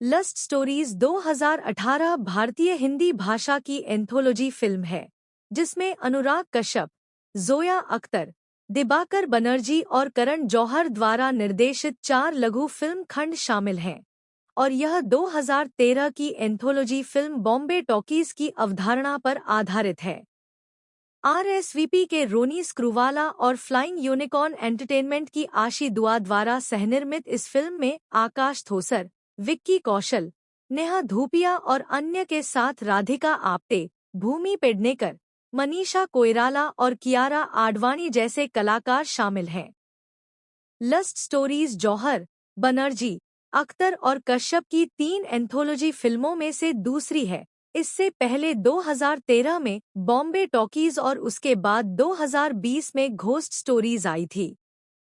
Lust stories 2018 भारतीय हिंदी भाषा की एंथोलॉजी फिल्म है जिसमें अनुराग कश्यप, जोया अख्तर, दिबाकर बनर्जी और करण जौहर द्वारा निर्देशित 4 लघु फिल्म खंड शामिल हैं और यह 2013 की एंथोलॉजी फिल्म बॉम्बे टॉकीज की अवधारणा पर आधारित है। आरएसवीपी के रोनी स्क्रूवाला और फ्लाइंग यूनिकॉर्न एंटरटेनमेंट की आशी दुआ द्वारा सहनिर्मित इस फिल्म में आकाश थोसर, विक्की कौशल, नेहा धूपिया और अन्य के साथ राधिका आप्टे, भूमि पेडनेकर, मनीषा कोइराला और कियारा आडवाणी जैसे कलाकार शामिल हैं। लस्ट स्टोरीज जौहर, बनर्जी, अख्तर और कश्यप की 3 एंथोलॉजी फिल्मों में से दूसरी है। इससे पहले 2013 में बॉम्बे टॉकीज और उसके बाद 2020 में घोस्ट स्टोरीज आई थी,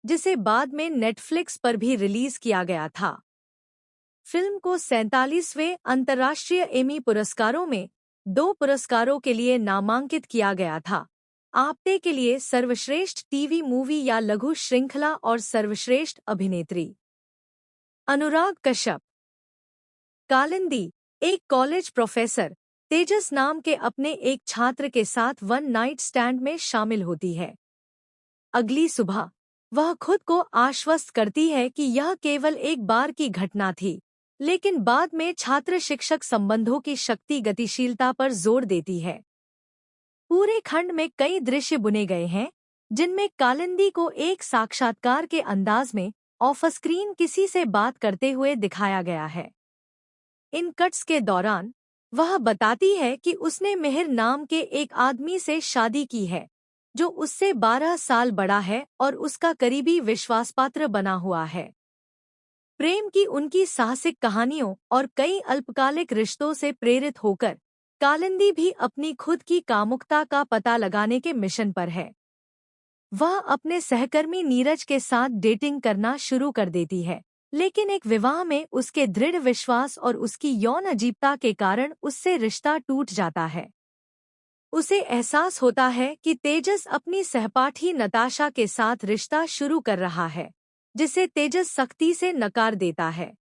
जिसे बाद में नेटफ्लिक्स पर भी रिलीज किया गया था। फिल्म को 47वें अंतर्राष्ट्रीय एमी पुरस्कारों में 2 पुरस्कारों के लिए नामांकित किया गया था। आप्टे के लिए सर्वश्रेष्ठ टीवी मूवी या लघु श्रृंखला और सर्वश्रेष्ठ अभिनेत्री। अनुराग कश्यप। कालिंदी एक कॉलेज प्रोफेसर तेजस नाम के अपने एक छात्र के साथ वन नाइट स्टैंड में शामिल होती है। अगली सुबह वह खुद को आश्वस्त करती है कि यह केवल एक बार की घटना थी, लेकिन बाद में छात्र शिक्षक संबंधों की शक्ति गतिशीलता पर जोर देती है। पूरे खंड में कई दृश्य बुने गए हैं जिनमें कालिंदी को एक साक्षात्कार के अंदाज में ऑफ स्क्रीन किसी से बात करते हुए दिखाया गया है। इन कट्स के दौरान वह बताती है कि उसने मिहिर नाम के एक आदमी से शादी की है जो उससे 12 साल बड़ा है और उसका करीबी विश्वासपात्र बना हुआ है। प्रेम की उनकी साहसिक कहानियों और कई अल्पकालिक रिश्तों से प्रेरित होकर कालिंदी भी अपनी खुद की कामुकता का पता लगाने के मिशन पर है। वह अपने सहकर्मी नीरज के साथ डेटिंग करना शुरू कर देती है, लेकिन एक विवाह में उसके दृढ़ विश्वास और उसकी यौन अजीबता के कारण उससे रिश्ता टूट जाता है। उसे एहसास होता है कि तेजस अपनी सहपाठी नताशा के साथ रिश्ता शुरू कर रहा है, जिसे तेजस सख्ती से नकार देता है।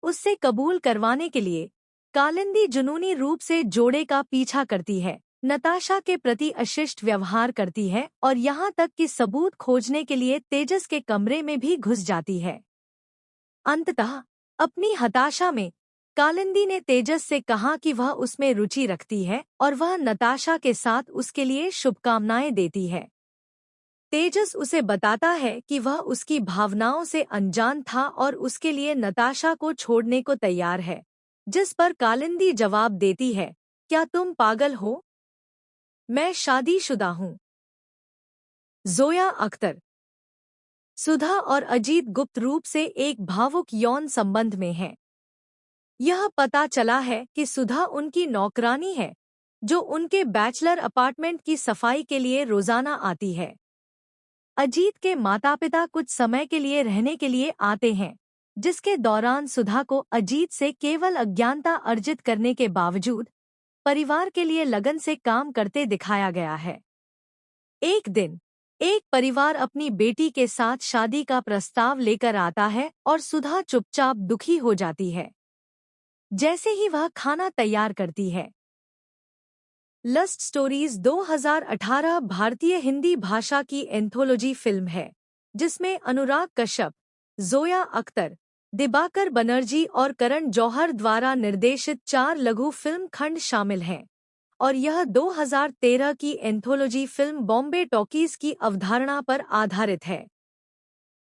उससे कबूल करवाने के लिए कालिंदी जुनूनी रूप से जोड़े का पीछा करती है, नताशा के प्रति अशिष्ट व्यवहार करती है और यहाँ तक कि सबूत खोजने के लिए तेजस के कमरे में भी घुस जाती है। अंततः अपनी हताशा में कालिंदी ने तेजस से कहा कि वह उसमें रुचि रखती है और वह नताशा के साथ उसके लिए शुभकामनाएं देती है। तेजस उसे बताता है कि वह उसकी भावनाओं से अनजान था और उसके लिए नताशा को छोड़ने को तैयार है, जिस पर कालिंदी जवाब देती है, क्या तुम पागल हो? मैं शादीशुदा हूँ। जोया अख्तर। सुधा और अजीत गुप्त रूप से एक भावुक यौन संबंध में हैं। यह पता चला है कि सुधा उनकी नौकरानी है, जो उनके बैचलर अपार्टमेंट की सफाई के लिए रोजाना आती है। अजीत के माता-पिता कुछ समय के लिए रहने के लिए आते हैं, जिसके दौरान सुधा को अजीत से केवल अज्ञानता अर्जित करने के बावजूद परिवार के लिए लगन से काम करते दिखाया गया है। एक दिन एक परिवार अपनी बेटी के साथ शादी का प्रस्ताव लेकर आता है और सुधा चुपचाप दुखी हो जाती है जैसे ही वह खाना तैयार करती है। लस्ट स्टोरीज 2018 भारतीय हिंदी भाषा की एंथोलॉजी फिल्म है जिसमें अनुराग कश्यप, जोया अख्तर, दिबाकर बनर्जी और करण जौहर द्वारा निर्देशित 4 लघु फिल्म खंड शामिल हैं और यह 2013 की एंथोलॉजी फिल्म बॉम्बे टॉकीज की अवधारणा पर आधारित है।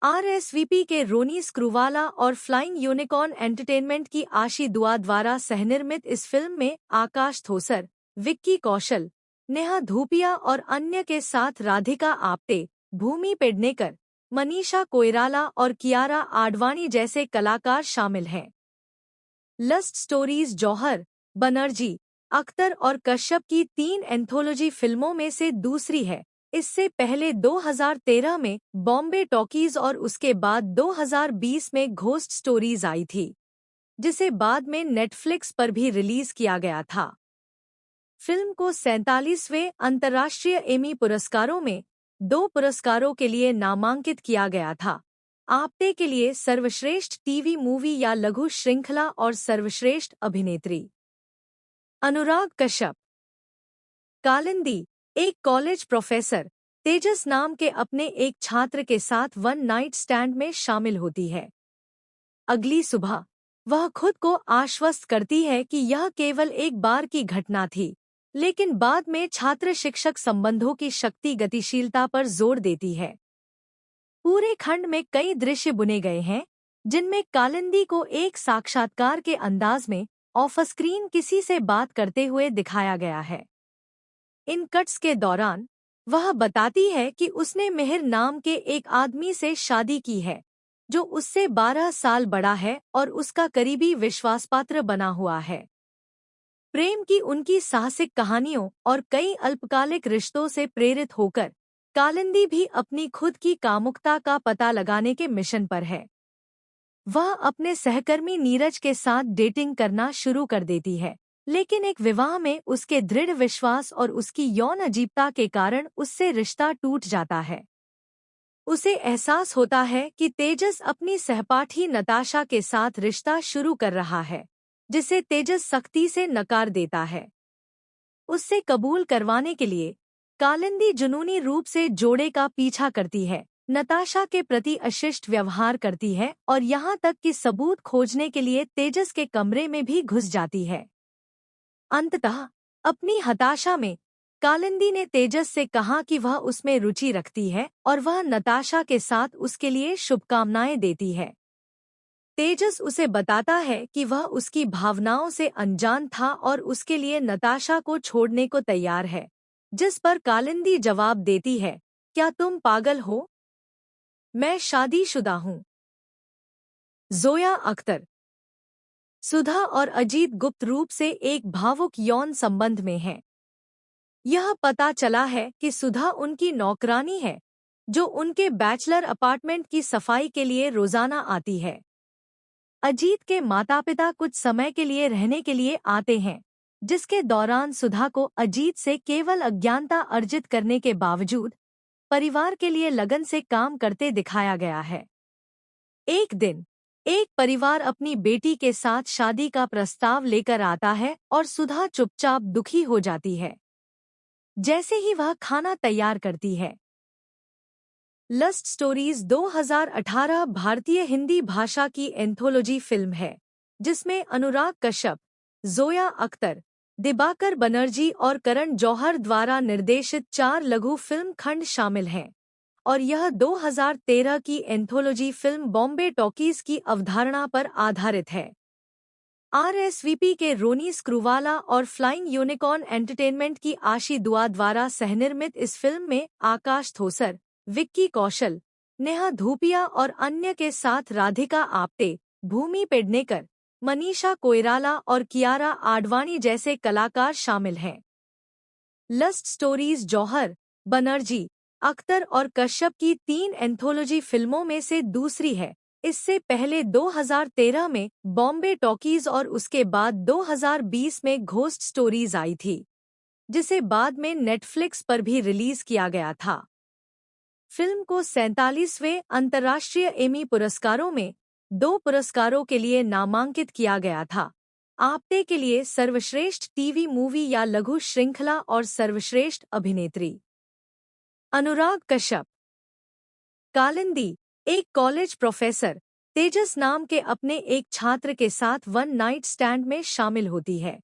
आरएसवीपी के रोनी स्क्रूवाला और फ्लाइंग यूनिकॉर्न एंटरटेनमेंट की आशी दुआ द्वारा सहनिर्मित इस फिल्म में आकाश थोसर, विक्की कौशल, नेहा धूपिया और अन्य के साथ राधिका आप्टे, भूमि पेडनेकर, मनीषा कोइराला और कियारा आडवाणी जैसे कलाकार शामिल हैं। लस्ट स्टोरीज जौहर, बनर्जी, अख्तर और कश्यप की 3 एंथोलॉजी फिल्मों में से दूसरी है। इससे पहले 2013 में बॉम्बे टॉकीज और उसके बाद 2020 में घोस्ट स्टोरीज आई थी, जिसे बाद में नेटफ्लिक्स पर भी रिलीज किया गया था। फिल्म को 47वें अंतर्राष्ट्रीय एमी पुरस्कारों में 2 पुरस्कारों के लिए नामांकित किया गया था। आपटे के लिए सर्वश्रेष्ठ टीवी मूवी या लघु श्रृंखला और सर्वश्रेष्ठ अभिनेत्री। अनुराग कश्यप। कालिंदी एक कॉलेज प्रोफेसर तेजस नाम के अपने एक छात्र के साथ वन नाइट स्टैंड में शामिल होती है। अगली सुबह वह खुद को आश्वस्त करती है कि यह केवल एक बार की घटना थी, लेकिन बाद में छात्र शिक्षक संबंधों की शक्ति गतिशीलता पर जोर देती है। पूरे खंड में कई दृश्य बुने गए हैं, जिनमें कालिंदी को एक साक्षात्कार के अंदाज में ऑफ स्क्रीन किसी से बात करते हुए दिखाया गया है। इन कट्स के दौरान वह बताती है कि उसने मिहिर नाम के एक आदमी से शादी की है, जो उससे 12 साल बड़ा है और उसका करीबी विश्वासपात्र बना हुआ है। प्रेम की उनकी साहसिक कहानियों और कई अल्पकालिक रिश्तों से प्रेरित होकर कालिंदी भी अपनी खुद की कामुकता का पता लगाने के मिशन पर है। वह अपने सहकर्मी नीरज के साथ डेटिंग करना शुरू कर देती है, लेकिन एक विवाह में उसके दृढ़ विश्वास और उसकी यौन अजीबता के कारण उससे रिश्ता टूट जाता है। उसे एहसास होता है कि तेजस अपनी सहपाठी नताशा के साथ रिश्ता शुरू कर रहा है, जिसे तेजस सख्ती से नकार देता है। उससे कबूल करवाने के लिए कालिंदी जुनूनी रूप से जोड़े का पीछा करती है, नताशा के प्रति अशिष्ट व्यवहार करती है और यहाँ तक कि सबूत खोजने के लिए तेजस के कमरे में भी घुस जाती है। अंततः अपनी हताशा में कालिंदी ने तेजस से कहा कि वह उसमें रुचि रखती है और वह नताशा के साथ उसके लिए शुभकामनाएं देती है। तेजस उसे बताता है कि वह उसकी भावनाओं से अनजान था और उसके लिए नताशा को छोड़ने को तैयार है, जिस पर कालिंदी जवाब देती है, क्या तुम पागल हो? मैं शादीशुदा हूँ। जोया अख्तर। सुधा और अजीत गुप्त रूप से एक भावुक यौन संबंध में हैं। यह पता चला है कि सुधा उनकी नौकरानी है, जो उनके बैचलर अपार्टमेंट की सफाई के लिए रोजाना आती है। अजीत के माता-पिता कुछ समय के लिए रहने के लिए आते हैं, जिसके दौरान सुधा को अजीत से केवल अज्ञानता अर्जित करने के बावजूद परिवार के लिए लगन से काम करते दिखाया गया है। एक दिन एक परिवार अपनी बेटी के साथ शादी का प्रस्ताव लेकर आता है और सुधा चुपचाप दुखी हो जाती है। जैसे ही वह खाना तैयार करती है। लस्ट स्टोरीज 2018 भारतीय हिंदी भाषा की एंथोलॉजी फिल्म है, जिसमें अनुराग कश्यप, जोया अख्तर, दिबाकर बनर्जी और करण जौहर द्वारा निर्देशित 4 लघु फिल्म खंड शामिल हैं, और यह 2013 की एंथोलॉजी फिल्म बॉम्बे टॉकीज की अवधारणा पर आधारित है। आरएसवीपी के रोनी स्क्रूवाला और फ्लाइंग यूनिकॉर्न एंटरटेनमेंट की आशी दुआ द्वारा सहनिर्मित इस फिल्म में आकाश थोसर, विक्की कौशल, नेहा धूपिया और अन्य के साथ राधिका आप्टे, भूमि पेडनेकर, मनीषा कोइराला और कियारा आडवाणी जैसे कलाकार शामिल हैं। लस्ट स्टोरीज जौहर, बनर्जी, अख्तर और कश्यप की 3 एंथोलॉजी फिल्मों में से दूसरी है। इससे पहले 2013 में बॉम्बे टॉकीज और उसके बाद 2020 में घोस्ट स्टोरीज आई थी, जिसे बाद में नेटफ्लिक्स पर भी रिलीज किया गया था। फिल्म को 47वें अंतर्राष्ट्रीय एमी पुरस्कारों में 2 पुरस्कारों के लिए नामांकित किया गया था। आपटे के लिए सर्वश्रेष्ठ टीवी मूवी या लघु श्रृंखला और सर्वश्रेष्ठ अभिनेत्री। अनुराग कश्यप। कालिंदी एक कॉलेज प्रोफेसर तेजस नाम के अपने एक छात्र के साथ वन नाइट स्टैंड में शामिल होती है।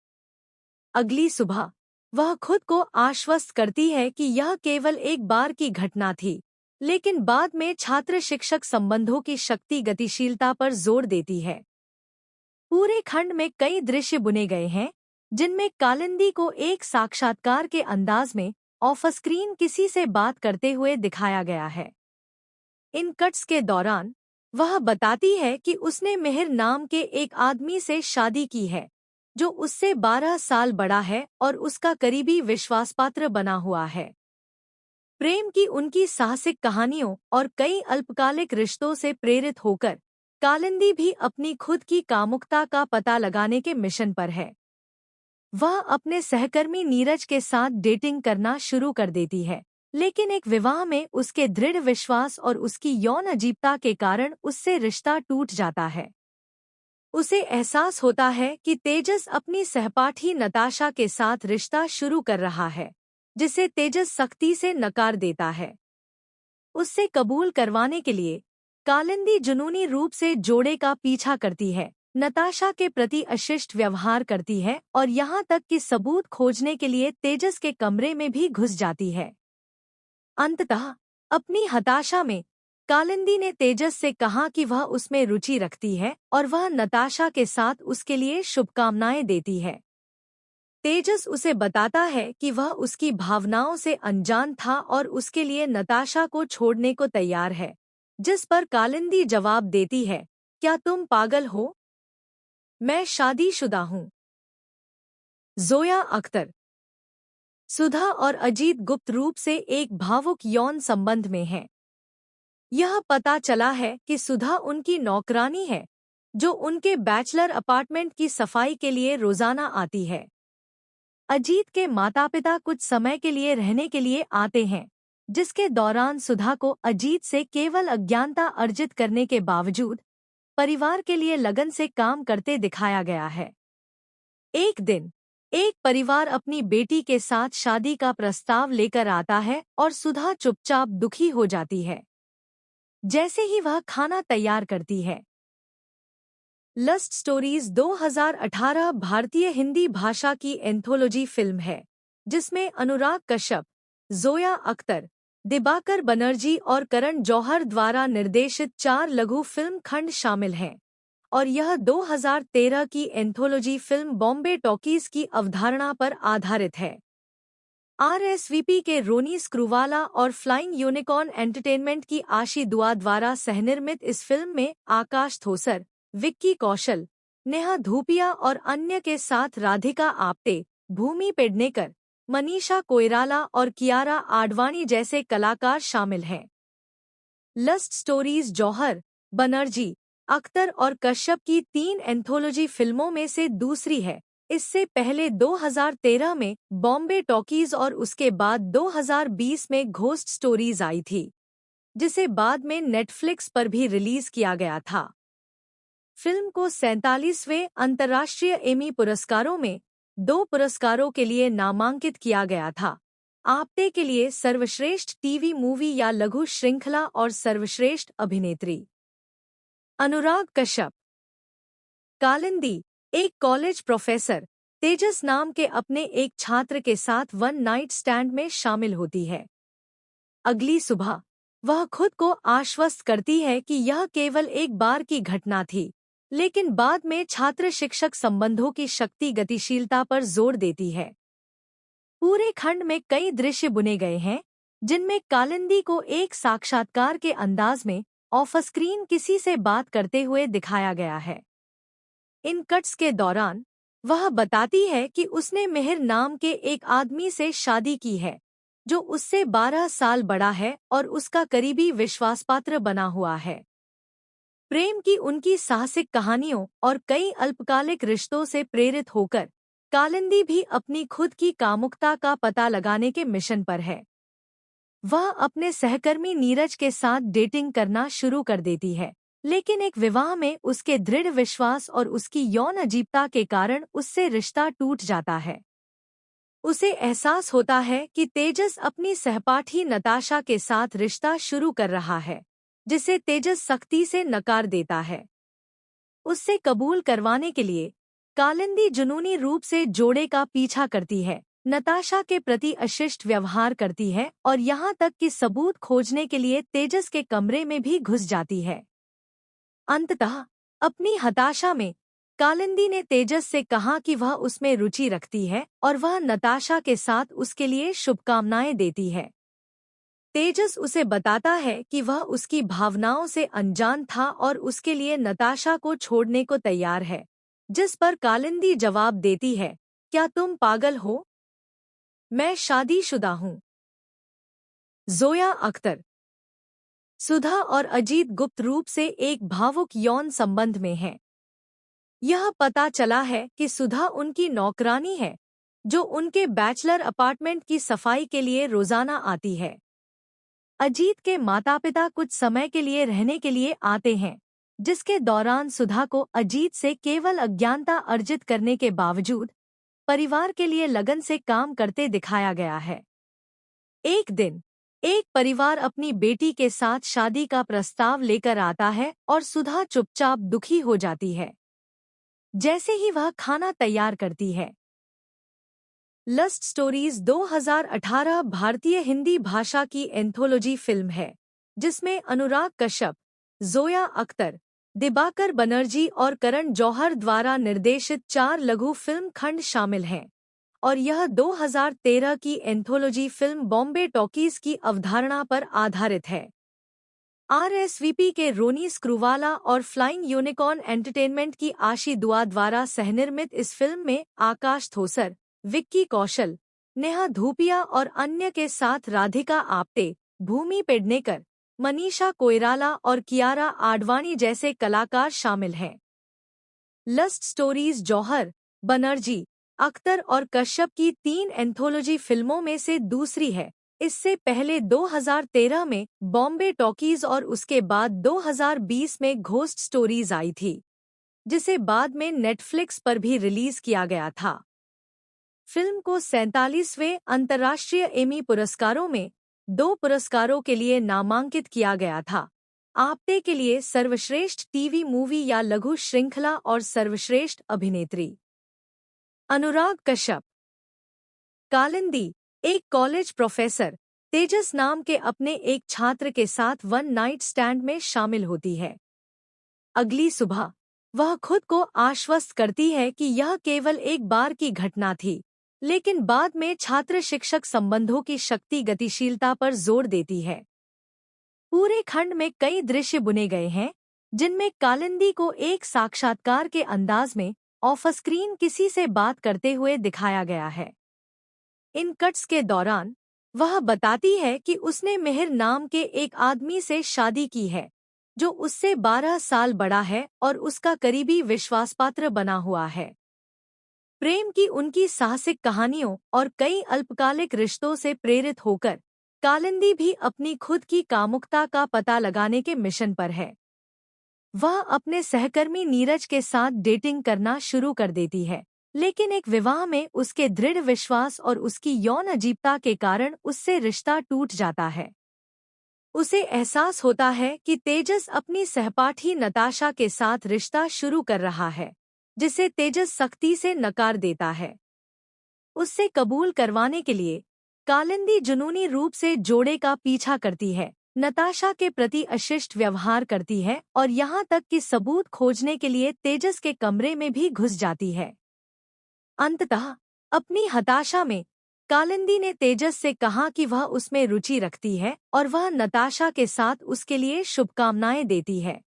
अगली सुबह वह खुद को आश्वस्त करती है कि यह केवल एक बार की घटना थी, लेकिन बाद में छात्र शिक्षक संबंधों की शक्ति गतिशीलता पर जोर देती है। पूरे खंड में कई दृश्य बुने गए हैं, जिनमें कालिंदी को एक साक्षात्कार के अंदाज में ऑफ स्क्रीन किसी से बात करते हुए दिखाया गया है। इन कट्स के दौरान वह बताती है कि उसने मिहिर नाम के एक आदमी से शादी की है, जो उससे 12 साल बड़ा है और उसका करीबी विश्वासपात्र बना हुआ है। प्रेम की उनकी साहसिक कहानियों और कई अल्पकालिक रिश्तों से प्रेरित होकर कालिंदी भी अपनी खुद की कामुकता का पता लगाने के मिशन पर है। वह अपने सहकर्मी नीरज के साथ डेटिंग करना शुरू कर देती है, लेकिन एक विवाह में उसके दृढ़ विश्वास और उसकी यौन अजीबता के कारण उससे रिश्ता टूट जाता है। उसे एहसास होता है कि तेजस अपनी सहपाठी नताशा के साथ रिश्ता शुरू कर रहा है, जिसे तेजस सख्ती से नकार देता है। उससे कबूल करवाने के लिए कालिंदी जुनूनी रूप से जोड़े का पीछा करती है, नताशा के प्रति अशिष्ट व्यवहार करती है और यहाँ तक कि सबूत खोजने के लिए तेजस के कमरे में भी घुस जाती है। अंततः अपनी हताशा में कालिंदी ने तेजस से कहा कि वह उसमें रुचि रखती है और वह नताशा के साथ उसके लिए शुभकामनाएं देती है। तेजस उसे बताता है कि वह उसकी भावनाओं से अनजान था और उसके लिए नताशा को छोड़ने को तैयार है, जिस पर कालिंदी जवाब देती है, क्या तुम पागल हो? मैं शादीशुदा हूँ। जोया अख्तर। सुधा और अजीत गुप्त रूप से एक भावुक यौन संबंध में हैं। यह पता चला है कि सुधा उनकी नौकरानी है, जो उनके बैचलर अपार्टमेंट की सफाई के लिए रोजाना आती है। अजीत के माता-पिता कुछ समय के लिए रहने के लिए आते हैं, जिसके दौरान सुधा को अजीत से केवल अज्ञानता अर्जित करने के बावजूद परिवार के लिए लगन से काम करते दिखाया गया है। एक दिन एक परिवार अपनी बेटी के साथ शादी का प्रस्ताव लेकर आता है और सुधा चुपचाप दुखी हो जाती है। जैसे ही वह खाना तैयार करती है। लस्ट स्टोरीज 2018 भारतीय हिंदी भाषा की एंथोलॉजी फिल्म है, जिसमें अनुराग कश्यप, जोया अख्तर, दिबाकर बनर्जी और करण जौहर द्वारा निर्देशित 4 लघु फिल्म खंड शामिल हैं, और यह 2013 की एंथोलॉजी फिल्म बॉम्बे टॉकीज की अवधारणा पर आधारित है। आरएसवीपी के रोनी स्क्रूवाला और फ्लाइंग यूनिकॉर्न एंटरटेनमेंट की आशी दुआ द्वारा सहनिर्मित इस फिल्म में आकाश थोसर, विक्की कौशल, नेहा धूपिया और अन्य के साथ राधिका आप्टे, भूमि पेडनेकर, मनीषा कोइराला और कियारा आडवाणी जैसे कलाकार शामिल हैं। लस्ट स्टोरीज जौहर, बनर्जी, अख्तर और कश्यप की 3 एंथोलॉजी फिल्मों में से दूसरी है। इससे पहले 2013 में बॉम्बे टॉकीज और उसके बाद 2020 में घोस्ट स्टोरीज आई थी, जिसे बाद में नेटफ्लिक्स पर भी रिलीज किया गया था। फिल्म को 47वें अंतर्राष्ट्रीय एमी पुरस्कारों में 2 पुरस्कारों के लिए नामांकित किया गया था। आप्टे के लिए सर्वश्रेष्ठ टीवी मूवी या लघु श्रृंखला और सर्वश्रेष्ठ अभिनेत्री। अनुराग कश्यप। कालिंदी एक कॉलेज प्रोफेसर तेजस नाम के अपने एक छात्र के साथ वन नाइट स्टैंड में शामिल होती है। अगली सुबह वह खुद को आश्वस्त करती है कि यह केवल एक बार की घटना थी, लेकिन बाद में छात्र शिक्षक संबंधों की शक्ति गतिशीलता पर जोर देती है। पूरे खंड में कई दृश्य बुने गए हैं, जिनमें कालिंदी को एक साक्षात्कार के अंदाज में ऑफ स्क्रीन किसी से बात करते हुए दिखाया गया है। इन कट्स के दौरान वह बताती है कि उसने मिहिर नाम के एक आदमी से शादी की है, जो उससे 12 साल बड़ा है और उसका करीबी विश्वासपात्र बना हुआ है। प्रेम की उनकी साहसिक कहानियों और कई अल्पकालिक रिश्तों से प्रेरित होकर कालिंदी भी अपनी खुद की कामुकता का पता लगाने के मिशन पर है। वह अपने सहकर्मी नीरज के साथ डेटिंग करना शुरू कर देती है, लेकिन एक विवाह में उसके दृढ़ विश्वास और उसकी यौन अजीबता के कारण उससे रिश्ता टूट जाता है। उसे एहसास होता है कि तेजस अपनी सहपाठी नताशा के साथ रिश्ता शुरू कर रहा है, जिसे तेजस सख्ती से नकार देता है। उससे कबूल करवाने के लिए कालिंदी जुनूनी रूप से जोड़े का पीछा करती है, नताशा के प्रति अशिष्ट व्यवहार करती है और यहाँ तक कि सबूत खोजने के लिए तेजस के कमरे में भी घुस जाती है। अंततः अपनी हताशा में कालिंदी ने तेजस से कहा कि वह उसमें रुचि रखती है और वह नताशा के साथ उसके लिए शुभकामनाएं देती है। तेजस उसे बताता है कि वह उसकी भावनाओं से अनजान था और उसके लिए नताशा को छोड़ने को तैयार है, जिस पर कालिंदी जवाब देती है, क्या तुम पागल हो? मैं शादीशुदा हूँ। जोया अख्तर। सुधा और अजीत गुप्त रूप से एक भावुक यौन संबंध में हैं। यह पता चला है कि सुधा उनकी नौकरानी है, जो उनके बैचलर अपार्टमेंट की सफाई के लिए रोजाना आती है। अजीत के माता-पिता कुछ समय के लिए रहने के लिए आते हैं, जिसके दौरान सुधा को अजीत से केवल अज्ञानता अर्जित करने के बावजूद परिवार के लिए लगन से काम करते दिखाया गया है। एक दिन एक परिवार अपनी बेटी के साथ शादी का प्रस्ताव लेकर आता है और सुधा चुपचाप दुखी हो जाती है। जैसे ही वह खाना तैयार करती है। लस्ट स्टोरीज 2018 भारतीय हिंदी भाषा की एंथोलॉजी फिल्म है, जिसमें अनुराग कश्यप, जोया अख्तर, दिबाकर बनर्जी और करण जौहर द्वारा निर्देशित 4 लघु फिल्म खंड शामिल हैं, और यह 2013 की एंथोलॉजी फिल्म बॉम्बे टॉकीज की अवधारणा पर आधारित है। आरएसवीपी के रोनी स्क्रूवाला और फ्लाइंग यूनिकॉर्न एंटरटेनमेंट की आशी दुआ द्वारा सहनिर्मित इस फिल्म में आकाश थोसर, विक्की कौशल, नेहा धूपिया और अन्य के साथ राधिका आप्टे, भूमि पेडनेकर, मनीषा कोइराला और कियारा आडवाणी जैसे कलाकार शामिल हैं। लस्ट स्टोरीज जौहर, बनर्जी, अख्तर और कश्यप की 3 एंथोलॉजी फिल्मों में से दूसरी है। इससे पहले 2013 में बॉम्बे टॉकीज और उसके बाद 2020 में घोस्ट स्टोरीज आई थी, जिसे बाद में नेटफ्लिक्स पर भी रिलीज किया गया था। फिल्म को 47वें अंतर्राष्ट्रीय एमी पुरस्कारों में 2 पुरस्कारों के लिए नामांकित किया गया था। आप्टे के लिए सर्वश्रेष्ठ टीवी मूवी या लघु श्रृंखला और सर्वश्रेष्ठ अभिनेत्री। अनुराग कश्यप। कालिंदी एक कॉलेज प्रोफेसर तेजस नाम के अपने एक छात्र के साथ वन नाइट स्टैंड में शामिल होती है। अगली सुबह वह खुद को आश्वस्त करती है कि यह केवल एक बार की घटना थी, लेकिन बाद में छात्र शिक्षक संबंधों की शक्ति गतिशीलता पर जोर देती है। पूरे खंड में कई दृश्य बुने गए हैं, जिनमें कालिंदी को एक साक्षात्कार के अंदाज में ऑफ स्क्रीन किसी से बात करते हुए दिखाया गया है। इन कट्स के दौरान वह बताती है कि उसने मिहिर नाम के एक आदमी से शादी की है, जो उससे 12 साल बड़ा है और उसका करीबी विश्वासपात्र बना हुआ है। प्रेम की उनकी साहसिक कहानियों और कई अल्पकालिक रिश्तों से प्रेरित होकर कालिंदी भी अपनी खुद की कामुकता का पता लगाने के मिशन पर है। वह अपने सहकर्मी नीरज के साथ डेटिंग करना शुरू कर देती है, लेकिन एक विवाह में उसके दृढ़ विश्वास और उसकी यौन अजीबता के कारण उससे रिश्ता टूट जाता है। उसे एहसास होता है कि तेजस अपनी सहपाठी नताशा के साथ रिश्ता शुरू कर रहा है, जिसे तेजस सख्ती से नकार देता है। उससे कबूल करवाने के लिए कालिंदी जुनूनी रूप से जोड़े का पीछा करती है, नताशा के प्रति अशिष्ट व्यवहार करती है और यहाँ तक कि सबूत खोजने के लिए तेजस के कमरे में भी घुस जाती है। अंततः अपनी हताशा में कालिंदी ने तेजस से कहा कि वह उसमें रुचि रखती है और वह नताशा के साथ उसके लिए शुभकामनाएं देती है।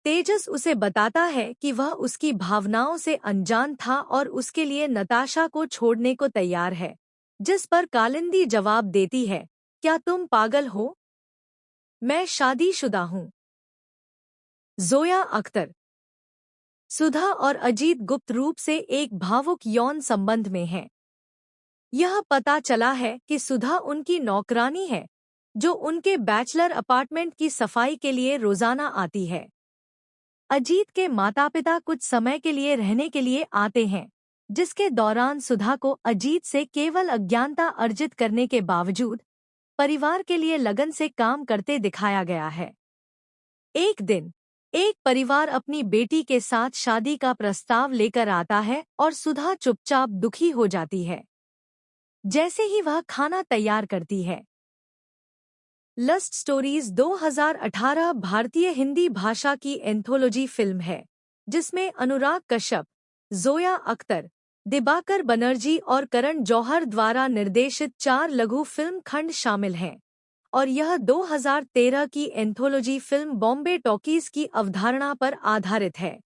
तेजस उसे बताता है कि वह उसकी भावनाओं से अनजान था और उसके लिए नताशा को छोड़ने को तैयार है, जिस पर कालिंदी जवाब देती है, क्या तुम पागल हो? मैं शादीशुदा हूँ। जोया अख्तर। सुधा और अजीत गुप्त रूप से एक भावुक यौन संबंध में हैं। यह पता चला है कि सुधा उनकी नौकरानी है, जो उनके बैचलर अपार्टमेंट की सफाई के लिए रोजाना आती है। अजीत के माता-पिता कुछ समय के लिए रहने के लिए आते हैं, जिसके दौरान सुधा को अजीत से केवल अज्ञानता अर्जित करने के बावजूद परिवार के लिए लगन से काम करते दिखाया गया है। एक दिन एक परिवार अपनी बेटी के साथ शादी का प्रस्ताव लेकर आता है और सुधा चुपचाप दुखी हो जाती है। जैसे ही वह खाना तैयार करती है। लस्ट स्टोरीज 2018 भारतीय हिंदी भाषा की एंथोलॉजी फिल्म है, जिसमें अनुराग कश्यप, जोया अख्तर, दिबाकर बनर्जी और करण जौहर द्वारा निर्देशित 4 लघु फिल्म खंड शामिल हैं, और यह 2013 की एंथोलॉजी फिल्म बॉम्बे टॉकीज की अवधारणा पर आधारित है।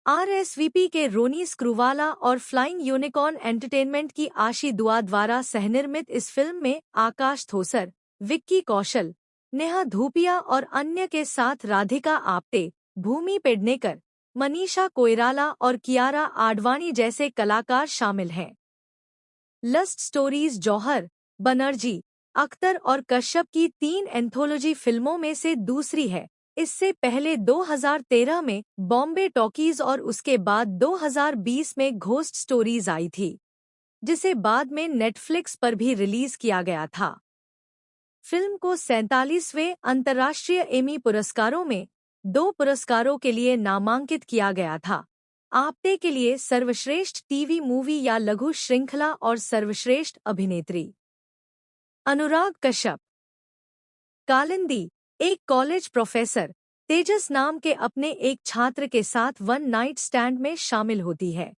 आरएसवीपी के रोनी स्क्रूवाला और फ्लाइंग यूनिकॉर्न एंटरटेनमेंट की आशी दुआ द्वारा सहनिर्मित इस फिल्म में आकाश थोसर, विक्की कौशल, नेहा धूपिया और अन्य के साथ राधिका आप्टे, भूमि पेडनेकर, मनीषा कोइराला और कियारा आडवाणी जैसे कलाकार शामिल हैं। लस्ट स्टोरीज जौहर, बनर्जी, अख्तर और कश्यप की 3 एंथोलॉजी फिल्मों में से दूसरी है। इससे पहले 2013 में बॉम्बे टॉकीज और उसके बाद 2020 में घोस्ट स्टोरीज आई थी, जिसे बाद में नेटफ्लिक्स पर भी रिलीज किया गया था। फिल्म को 47वें अंतर्राष्ट्रीय एमी पुरस्कारों में 2 पुरस्कारों के लिए नामांकित किया गया था। आपटे के लिए सर्वश्रेष्ठ टीवी मूवी या लघु श्रृंखला और सर्वश्रेष्ठ अभिनेत्री। अनुराग कश्यप। कालिंदी एक कॉलेज प्रोफेसर तेजस नाम के अपने एक छात्र के साथ वन नाइट स्टैंड में शामिल होती है।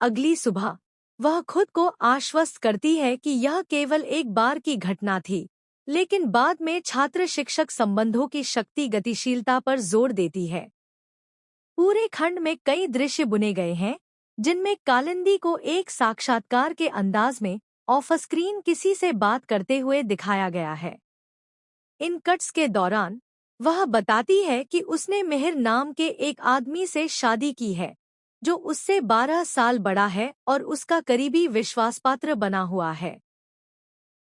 अगली सुबह वह खुद को आश्वस्त करती है कि यह केवल एक बार की घटना थी, लेकिन बाद में छात्र शिक्षक संबंधों की शक्ति गतिशीलता पर जोर देती है। पूरे खंड में कई दृश्य बुने गए हैं, जिनमें कालिंदी को एक साक्षात्कार के अंदाज में ऑफ स्क्रीन किसी से बात करते हुए दिखाया गया है। इन कट्स के दौरान वह बताती है कि उसने मिहिर नाम के एक आदमी से शादी की है, जो उससे 12 साल बड़ा है और उसका करीबी विश्वासपात्र बना हुआ है।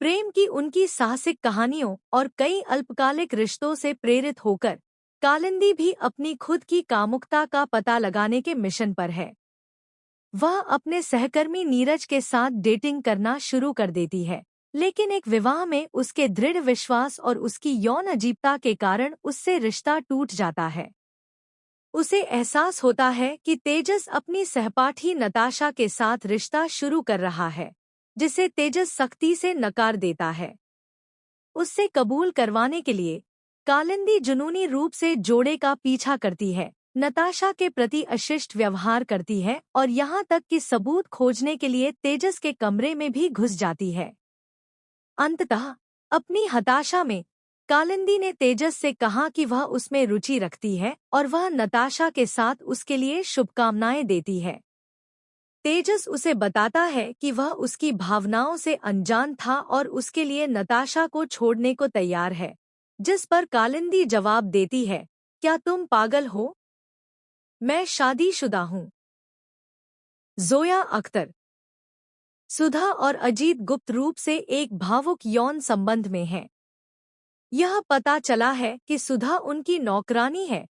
प्रेम की उनकी साहसिक कहानियों और कई अल्पकालिक रिश्तों से प्रेरित होकर कालिंदी भी अपनी खुद की कामुकता का पता लगाने के मिशन पर है। वह अपने सहकर्मी नीरज के साथ डेटिंग करना शुरू कर देती है, लेकिन एक विवाह में उसके दृढ़ विश्वास और उसकी यौन अजीबता के कारण उससे रिश्ता टूट जाता है। उसे एहसास होता है कि तेजस अपनी सहपाठी नताशा के साथ रिश्ता शुरू कर रहा है, जिसे तेजस सख्ती से नकार देता है। उससे कबूल करवाने के लिए कालिंदी जुनूनी रूप से जोड़े का पीछा करती है, नताशा के प्रति अशिष्ट व्यवहार करती है और यहाँ तक कि सबूत खोजने के लिए तेजस के कमरे में भी घुस जाती है। अंततः अपनी हताशा में कालिंदी ने तेजस से कहा कि वह उसमें रुचि रखती है और वह नताशा के साथ उसके लिए शुभकामनाएं देती है। तेजस उसे बताता है कि वह उसकी भावनाओं से अनजान था और उसके लिए नताशा को छोड़ने को तैयार है, जिस पर कालिंदी जवाब देती है, क्या तुम पागल हो? मैं शादीशुदा हूँ। जोया अख्तर। सुधा और अजीत गुप्त रूप से एक भावुक यौन संबंध में हैं। यह पता चला है कि सुधा उनकी नौकरानी है,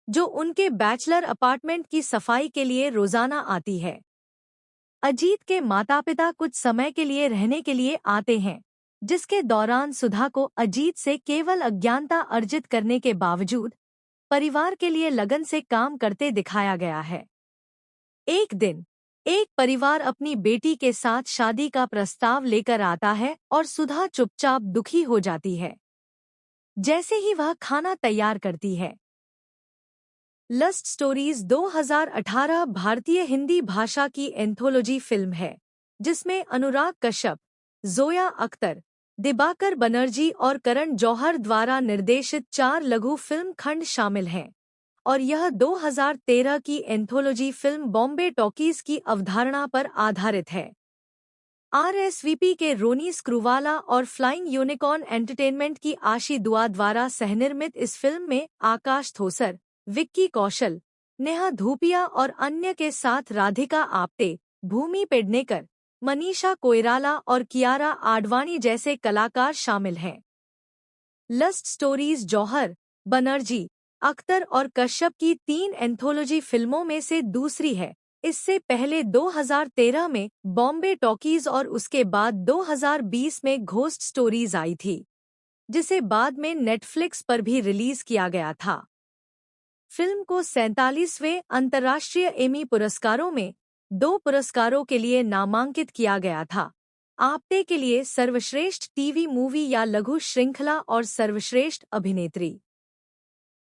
जो उनके बैचलर अपार्टमेंट की सफाई के लिए रोजाना आती है। अजीत के माता-पिता कुछ समय के लिए रहने के लिए आते हैं, जिसके दौरान सुधा को अजीत से केवल अज्ञानता अर्जित करने के बावजूद परिवार के लिए लगन से काम करते दिखाया गया है। एक दिन एक परिवार अपनी बेटी के साथ शादी का प्रस्ताव लेकर आता है और सुधा चुपचाप दुखी हो जाती है। जैसे ही वह खाना तैयार करती है। लस्ट स्टोरीज 2018 भारतीय हिंदी भाषा की एंथोलॉजी फिल्म है, जिसमें अनुराग कश्यप, जोया अख्तर, दिबाकर बनर्जी और करण जौहर द्वारा निर्देशित 4 लघु फिल्म खंड शामिल हैं, और यह 2013 की एंथोलॉजी फिल्म बॉम्बे टॉकीज की अवधारणा पर आधारित है। आरएसवीपी के रोनी स्क्रूवाला और फ्लाइंग यूनिकॉर्न एंटरटेनमेंट की आशी दुआ द्वारा सहनिर्मित इस फिल्म में आकाश थोसर, विक्की कौशल, नेहा धूपिया और अन्य के साथ राधिका आप्टे, भूमि पेडनेकर, मनीषा कोइराला और कियारा आडवाणी जैसे कलाकार शामिल हैं। लस्ट स्टोरीज जौहर, बनर्जी, अख्तर और कश्यप की 3 एंथोलॉजी फिल्मों में से दूसरी है। इससे पहले 2013 में बॉम्बे टॉकीज और उसके बाद 2020 में घोस्ट स्टोरीज आई थी, जिसे बाद में नेटफ्लिक्स पर भी रिलीज किया गया था। फिल्म को 47वें अंतर्राष्ट्रीय एमी पुरस्कारों में 2 पुरस्कारों के लिए नामांकित किया गया था। आपटे के लिए सर्वश्रेष्ठ टीवी मूवी या लघु श्रृंखला और सर्वश्रेष्ठ अभिनेत्री।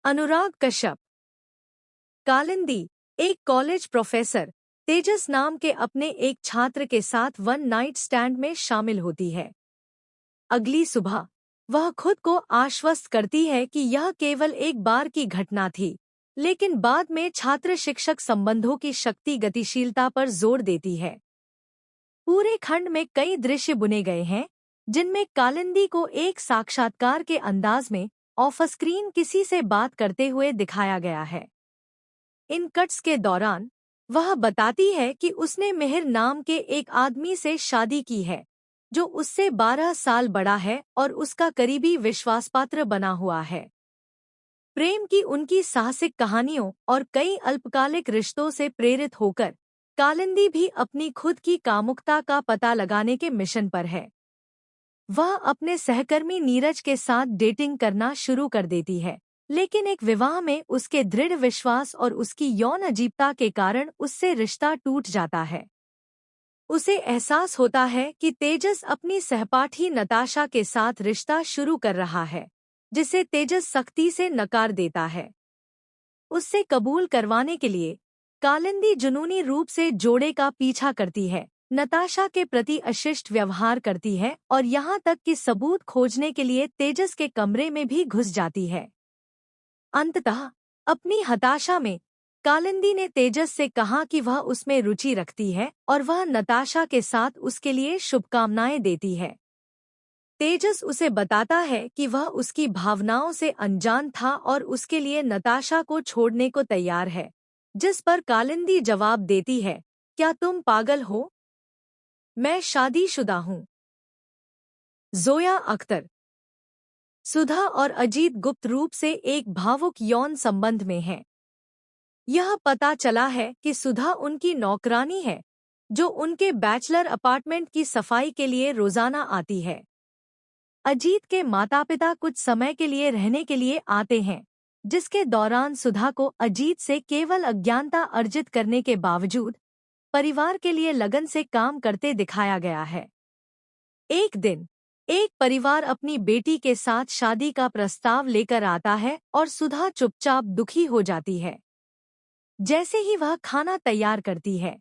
अनुराग कश्यप। कालिंदी एक कॉलेज प्रोफेसर तेजस नाम के अपने एक छात्र के साथ वन नाइट स्टैंड में शामिल होती है। अगली सुबह वह खुद को आश्वस्त करती है कि यह केवल एक बार की घटना थी, लेकिन बाद में छात्र शिक्षक संबंधों की शक्ति गतिशीलता पर जोर देती है। पूरे खंड में कई दृश्य बुने गए हैं, जिनमें कालिंदी को एक साक्षात्कार के अंदाज में ऑफ स्क्रीन किसी से बात करते हुए दिखाया गया है। इन कट्स के दौरान वह बताती है कि उसने मिहिर नाम के एक आदमी से शादी की है, जो उससे 12 साल बड़ा है और उसका करीबी विश्वासपात्र बना हुआ है। प्रेम की उनकी साहसिक कहानियों और कई अल्पकालिक रिश्तों से प्रेरित होकर कालिंदी भी अपनी खुद की कामुकता का पता लगाने के मिशन पर है। वह अपने सहकर्मी नीरज के साथ डेटिंग करना शुरू कर देती है, लेकिन एक विवाह में उसके दृढ़ विश्वास और उसकी यौन अजीबता के कारण उससे रिश्ता टूट जाता है। उसे एहसास होता है कि तेजस अपनी सहपाठी नताशा के साथ रिश्ता शुरू कर रहा है, जिसे तेजस सख्ती से नकार देता है। उससे कबूल करवाने के लिए कालिंदी जुनूनी रूप से जोड़े का पीछा करती है, नताशा के प्रति अशिष्ट व्यवहार करती है और यहाँ तक कि सबूत खोजने के लिए तेजस के कमरे में भी घुस जाती है। अंततः अपनी हताशा में कालिंदी ने तेजस से कहा कि वह उसमें रुचि रखती है और वह नताशा के साथ उसके लिए शुभकामनाएं देती है। तेजस उसे बताता है कि वह उसकी भावनाओं से अनजान था और उसके लिए नताशा को छोड़ने को तैयार है, जिस पर कालिंदी जवाब देती है, क्या तुम पागल हो? मैं शादीशुदा हूँ। जोया अख्तर। सुधा और अजीत गुप्त रूप से एक भावुक यौन संबंध में हैं। यह पता चला है कि सुधा उनकी नौकरानी है, जो उनके बैचलर अपार्टमेंट की सफाई के लिए रोजाना आती है। अजीत के माता-पिता कुछ समय के लिए रहने के लिए आते हैं, जिसके दौरान सुधा को अजीत से केवल अज्ञानता अर्जित करने के बावजूद परिवार के लिए लगन से काम करते दिखाया गया है। एक दिन एक परिवार अपनी बेटी के साथ शादी का प्रस्ताव लेकर आता है और सुधा चुपचाप दुखी हो जाती है। जैसे ही वह खाना तैयार करती है।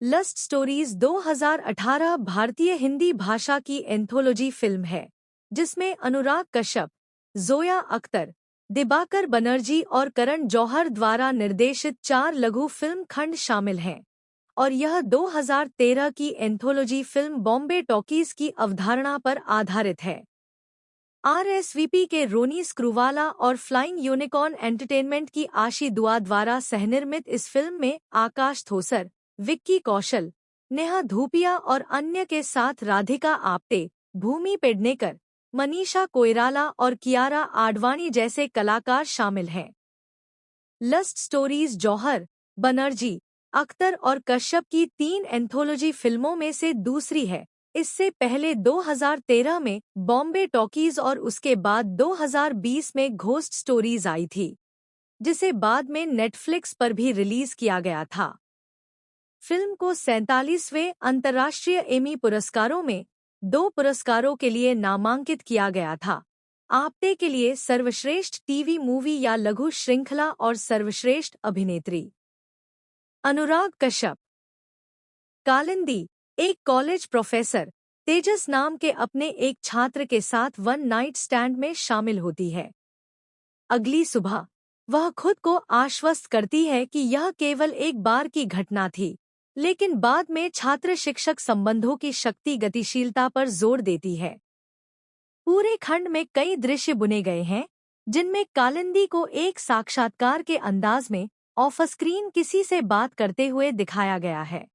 लस्ट स्टोरीज 2018 भारतीय हिंदी भाषा की एंथोलॉजी फिल्म है, जिसमें अनुराग कश्यप, जोया अख्तर, दिबाकर बनर्जी और करण जौहर द्वारा निर्देशित 4 लघु फिल्म खंड शामिल हैं, और यह 2013 की एंथोलॉजी फिल्म बॉम्बे टॉकीज की अवधारणा पर आधारित है। आरएसवीपी के रोनी स्क्रूवाला और फ्लाइंग यूनिकॉर्न एंटरटेनमेंट की आशी दुआ द्वारा सहनिर्मित इस फिल्म में आकाश थोसर, विक्की कौशल, नेहा धूपिया और अन्य के साथ राधिका आप्टे, भूमि पेडनेकर, मनीषा कोइराला और कियारा आडवाणी जैसे कलाकार शामिल हैं। लस्ट स्टोरीज जौहर, बनर्जी, अख्तर और कश्यप की 3 एंथोलॉजी फिल्मों में से दूसरी है। इससे पहले 2013 में बॉम्बे टॉकीज और उसके बाद 2020 में घोस्ट स्टोरीज आई थी, जिसे बाद में नेटफ्लिक्स पर भी रिलीज किया गया था। फिल्म को 47वें अंतर्राष्ट्रीय एमी पुरस्कारों में 2 पुरस्कारों के लिए नामांकित किया गया था। आप्टे के लिए सर्वश्रेष्ठ टीवी मूवी या लघु श्रृंखला और सर्वश्रेष्ठ अभिनेत्री। अनुराग कश्यप। कालिंदी एक कॉलेज प्रोफेसर तेजस नाम के अपने एक छात्र के साथ वन नाइट स्टैंड में शामिल होती है। अगली सुबह वह खुद को आश्वस्त करती है कि यह केवल एक बार की घटना थी, लेकिन बाद में छात्र शिक्षक संबंधों की शक्ति गतिशीलता पर जोर देती है। पूरे खंड में कई दृश्य बुने गए हैं, जिनमें कालिंदी को एक साक्षात्कार के अंदाज में ऑफ स्क्रीन किसी से बात करते हुए दिखाया गया है।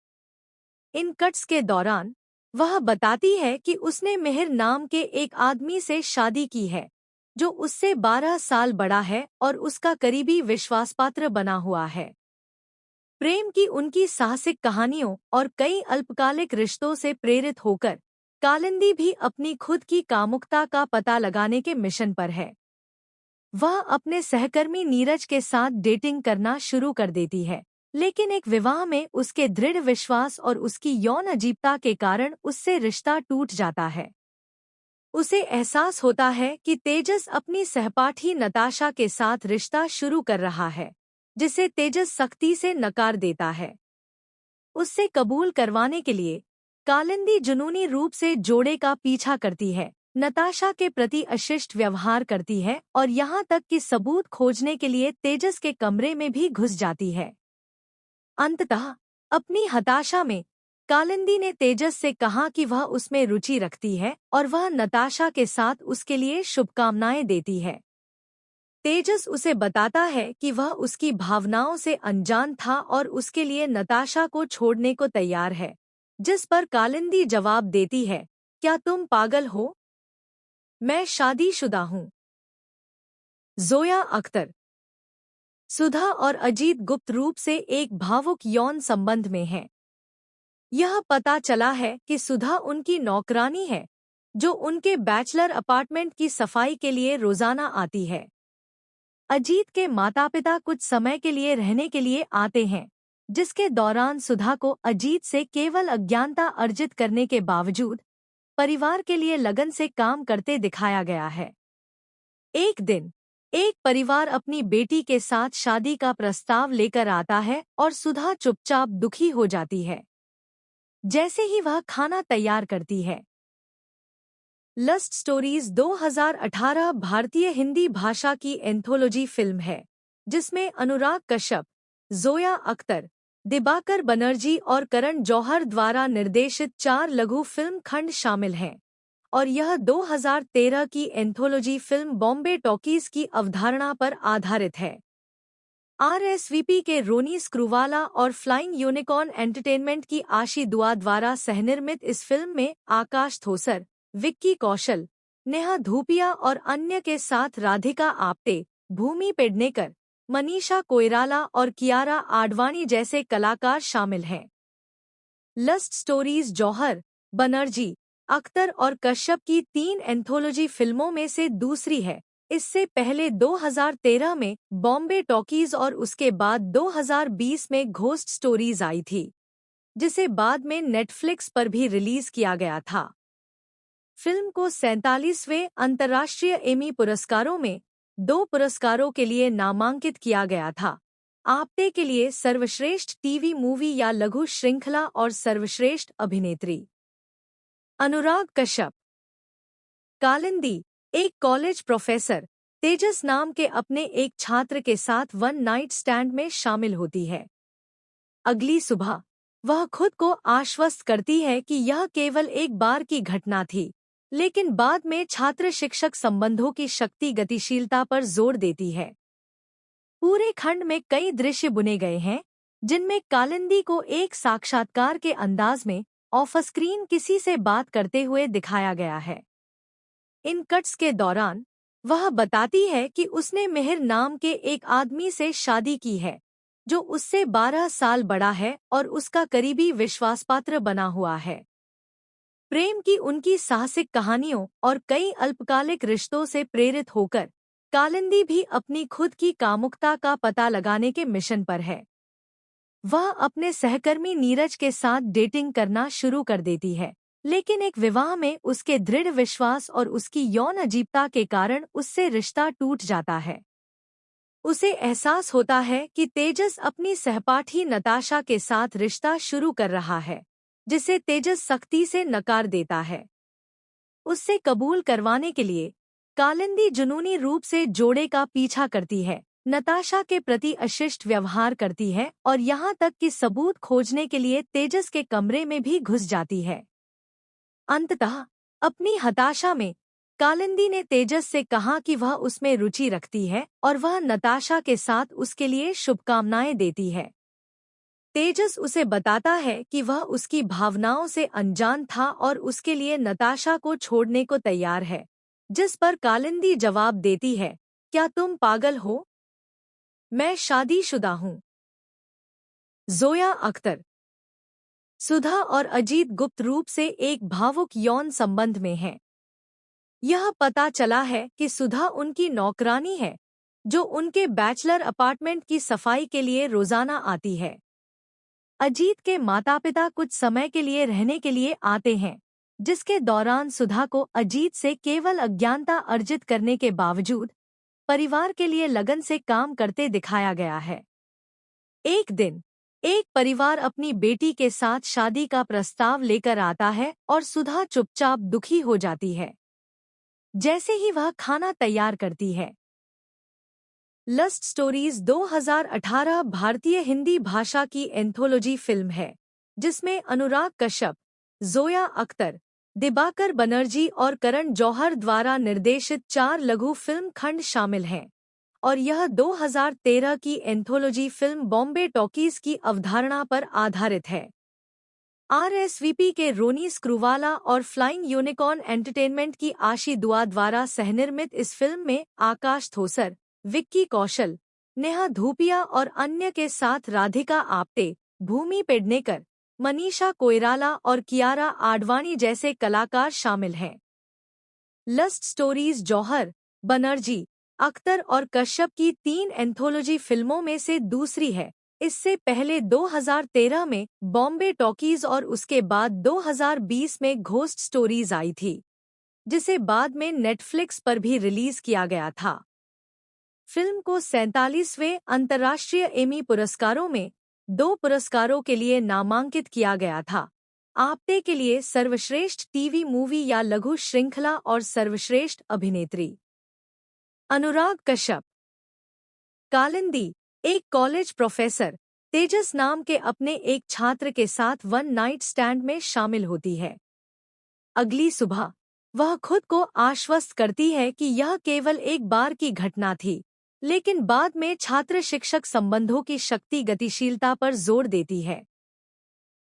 इन कट्स के दौरान वह बताती है कि उसने मिहिर नाम के एक आदमी से शादी की है, जो उससे 12 साल बड़ा है और उसका करीबी विश्वासपात्र बना हुआ है। प्रेम की उनकी साहसिक कहानियों और कई अल्पकालिक रिश्तों से प्रेरित होकर कालिंदी भी अपनी खुद की कामुकता का पता लगाने के मिशन पर है। वह अपने सहकर्मी नीरज के साथ डेटिंग करना शुरू कर देती है, लेकिन एक विवाह में उसके दृढ़ विश्वास और उसकी यौन अजीबता के कारण उससे रिश्ता टूट जाता है। उसे एहसास होता है कि तेजस अपनी सहपाठी नताशा के साथ रिश्ता शुरू कर रहा है, जिसे तेजस सख्ती से नकार देता है। उससे कबूल करवाने के लिए कालिंदी जुनूनी रूप से जोड़े का पीछा करती है, नताशा के प्रति अशिष्ट व्यवहार करती है और यहाँ तक कि सबूत खोजने के लिए तेजस के कमरे में भी घुस जाती है। अंततः अपनी हताशा में कालिंदी ने तेजस से कहा कि वह उसमें रुचि रखती है और वह नताशा के साथ उसके लिए शुभकामनाएं देती है। तेजस उसे बताता है कि वह उसकी भावनाओं से अनजान था और उसके लिए नताशा को छोड़ने को तैयार है, जिस पर कालिंदी जवाब देती है, क्या तुम पागल हो? मैं शादीशुदा हूँ। जोया अख्तर। सुधा और अजीत गुप्त रूप से एक भावुक यौन संबंध में हैं। यह पता चला है कि सुधा उनकी नौकरानी है, जो उनके बैचलर अपार्टमेंट की सफाई के लिए रोजाना आती है। अजीत के माता-पिता कुछ समय के लिए रहने के लिए आते हैं, जिसके दौरान सुधा को अजीत से केवल अज्ञानता अर्जित करने के बावजूद परिवार के लिए लगन से काम करते दिखाया गया है। एक दिन एक परिवार अपनी बेटी के साथ शादी का प्रस्ताव लेकर आता है और सुधा चुपचाप दुखी हो जाती है। जैसे ही वह खाना तैयार करती है। लस्ट स्टोरीज 2018 भारतीय हिंदी भाषा की एंथोलॉजी फिल्म है, जिसमें अनुराग कश्यप, जोया अख्तर, दिबाकर बनर्जी और करण जौहर द्वारा निर्देशित 4 लघु फिल्म खंड शामिल हैं, और यह 2013 की एंथोलॉजी फिल्म बॉम्बे टॉकीज की अवधारणा पर आधारित है। आरएसवीपी के रोनी स्क्रूवाला और फ्लाइंग यूनिकॉर्न एंटरटेनमेंट की आशी दुआ द्वारा सहनिर्मित इस फिल्म में आकाश थोसर, विक्की कौशल, नेहा धूपिया और अन्य के साथ राधिका आप्टे, भूमि पेडनेकर, मनीषा कोइराला और कियारा आडवाणी जैसे कलाकार शामिल हैं। लस्ट स्टोरीज जौहर, बनर्जी, अख्तर और कश्यप की 3 एंथोलॉजी फिल्मों में से दूसरी है। इससे पहले 2013 में बॉम्बे टॉकीज और उसके बाद 2020 में घोस्ट स्टोरीज आई थी, जिसे बाद में नेटफ्लिक्स पर भी रिलीज किया गया था। फिल्म को 47वें अंतर्राष्ट्रीय एमी पुरस्कारों में 2 पुरस्कारों के लिए नामांकित किया गया था। आप्टे के लिए सर्वश्रेष्ठ टीवी मूवी या लघु श्रृंखला और सर्वश्रेष्ठ अभिनेत्री। अनुराग कश्यप। कालिंदी एक कॉलेज प्रोफेसर तेजस नाम के अपने एक छात्र के साथ वन नाइट स्टैंड में शामिल होती है। अगली सुबह वह खुद को आश्वस्त करती है कि यह केवल एक बार की घटना थी, लेकिन बाद में छात्र शिक्षक संबंधों की शक्ति गतिशीलता पर जोर देती है। पूरे खंड में कई दृश्य बुने गए हैं, जिनमें कालिंदी को एक साक्षात्कार के अंदाज में ऑफ स्क्रीन किसी से बात करते हुए दिखाया गया है। इन कट्स के दौरान वह बताती है कि उसने मेहर नाम के एक आदमी से शादी की है, जो उससे 12 साल बड़ा है और उसका करीबी विश्वासपात्र बना हुआ है। प्रेम की उनकी साहसिक कहानियों और कई अल्पकालिक रिश्तों से प्रेरित होकर कालिंदी भी अपनी खुद की कामुकता का पता लगाने के मिशन पर है। वह अपने सहकर्मी नीरज के साथ डेटिंग करना शुरू कर देती है, लेकिन एक विवाह में उसके दृढ़ विश्वास और उसकी यौन अजीबता के कारण उससे रिश्ता टूट जाता है। उसे एहसास होता है कि तेजस अपनी सहपाठी नताशा के साथ रिश्ता शुरू कर रहा है, जिसे तेजस सख्ती से नकार देता है। उससे कबूल करवाने के लिए कालिंदी जुनूनी रूप से जोड़े का पीछा करती है, नताशा के प्रति अशिष्ट व्यवहार करती है और यहाँ तक कि सबूत खोजने के लिए तेजस के कमरे में भी घुस जाती है। अंततः अपनी हताशा में कालिंदी ने तेजस से कहा कि वह उसमें रुचि रखती है और वह नताशा के साथ उसके लिए शुभकामनाएं देती है। तेजस उसे बताता है कि वह उसकी भावनाओं से अनजान था और उसके लिए नताशा को छोड़ने को तैयार है, जिस पर कालिंदी जवाब देती है, क्या तुम पागल हो? मैं शादीशुदा हूँ। जोया अख्तर। सुधा और अजीत गुप्त रूप से एक भावुक यौन संबंध में हैं। यह पता चला है कि सुधा उनकी नौकरानी है, जो उनके बैचलर अपार्टमेंट की सफाई के लिए रोजाना आती है। अजीत के माता-पिता कुछ समय के लिए रहने के लिए आते हैं, जिसके दौरान सुधा को अजीत से केवल अज्ञानता अर्जित करने के बावजूद परिवार के लिए लगन से काम करते दिखाया गया है। एक दिन एक परिवार अपनी बेटी के साथ शादी का प्रस्ताव लेकर आता है और सुधा चुपचाप दुखी हो जाती है। जैसे ही वह खाना तैयार करती है। लस्ट स्टोरीज 2018 भारतीय हिंदी भाषा की एंथोलॉजी फिल्म है, जिसमें अनुराग कश्यप, जोया अख्तर, दिबाकर बनर्जी और करण जौहर द्वारा निर्देशित 4 लघु फिल्म खंड शामिल हैं, और यह 2013 की एंथोलॉजी फिल्म बॉम्बे टॉकीज की अवधारणा पर आधारित है। आरएसवीपी के रोनी स्क्रूवाला और फ्लाइंग यूनिकॉर्न एंटरटेनमेंट की आशी दुआ द्वारा सहनिर्मित इस फिल्म में आकाश थोसर, विक्की कौशल, नेहा धूपिया और अन्य के साथ राधिका आप्टे, भूमि पेडनेकर, मनीषा कोइराला और कियारा आडवाणी जैसे कलाकार शामिल हैं। लस्ट स्टोरीज जौहर, बनर्जी, अख्तर और कश्यप की 3 एंथोलॉजी फिल्मों में से दूसरी है। इससे पहले 2013 में बॉम्बे टॉकीज और उसके बाद 2020 में घोस्ट स्टोरीज आई थी, जिसे बाद में नेटफ्लिक्स पर भी रिलीज किया गया था। फिल्म को 47वें अंतर्राष्ट्रीय एमी पुरस्कारों में 2 पुरस्कारों के लिए नामांकित किया गया था। आप्टे के लिए सर्वश्रेष्ठ टीवी मूवी या लघु श्रृंखला और सर्वश्रेष्ठ अभिनेत्री। अनुराग कश्यप। कालिंदी एक कॉलेज प्रोफेसर तेजस नाम के अपने एक छात्र के साथ वन नाइट स्टैंड में शामिल होती है। अगली सुबह वह खुद को आश्वस्त करती है कि यह केवल एक बार की घटना थी, लेकिन बाद में छात्र शिक्षक संबंधों की शक्ति गतिशीलता पर जोर देती है।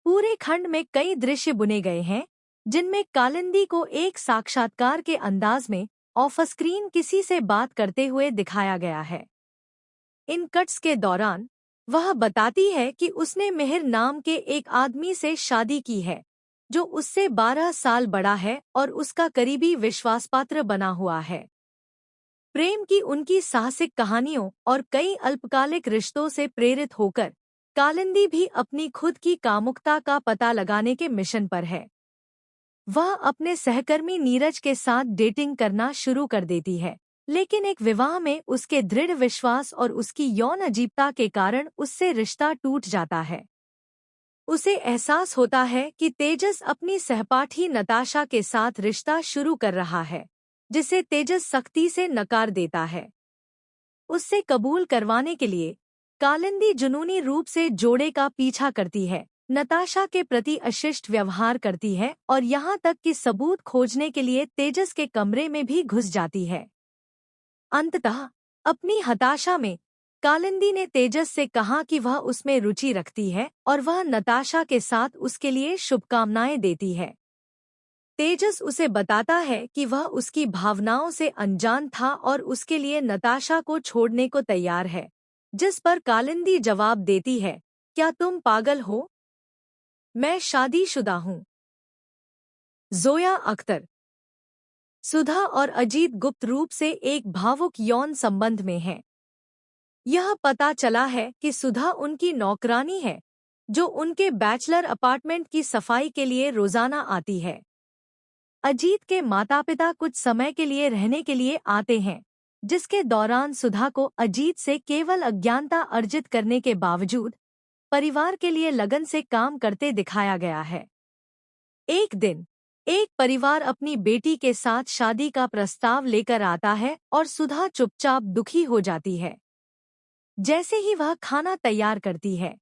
पूरे खंड में कई दृश्य बुने गए हैं, जिनमें कालिंदी को एक साक्षात्कार के अंदाज में ऑफ स्क्रीन किसी से बात करते हुए दिखाया गया है। इन कट्स के दौरान वह बताती है कि उसने मेहर नाम के एक आदमी से शादी की है, जो उससे 12 साल बड़ा है और उसका करीबी विश्वासपात्र बना हुआ है। प्रेम की उनकी साहसिक कहानियों और कई अल्पकालिक रिश्तों से प्रेरित होकर कालिंदी भी अपनी खुद की कामुकता का पता लगाने के मिशन पर है। वह अपने सहकर्मी नीरज के साथ डेटिंग करना शुरू कर देती है, लेकिन एक विवाह में उसके दृढ़ विश्वास और उसकी यौन अजीबता के कारण उससे रिश्ता टूट जाता है। उसे एहसास होता है कि तेजस अपनी सहपाठी नताशा के साथ रिश्ता शुरू कर रहा है, जिसे तेजस सख्ती से नकार देता है। उससे कबूल करवाने के लिए कालिंदी जुनूनी रूप से जोड़े का पीछा करती है, नताशा के प्रति अशिष्ट व्यवहार करती है और यहाँ तक कि सबूत खोजने के लिए तेजस के कमरे में भी घुस जाती है। अंततः अपनी हताशा में कालिंदी ने तेजस से कहा कि वह उसमें रुचि रखती है और वह नताशा के साथ उसके लिए शुभकामनाएं देती है। तेजस उसे बताता है कि वह उसकी भावनाओं से अनजान था और उसके लिए नताशा को छोड़ने को तैयार है, जिस पर कालिंदी जवाब देती है, क्या तुम पागल हो? मैं शादीशुदा हूँ। जोया अख्तर। सुधा और अजीत गुप्त रूप से एक भावुक यौन संबंध में हैं। यह पता चला है कि सुधा उनकी नौकरानी है, जो उनके बैचलर अपार्टमेंट की सफाई के लिए रोजाना आती है। अजीत के माता-पिता कुछ समय के लिए रहने के लिए आते हैं, जिसके दौरान सुधा को अजीत से केवल अज्ञानता अर्जित करने के बावजूद परिवार के लिए लगन से काम करते दिखाया गया है। एक दिन एक परिवार अपनी बेटी के साथ शादी का प्रस्ताव लेकर आता है और सुधा चुपचाप दुखी हो जाती है। जैसे ही वह खाना तैयार करती है।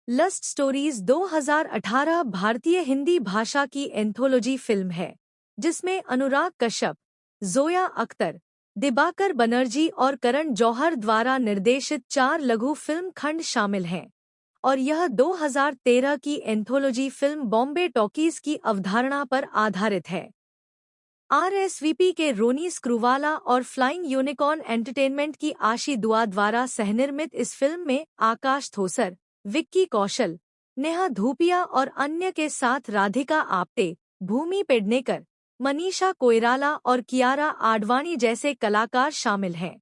लस्ट स्टोरीज 2018 भारतीय हिंदी भाषा की एंथोलॉजी फिल्म है, जिसमें अनुराग कश्यप, जोया अख्तर, दिबाकर बनर्जी और करण जौहर द्वारा निर्देशित 4 लघु फिल्म खंड शामिल हैं, और यह 2013 की एंथोलॉजी फिल्म बॉम्बे टॉकीज की अवधारणा पर आधारित है। आरएसवीपी के रोनी स्क्रूवाला और फ्लाइंग यूनिकॉर्न एंटरटेनमेंट की आशी दुआ द्वारा सहनिर्मित इस फिल्म में आकाश थोसर, विक्की कौशल, नेहा धूपिया और अन्य के साथ राधिका आप्टे, भूमि पेडनेकर, मनीषा कोइराला और कियारा आडवाणी जैसे कलाकार शामिल हैं।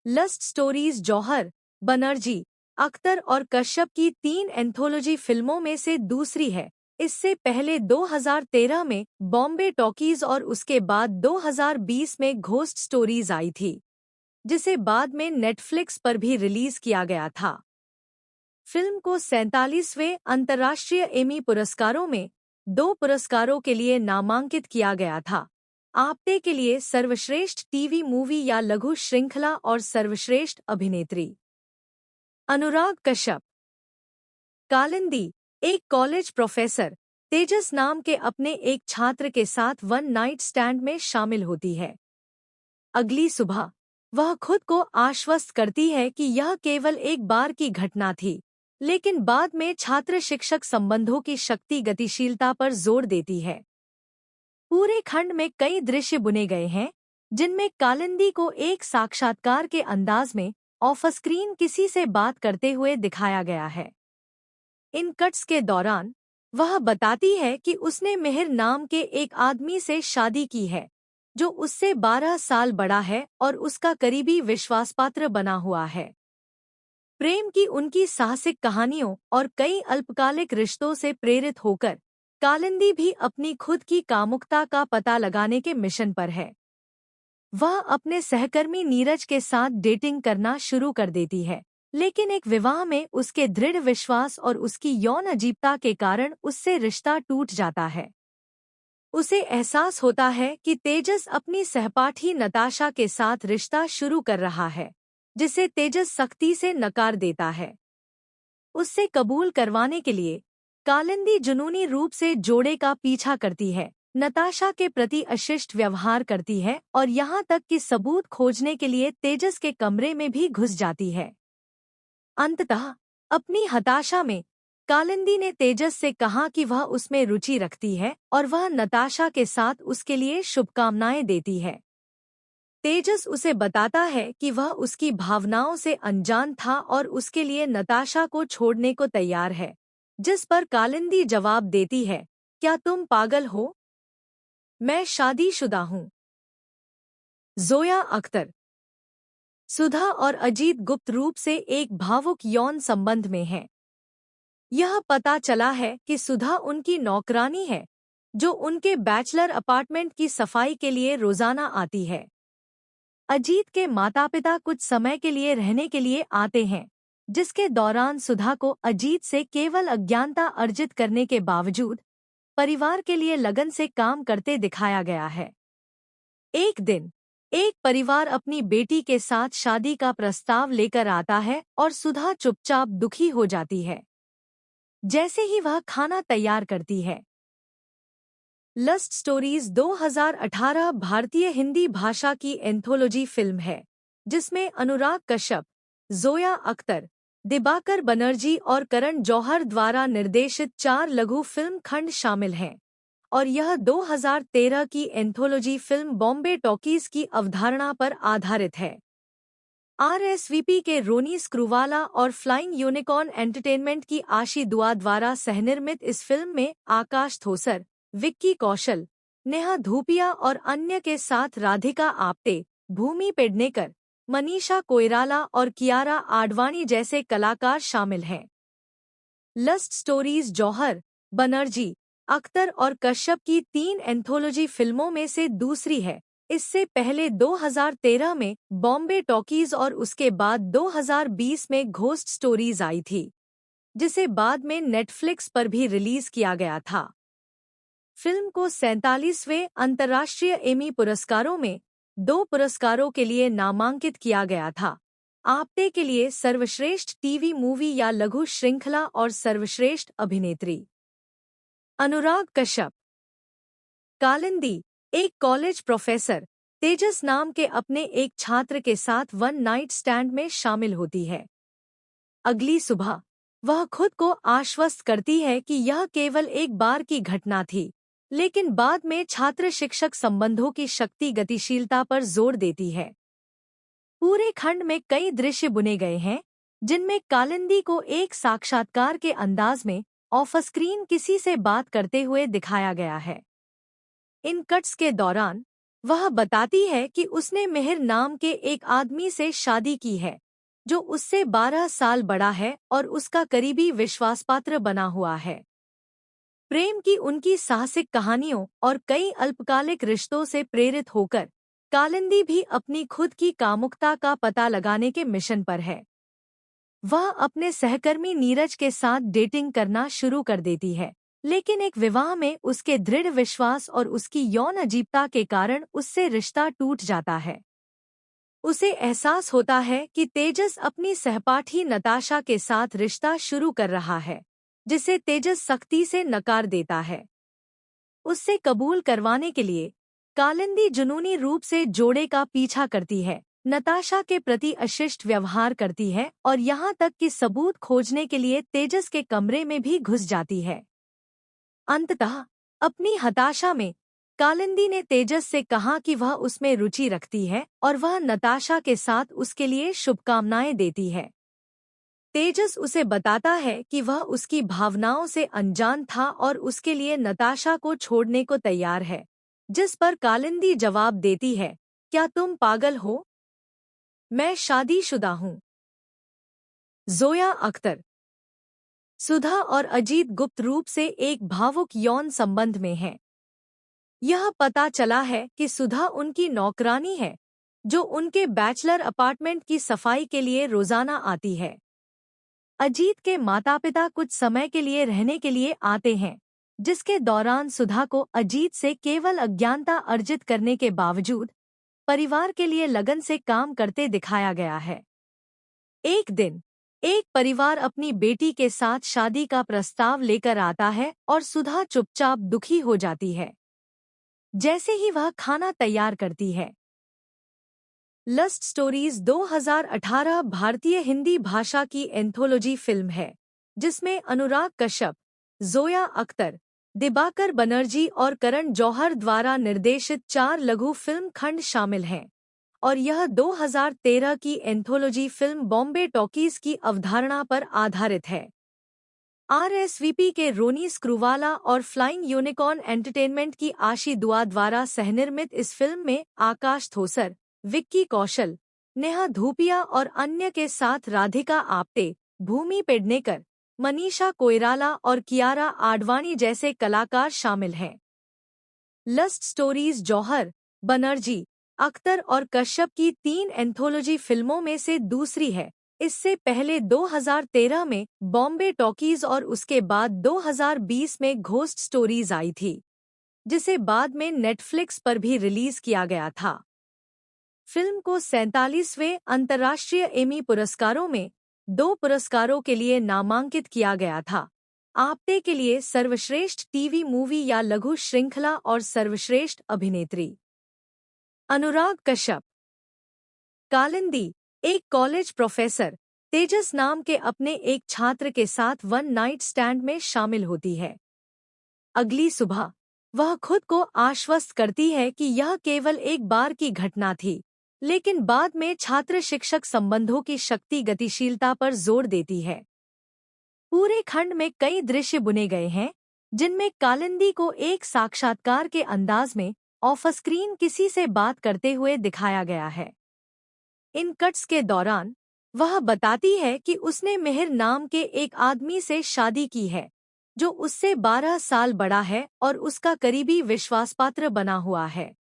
लस्ट स्टोरीज जौहर, बनर्जी, अख्तर और कश्यप की 3 एंथोलॉजी फिल्मों में से दूसरी है। इससे पहले 2013 में बॉम्बे टॉकीज और उसके बाद 2020 में घोस्ट स्टोरीज आई थी, जिसे बाद में नेटफ्लिक्स पर भी रिलीज किया गया था। फिल्म को 47वें अंतर्राष्ट्रीय एमी पुरस्कारों में 2 पुरस्कारों के लिए नामांकित किया गया था। आप्टे के लिए सर्वश्रेष्ठ टीवी मूवी या लघु श्रृंखला और सर्वश्रेष्ठ अभिनेत्री। अनुराग कश्यप। कालिंदी एक कॉलेज प्रोफेसर तेजस नाम के अपने एक छात्र के साथ वन नाइट स्टैंड में शामिल होती है। अगली सुबह वह खुद को आश्वस्त करती है कि यह केवल एक बार की घटना थी, लेकिन बाद में छात्र शिक्षक संबंधों की शक्ति गतिशीलता पर जोर देती है। पूरे खंड में कई दृश्य बुने गए हैं, जिनमें कालिंदी को एक साक्षात्कार के अंदाज में ऑफ स्क्रीन किसी से बात करते हुए दिखाया गया है। इन कट्स के दौरान वह बताती है कि उसने मिहिर नाम के एक आदमी से शादी की है, जो उससे 12 साल बड़ा है और उसका करीबी विश्वासपात्र बना हुआ है। प्रेम की उनकी साहसिक कहानियों और कई अल्पकालिक रिश्तों से प्रेरित होकर कालिंदी भी अपनी खुद की कामुकता का पता लगाने के मिशन पर है। वह अपने सहकर्मी नीरज के साथ डेटिंग करना शुरू कर देती है, लेकिन एक विवाह में उसके दृढ़ विश्वास और उसकी यौन अजीबता के कारण उससे रिश्ता टूट जाता है। उसे एहसास होता है कि तेजस अपनी सहपाठी नताशा के साथ रिश्ता शुरू कर रहा है, जिसे तेजस सख्ती से नकार देता है। उससे कबूल करवाने के लिए कालिंदी जुनूनी रूप से जोड़े का पीछा करती है, नताशा के प्रति अशिष्ट व्यवहार करती है और यहाँ तक कि सबूत खोजने के लिए तेजस के कमरे में भी घुस जाती है। अंततः अपनी हताशा में कालिंदी ने तेजस से कहा कि वह उसमें रुचि रखती है और वह नताशा के साथ उसके लिए शुभकामनाएं देती है। तेजस उसे बताता है कि वह उसकी भावनाओं से अनजान था और उसके लिए नताशा को छोड़ने को तैयार है, जिस पर कालिंदी जवाब देती है, क्या तुम पागल हो? मैं शादीशुदा हूँ। जोया अख्तर। सुधा और अजीत गुप्त रूप से एक भावुक यौन संबंध में हैं। यह पता चला है कि सुधा उनकी नौकरानी है, जो उनके बैचलर अपार्टमेंट की सफाई के लिए रोजाना आती है। अजीत के माता-पिता कुछ समय के लिए रहने के लिए आते हैं, जिसके दौरान सुधा को अजीत से केवल अज्ञानता अर्जित करने के बावजूद परिवार के लिए लगन से काम करते दिखाया गया है। एक दिन एक परिवार अपनी बेटी के साथ शादी का प्रस्ताव लेकर आता है और सुधा चुपचाप दुखी हो जाती है। जैसे ही वह खाना तैयार करती है। लस्ट स्टोरीज 2018 भारतीय हिंदी भाषा की एंथोलॉजी फिल्म है, जिसमें अनुराग कश्यप, जोया अख्तर, दिबाकर बनर्जी और करण जौहर द्वारा निर्देशित 4 लघु फिल्म खंड शामिल हैं, और यह 2013 की एंथोलॉजी फिल्म बॉम्बे टॉकीज की अवधारणा पर आधारित है। आरएसवीपी के रोनी स्क्रूवाला और फ्लाइंग यूनिकॉर्न एंटरटेनमेंट की आशी दुआ द्वारा सहनिर्मित इस फिल्म में आकाश थोसर, विक्की कौशल, नेहा धूपिया और अन्य के साथ राधिका आप्टे, भूमि पेडनेकर, मनीषा कोइराला और कियारा आडवाणी जैसे कलाकार शामिल हैं। लस्ट स्टोरीज जौहर, बनर्जी, अख्तर और कश्यप की 3 एंथोलॉजी फिल्मों में से दूसरी है। इससे पहले 2013 में बॉम्बे टॉकीज और उसके बाद 2020 में घोस्ट स्टोरीज आई थी, जिसे बाद में नेटफ्लिक्स पर भी रिलीज किया गया था। फिल्म को 47वें अंतर्राष्ट्रीय एमी पुरस्कारों में 2 पुरस्कारों के लिए नामांकित किया गया था। आप्टे के लिए सर्वश्रेष्ठ टीवी मूवी या लघु श्रृंखला और सर्वश्रेष्ठ अभिनेत्री। अनुराग कश्यप। कालिंदी एक कॉलेज प्रोफेसर तेजस नाम के अपने एक छात्र के साथ वन नाइट स्टैंड में शामिल होती है। अगली सुबह वह खुद को आश्वस्त करती है कि यह केवल एक बार की घटना थी, लेकिन बाद में छात्र शिक्षक संबंधों की शक्ति गतिशीलता पर जोर देती है। पूरे खंड में कई दृश्य बुने गए हैं, जिनमें कालिंदी को एक साक्षात्कार के अंदाज में ऑफ स्क्रीन किसी से बात करते हुए दिखाया गया है। इन कट्स के दौरान वह बताती है कि उसने मिहिर नाम के एक आदमी से शादी की है, जो उससे 12 साल बड़ा है और उसका करीबी विश्वासपात्र बना हुआ है। प्रेम की उनकी साहसिक कहानियों और कई अल्पकालिक रिश्तों से प्रेरित होकर कालिंदी भी अपनी खुद की कामुकता का पता लगाने के मिशन पर है। वह अपने सहकर्मी नीरज के साथ डेटिंग करना शुरू कर देती है, लेकिन एक विवाह में उसके दृढ़ विश्वास और उसकी यौन अजीबता के कारण उससे रिश्ता टूट जाता है। उसे एहसास होता है कि तेजस अपनी सहपाठी नताशा के साथ रिश्ता शुरू कर रहा है, जिसे तेजस सख्ती से नकार देता है। उससे कबूल करवाने के लिए कालिंदी जुनूनी रूप से जोड़े का पीछा करती है, नताशा के प्रति अशिष्ट व्यवहार करती है और यहाँ तक कि सबूत खोजने के लिए तेजस के कमरे में भी घुस जाती है। अंततः अपनी हताशा में कालिंदी ने तेजस से कहा कि वह उसमें रुचि रखती है और वह नताशा के साथ उसके लिए शुभकामनाएं देती है। तेजस उसे बताता है कि वह उसकी भावनाओं से अनजान था और उसके लिए नताशा को छोड़ने को तैयार है, जिस पर कालिंदी जवाब देती है, क्या तुम पागल हो? मैं शादीशुदा हूँ। जोया अख्तर। सुधा और अजीत गुप्त रूप से एक भावुक यौन संबंध में हैं। यह पता चला है कि सुधा उनकी नौकरानी है, जो उनके बैचलर अपार्टमेंट की सफाई के लिए रोजाना आती है। अजीत के माता-पिता कुछ समय के लिए रहने के लिए आते हैं, जिसके दौरान सुधा को अजीत से केवल अज्ञानता अर्जित करने के बावजूद परिवार के लिए लगन से काम करते दिखाया गया है। एक दिन एक परिवार अपनी बेटी के साथ शादी का प्रस्ताव लेकर आता है और सुधा चुपचाप दुखी हो जाती है। जैसे ही वह खाना तैयार करती है। लस्ट स्टोरीज 2018 भारतीय हिंदी भाषा की एंथोलॉजी फिल्म है, जिसमें अनुराग कश्यप, जोया अख्तर, दिबाकर बनर्जी और करण जौहर द्वारा निर्देशित 4 लघु फिल्म खंड शामिल हैं, और यह 2013 की एंथोलॉजी फिल्म बॉम्बे टॉकीज की अवधारणा पर आधारित है। आरएसवीपी के रोनी स्क्रूवाला और फ्लाइंग यूनिकॉर्न एंटरटेनमेंट की आशी दुआ द्वारा सहनिर्मित इस फिल्म में आकाश थोसर, विक्की कौशल, नेहा धूपिया और अन्य के साथ राधिका आप्टे, भूमि पेडनेकर, मनीषा कोइराला और कियारा आडवाणी जैसे कलाकार शामिल हैं। लस्ट स्टोरीज जौहर, बनर्जी, अख्तर और कश्यप की 3 एंथोलॉजी फिल्मों में से दूसरी है। इससे पहले 2013 में बॉम्बे टॉकीज और उसके बाद 2020 में घोस्ट स्टोरीज आई थी, जिसे बाद में नेटफ्लिक्स पर भी रिलीज किया गया था। फिल्म को 47वें अंतर्राष्ट्रीय एमी पुरस्कारों में 2 पुरस्कारों के लिए नामांकित किया गया था। आप्टे के लिए सर्वश्रेष्ठ टीवी मूवी या लघु श्रृंखला और सर्वश्रेष्ठ अभिनेत्री। अनुराग कश्यप। कालिंदी, एक कॉलेज प्रोफेसर, तेजस नाम के अपने एक छात्र के साथ वन नाइट स्टैंड में शामिल होती है। अगली सुबह वह खुद को आश्वस्त करती है कि यह केवल एक बार की घटना थी, लेकिन बाद में छात्र शिक्षक संबंधों की शक्ति गतिशीलता पर जोर देती है। पूरे खंड में कई दृश्य बुने गए हैं, जिनमें कालिंदी को एक साक्षात्कार के अंदाज में ऑफ स्क्रीन किसी से बात करते हुए दिखाया गया है। इन कट्स के दौरान वह बताती है कि उसने मिहिर नाम के एक आदमी से शादी की है, जो उससे 12 साल बड़ा है और उसका करीबी विश्वासपात्र बना हुआ है।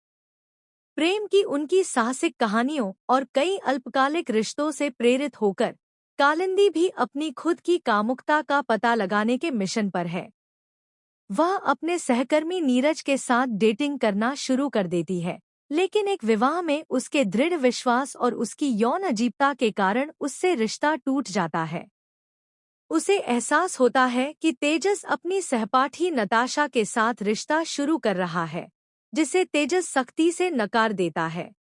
प्रेम की उनकी साहसिक कहानियों और कई अल्पकालिक रिश्तों से प्रेरित होकर कालिंदी भी अपनी खुद की कामुकता का पता लगाने के मिशन पर है। वह अपने सहकर्मी नीरज के साथ डेटिंग करना शुरू कर देती है, लेकिन एक विवाह में उसके दृढ़ विश्वास और उसकी यौन अजीबता के कारण उससे रिश्ता टूट जाता है। उसे एहसास होता है कि तेजस अपनी सहपाठी नताशा के साथ रिश्ता शुरू कर रहा है, जिसे तेजस सख्ती से नकार देता है।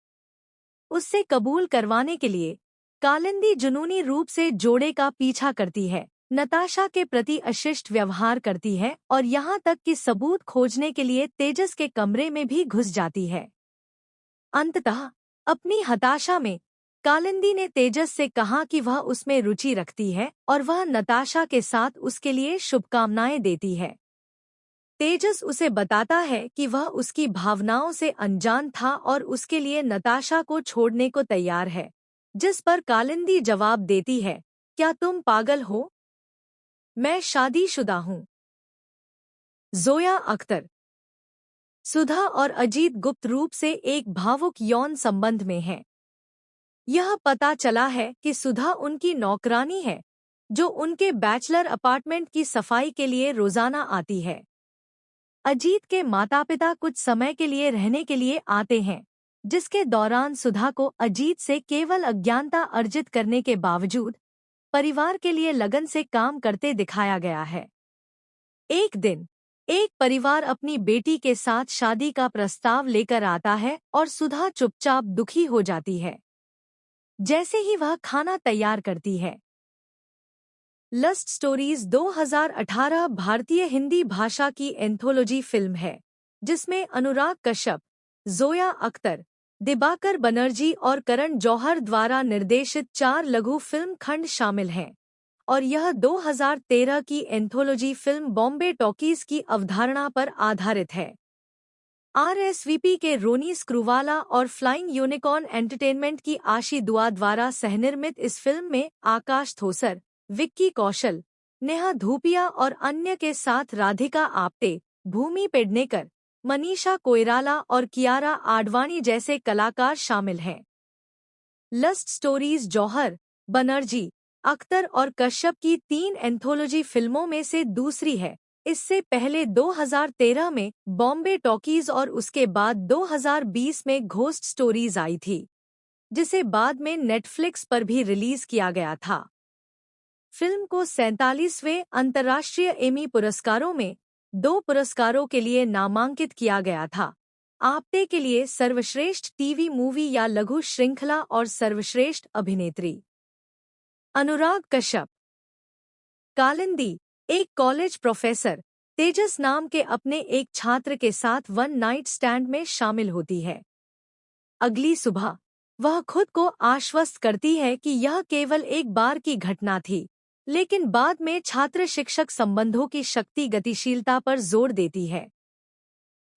उससे कबूल करवाने के लिए कालिंदी जुनूनी रूप से जोड़े का पीछा करती है, नताशा के प्रति अशिष्ट व्यवहार करती है और यहाँ तक कि सबूत खोजने के लिए तेजस के कमरे में भी घुस जाती है। अंततः अपनी हताशा में कालिंदी ने तेजस से कहा कि वह उसमें रुचि रखती है और वह नताशा के साथ उसके लिए शुभकामनाएं देती है। तेजस उसे बताता है कि वह उसकी भावनाओं से अनजान था और उसके लिए नताशा को छोड़ने को तैयार है, जिस पर कालिंदी जवाब देती है, क्या तुम पागल हो? मैं शादीशुदा हूँ। जोया अख्तर। सुधा और अजीत गुप्त रूप से एक भावुक यौन संबंध में हैं। यह पता चला है कि सुधा उनकी नौकरानी है, जो उनके बैचलर अपार्टमेंट की सफाई के लिए रोजाना आती है। अजीत के माता-पिता कुछ समय के लिए रहने के लिए आते हैं, जिसके दौरान सुधा को अजीत से केवल अज्ञानता अर्जित करने के बावजूद परिवार के लिए लगन से काम करते दिखाया गया है। एक दिन एक परिवार अपनी बेटी के साथ शादी का प्रस्ताव लेकर आता है और सुधा चुपचाप दुखी हो जाती है। जैसे ही वह खाना तैयार करती है। लस्ट स्टोरीज 2018 भारतीय हिंदी भाषा की एंथोलॉजी फिल्म है, जिसमें अनुराग कश्यप, जोया अख्तर, दिबाकर बनर्जी और करण जौहर द्वारा निर्देशित 4 लघु फिल्म खंड शामिल हैं, और यह 2013 की एंथोलॉजी फिल्म बॉम्बे टॉकीज की अवधारणा पर आधारित है। आरएसवीपी के रोनी स्क्रूवाला और फ्लाइंग यूनिकॉर्न एंटरटेनमेंट की आशी दुआ द्वारा सहनिर्मित इस फिल्म में आकाश थोसर, विक्की कौशल, नेहा धूपिया और अन्य के साथ राधिका आप्टे, भूमि पेडनेकर, मनीषा कोइराला और कियारा आडवाणी जैसे कलाकार शामिल हैं। लस्ट स्टोरीज जौहर, बनर्जी, अख्तर और कश्यप की 3 एंथोलॉजी फिल्मों में से दूसरी है। इससे पहले 2013 में बॉम्बे टॉकीज और उसके बाद 2020 में घोस्ट स्टोरीज आई थी, जिसे बाद में नेटफ्लिक्स पर भी रिलीज किया गया था। फिल्म को 47वें अंतर्राष्ट्रीय एमी पुरस्कारों में 2 पुरस्कारों के लिए नामांकित किया गया था। आप्टे के लिए सर्वश्रेष्ठ टीवी मूवी या लघु श्रृंखला और सर्वश्रेष्ठ अभिनेत्री। अनुराग कश्यप। कालिंदी एक कॉलेज प्रोफेसर तेजस नाम के अपने एक छात्र के साथ वन नाइट स्टैंड में शामिल होती है। अगली सुबह वह खुद को आश्वस्त करती है कि यह केवल एक बार की घटना थी, लेकिन बाद में छात्र शिक्षक संबंधों की शक्ति गतिशीलता पर जोर देती है।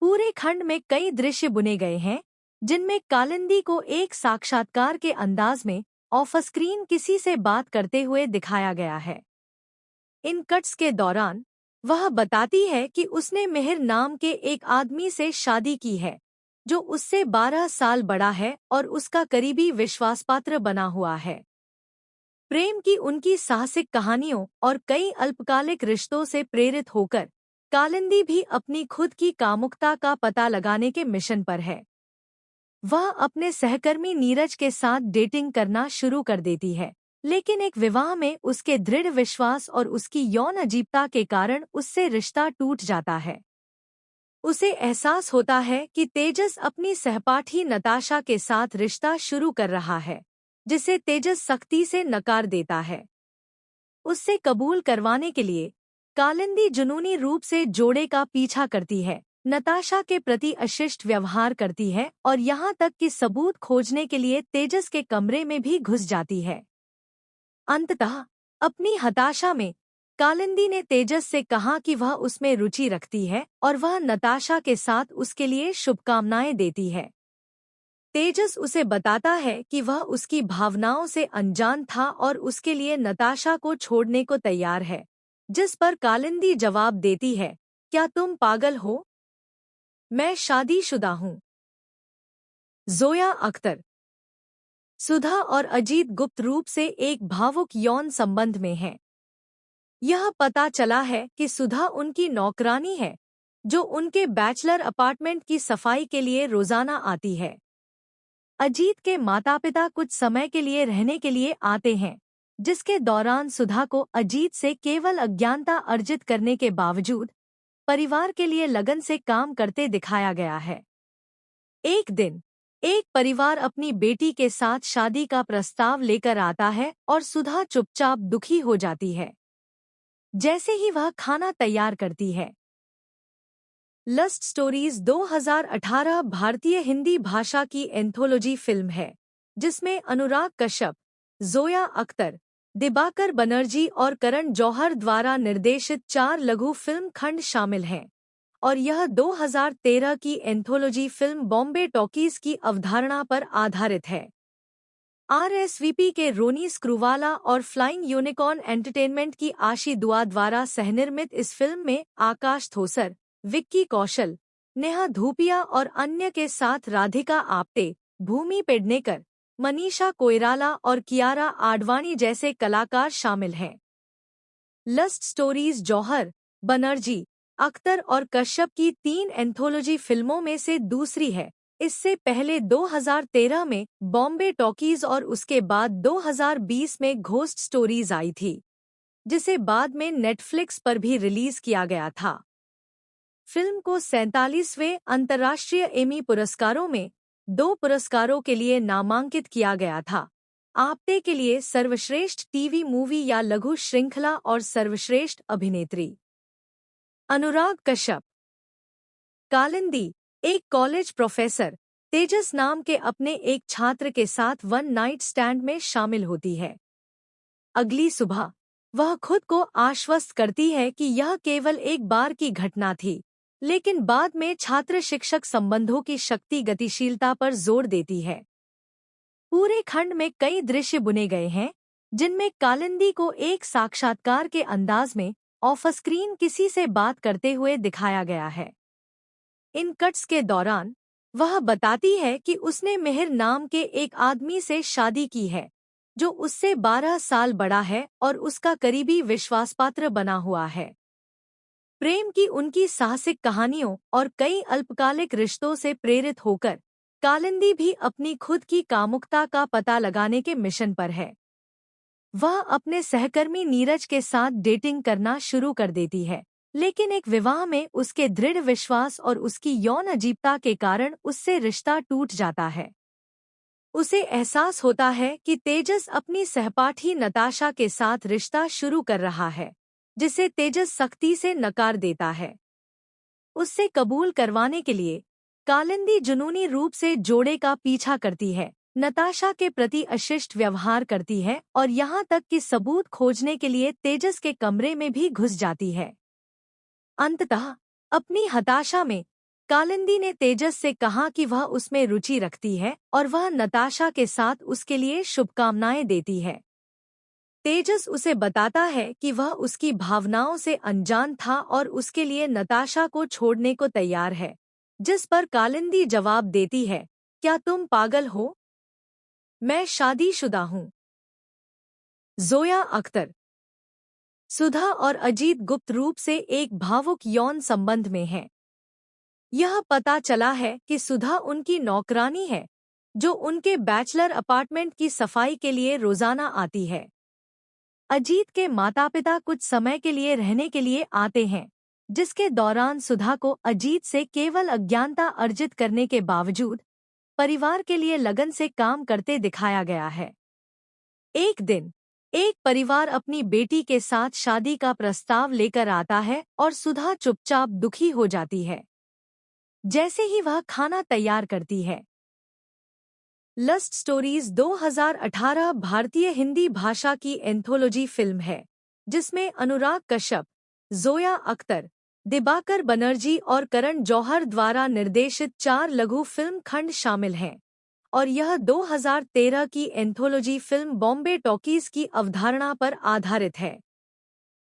पूरे खंड में कई दृश्य बुने गए हैं, जिनमें कालिंदी को एक साक्षात्कार के अंदाज में ऑफ स्क्रीन किसी से बात करते हुए दिखाया गया है। इन कट्स के दौरान वह बताती है कि उसने मिहिर नाम के एक आदमी से शादी की है, जो उससे 12 साल बड़ा है और उसका करीबी विश्वासपात्र बना हुआ है। प्रेम की उनकी साहसिक कहानियों और कई अल्पकालिक रिश्तों से प्रेरित होकर कालिंदी भी अपनी खुद की कामुकता का पता लगाने के मिशन पर है। वह अपने सहकर्मी नीरज के साथ डेटिंग करना शुरू कर देती है, लेकिन एक विवाह में उसके दृढ़ विश्वास और उसकी यौन अजीबता के कारण उससे रिश्ता टूट जाता है। उसे एहसास होता है कि तेजस अपनी सहपाठी नताशा के साथ रिश्ता शुरू कर रहा है, जिसे तेजस सख्ती से नकार देता है। उससे कबूल करवाने के लिए कालिंदी जुनूनी रूप से जोड़े का पीछा करती है, नताशा के प्रति अशिष्ट व्यवहार करती है और यहाँ तक कि सबूत खोजने के लिए तेजस के कमरे में भी घुस जाती है। अंततः अपनी हताशा में कालिंदी ने तेजस से कहा कि वह उसमें रुचि रखती है और वह नताशा के साथ उसके लिए शुभकामनाएं देती है। तेजस उसे बताता है कि वह उसकी भावनाओं से अनजान था और उसके लिए नताशा को छोड़ने को तैयार है, जिस पर कालिंदी जवाब देती है, क्या तुम पागल हो? मैं शादीशुदा हूँ। जोया अख्तर। सुधा और अजीत गुप्त रूप से एक भावुक यौन संबंध में हैं। यह पता चला है कि सुधा उनकी नौकरानी है, जो उनके बैचलर अपार्टमेंट की सफाई के लिए रोजाना आती है। अजीत के माता-पिता कुछ समय के लिए रहने के लिए आते हैं, जिसके दौरान सुधा को अजीत से केवल अज्ञानता अर्जित करने के बावजूद परिवार के लिए लगन से काम करते दिखाया गया है। एक दिन एक परिवार अपनी बेटी के साथ शादी का प्रस्ताव लेकर आता है और सुधा चुपचाप दुखी हो जाती है, जैसे ही वह खाना तैयार करती है। लस्ट स्टोरीज 2018 भारतीय हिंदी भाषा की एंथोलॉजी फिल्म है, जिसमें अनुराग कश्यप, जोया अख्तर, दिबाकर बनर्जी और करण जौहर द्वारा निर्देशित 4 लघु फिल्म खंड शामिल हैं, और यह 2013 की एंथोलॉजी फिल्म बॉम्बे टॉकीज की अवधारणा पर आधारित है। आरएसवीपी के रोनी स्क्रूवाला और फ्लाइंग यूनिकॉर्न एंटरटेनमेंट की आशी दुआ द्वारा सहनिर्मित इस फिल्म में आकाश थोसर, विक्की कौशल, नेहा धूपिया और अन्य के साथ राधिका आप्टे, भूमि पेडनेकर, मनीषा कोइराला और कियारा आडवाणी जैसे कलाकार शामिल हैं। लस्ट स्टोरीज जौहर, बनर्जी, अख्तर और कश्यप की 3 एंथोलॉजी फिल्मों में से दूसरी है। इससे पहले 2013 में बॉम्बे टॉकीज और उसके बाद 2020 में घोस्ट स्टोरीज आई थी, जिसे बाद में नेटफ्लिक्स पर भी रिलीज किया गया था। फिल्म को 47वें अंतर्राष्ट्रीय एमी पुरस्कारों में 2 पुरस्कारों के लिए नामांकित किया गया था। आपटे के लिए सर्वश्रेष्ठ टीवी मूवी या लघु श्रृंखला और सर्वश्रेष्ठ अभिनेत्री। अनुराग कश्यप। कालिंदी एक कॉलेज प्रोफेसर तेजस नाम के अपने एक छात्र के साथ वन नाइट स्टैंड में शामिल होती है। अगली सुबह वह खुद को आश्वस्त करती है कि यह केवल एक बार की घटना थी, लेकिन बाद में छात्र शिक्षक संबंधों की शक्ति गतिशीलता पर जोर देती है। पूरे खंड में कई दृश्य बुने गए हैं जिनमें कालिंदी को एक साक्षात्कार के अंदाज में ऑफ स्क्रीन किसी से बात करते हुए दिखाया गया है। इन कट्स के दौरान वह बताती है कि उसने मिहिर नाम के एक आदमी से शादी की है जो उससे 12 साल बड़ा है और उसका करीबी विश्वासपात्र बना हुआ है। प्रेम की उनकी साहसिक कहानियों और कई अल्पकालिक रिश्तों से प्रेरित होकर कालिंदी भी अपनी खुद की कामुकता का पता लगाने के मिशन पर है। वह अपने सहकर्मी नीरज के साथ डेटिंग करना शुरू कर देती है, लेकिन एक विवाह में उसके दृढ़ विश्वास और उसकी यौन अजीबता के कारण उससे रिश्ता टूट जाता है। उसे एहसास होता है कि तेजस अपनी सहपाठी नताशा के साथ रिश्ता शुरू कर रहा है, जिसे तेजस सख्ती से नकार देता है। उससे कबूल करवाने के लिए कालिंदी जुनूनी रूप से जोड़े का पीछा करती है, नताशा के प्रति अशिष्ट व्यवहार करती है और यहाँ तक कि सबूत खोजने के लिए तेजस के कमरे में भी घुस जाती है। अंततः अपनी हताशा में कालिंदी ने तेजस से कहा कि वह उसमें रुचि रखती है और वह नताशा के साथ उसके लिए शुभकामनाएं देती है। तेजस उसे बताता है कि वह उसकी भावनाओं से अनजान था और उसके लिए नताशा को छोड़ने को तैयार है, जिस पर कालिंदी जवाब देती है, क्या तुम पागल हो? मैं शादीशुदा हूँ। जोया अख्तर। सुधा और अजीत गुप्त रूप से एक भावुक यौन संबंध में हैं। यह पता चला है कि सुधा उनकी नौकरानी है जो उनके बैचलर अपार्टमेंट की सफाई के लिए रोजाना आती है। अजीत के माता-पिता कुछ समय के लिए रहने के लिए आते हैं, जिसके दौरान सुधा को अजीत से केवल अज्ञानता अर्जित करने के बावजूद परिवार के लिए लगन से काम करते दिखाया गया है। एक दिन एक परिवार अपनी बेटी के साथ शादी का प्रस्ताव लेकर आता है और सुधा चुपचाप दुखी हो जाती है। जैसे ही वह खाना तैयार करती है। लस्ट स्टोरीज 2018 भारतीय हिंदी भाषा की एंथोलॉजी फिल्म है जिसमें अनुराग कश्यप, जोया अख्तर, दिबाकर बनर्जी और करण जौहर द्वारा निर्देशित 4 लघु फिल्म खंड शामिल हैं और यह 2013 की एंथोलॉजी फिल्म बॉम्बे टॉकीज की अवधारणा पर आधारित है।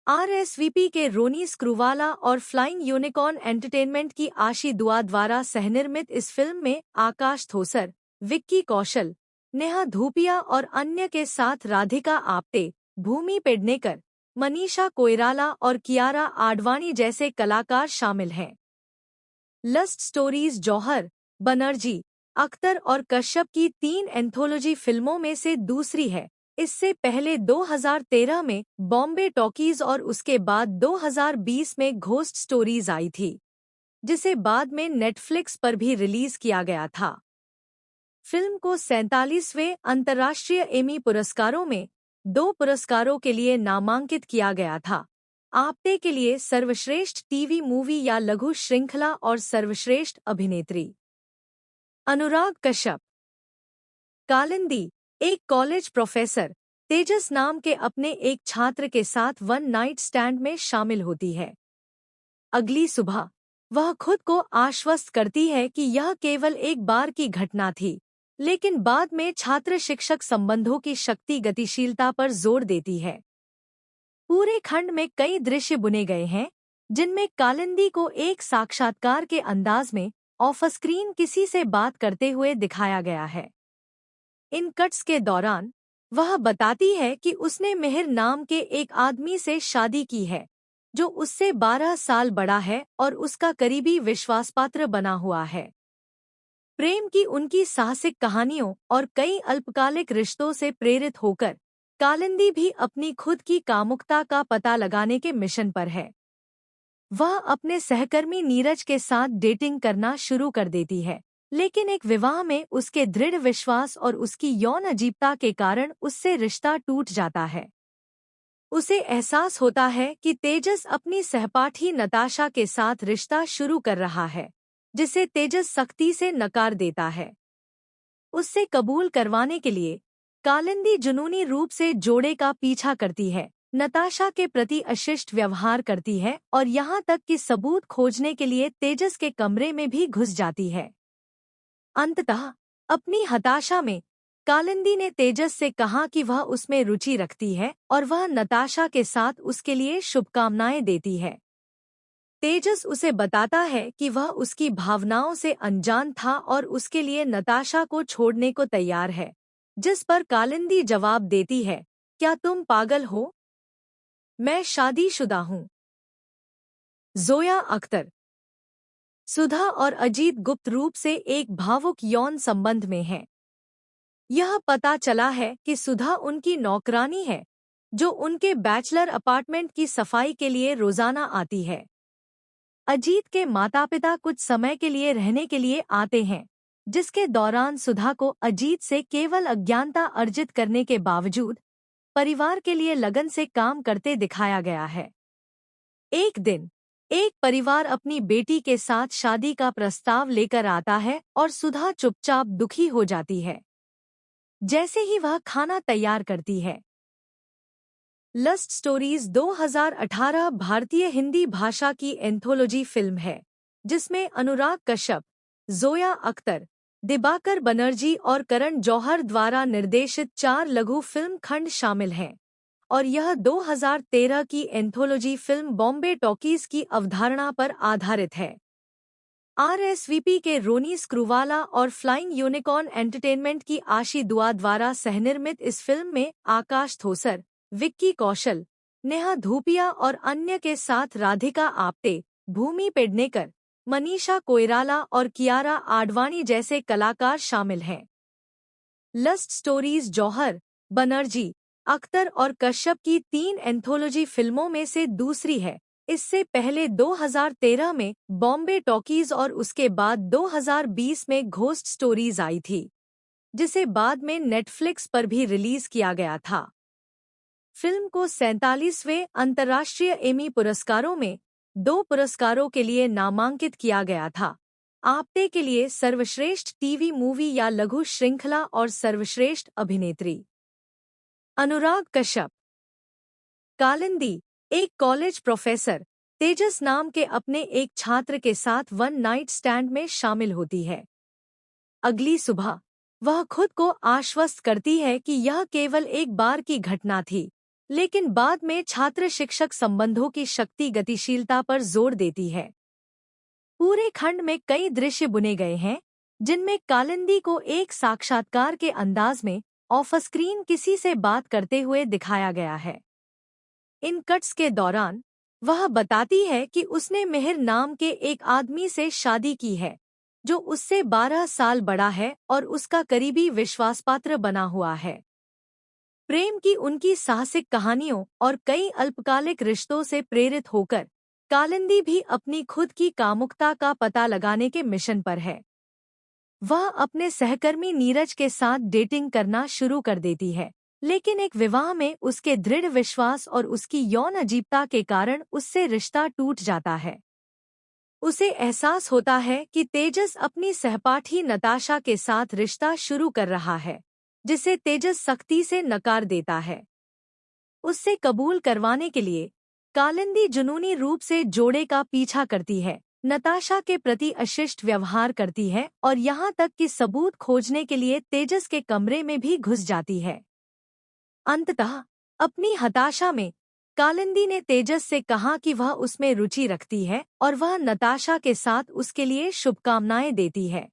आरएसवीपी के रोनी स्क्रूवाला और फ्लाइंग यूनिकॉर्न एंटरटेनमेंट की आशी दुआ द्वारा सहनिर्मित इस फिल्म में आकाश थोसर, विक्की कौशल, नेहा धूपिया और अन्य के साथ राधिका आप्टे, भूमि पेडनेकर, मनीषा कोइराला और कियारा आडवाणी जैसे कलाकार शामिल हैं। लस्ट स्टोरीज जौहर, बनर्जी, अख्तर और कश्यप की 3 एंथोलॉजी फिल्मों में से दूसरी है। इससे पहले 2013 में बॉम्बे टॉकीज और उसके बाद 2020 में घोस्ट स्टोरीज आई थी, जिसे बाद में नेटफ्लिक्स पर भी रिलीज किया गया था। फिल्म को 47वें अंतर्राष्ट्रीय एमी पुरस्कारों में 2 पुरस्कारों के लिए नामांकित किया गया था। आपटे के लिए सर्वश्रेष्ठ टीवी मूवी या लघु श्रृंखला और सर्वश्रेष्ठ अभिनेत्री। अनुराग कश्यप। कालिंदी एक कॉलेज प्रोफेसर तेजस नाम के अपने एक छात्र के साथ वन नाइट स्टैंड में शामिल होती है। अगली सुबह वह खुद को आश्वस्त करती है कि यह केवल एक बार की घटना थी, लेकिन बाद में छात्र शिक्षक संबंधों की शक्ति गतिशीलता पर जोर देती है। पूरे खंड में कई दृश्य बुने गए हैं जिनमें कालिंदी को एक साक्षात्कार के अंदाज में ऑफ स्क्रीन किसी से बात करते हुए दिखाया गया है। इन कट्स के दौरान वह बताती है कि उसने मिहिर नाम के एक आदमी से शादी की है जो उससे 12 साल बड़ा है और उसका करीबी विश्वासपात्र बना हुआ है। प्रेम की उनकी साहसिक कहानियों और कई अल्पकालिक रिश्तों से प्रेरित होकर कालिंदी भी अपनी खुद की कामुकता का पता लगाने के मिशन पर है। वह अपने सहकर्मी नीरज के साथ डेटिंग करना शुरू कर देती है, लेकिन एक विवाह में उसके दृढ़ विश्वास और उसकी यौन अजीबता के कारण उससे रिश्ता टूट जाता है। उसे एहसास होता है कि तेजस अपनी सहपाठी नताशा के साथ रिश्ता शुरू कर रहा है, जिसे तेजस सख्ती से नकार देता है। उससे कबूल करवाने के लिए कालिंदी जुनूनी रूप से जोड़े का पीछा करती है, नताशा के प्रति अशिष्ट व्यवहार करती है और यहाँ तक कि सबूत खोजने के लिए तेजस के कमरे में भी घुस जाती है। अंततः अपनी हताशा में कालिंदी ने तेजस से कहा कि वह उसमें रुचि रखती है और वह नताशा के साथ उसके लिए शुभकामनाएं देती है। तेजस उसे बताता है कि वह उसकी भावनाओं से अनजान था और उसके लिए नताशा को छोड़ने को तैयार है, जिस पर कालिंदी जवाब देती है, क्या तुम पागल हो? मैं शादीशुदा हूँ। जोया अख्तर। सुधा और अजीत गुप्त रूप से एक भावुक यौन संबंध में हैं। यह पता चला है कि सुधा उनकी नौकरानी है, जो उनके बैचलर अपार्टमेंट की सफाई के लिए रोजाना आती है। अजीत के माता-पिता कुछ समय के लिए रहने के लिए आते हैं, जिसके दौरान सुधा को अजीत से केवल अज्ञानता अर्जित करने के बावजूद परिवार के लिए लगन से काम करते दिखाया गया है। एक दिन एक परिवार अपनी बेटी के साथ शादी का प्रस्ताव लेकर आता है और सुधा चुपचाप दुखी हो जाती है। जैसे ही वह खाना तैयार करती है। लस्ट स्टोरीज 2018 भारतीय हिंदी भाषा की एंथोलॉजी फिल्म है, जिसमें अनुराग कश्यप, जोया अख्तर, दिबाकर बनर्जी और करण जौहर द्वारा निर्देशित 4 लघु फिल्म खंड शामिल हैं, और यह 2013 की एंथोलॉजी फिल्म बॉम्बे टॉकीज की अवधारणा पर आधारित है। आरएसवीपी के रोनी स्क्रूवाला और फ्लाइंग यूनिकॉर्न एंटरटेनमेंट की आशी दुआ द्वारा सहनिर्मित इस फिल्म में आकाश थोसर, विक्की कौशल, नेहा धूपिया और अन्य के साथ राधिका आप्टे, भूमि पेडनेकर, मनीषा कोइराला और कियारा आडवाणी जैसे कलाकार शामिल हैं। लस्ट स्टोरीज जौहर, बनर्जी, अख्तर और कश्यप की 3 एंथोलॉजी फिल्मों में से दूसरी है। इससे पहले 2013 में बॉम्बे टॉकीज और उसके बाद 2020 में घोस्ट स्टोरीज आई थी, जिसे बाद में नेटफ्लिक्स पर भी रिलीज किया गया था। फिल्म को 47वें अंतर्राष्ट्रीय एमी पुरस्कारों में 2 पुरस्कारों के लिए नामांकित किया गया था। आप्टे के लिए सर्वश्रेष्ठ टीवी मूवी या लघु श्रृंखला और सर्वश्रेष्ठ अभिनेत्री। अनुराग कश्यप। कालिंदी एक कॉलेज प्रोफेसर तेजस नाम के अपने एक छात्र के साथ वन नाइट स्टैंड में शामिल होती है। अगली सुबह वह खुद को आश्वस्त करती है कि यह केवल एक बार की घटना थी, लेकिन बाद में छात्र शिक्षक संबंधों की शक्ति गतिशीलता पर जोर देती है। पूरे खंड में कई दृश्य बुने गए हैं, जिनमें कालिंदी को एक साक्षात्कार के अंदाज में ऑफ स्क्रीन किसी से बात करते हुए दिखाया गया है। इन कट्स के दौरान वह बताती है कि उसने मिहिर नाम के एक आदमी से शादी की है, जो उससे 12 साल बड़ा है और उसका करीबी विश्वासपात्र बना हुआ है। प्रेम की उनकी साहसिक कहानियों और कई अल्पकालिक रिश्तों से प्रेरित होकर कालिंदी भी अपनी खुद की कामुकता का पता लगाने के मिशन पर है। वह अपने सहकर्मी नीरज के साथ डेटिंग करना शुरू कर देती है, लेकिन एक विवाह में उसके दृढ़ विश्वास और उसकी यौन अजीबता के कारण उससे रिश्ता टूट जाता है। उसे एहसास होता है कि तेजस अपनी सहपाठी नताशा के साथ रिश्ता शुरू कर रहा है, जिसे तेजस सख्ती से नकार देता है। उससे कबूल करवाने के लिए कालिंदी जुनूनी रूप से जोड़े का पीछा करती है, नताशा के प्रति अशिष्ट व्यवहार करती है और यहाँ तक कि सबूत खोजने के लिए तेजस के कमरे में भी घुस जाती है। अंततः अपनी हताशा में कालिंदी ने तेजस से कहा कि वह उसमें रुचि रखती है और वह नताशा के साथ उसके लिए शुभकामनाएं देती है।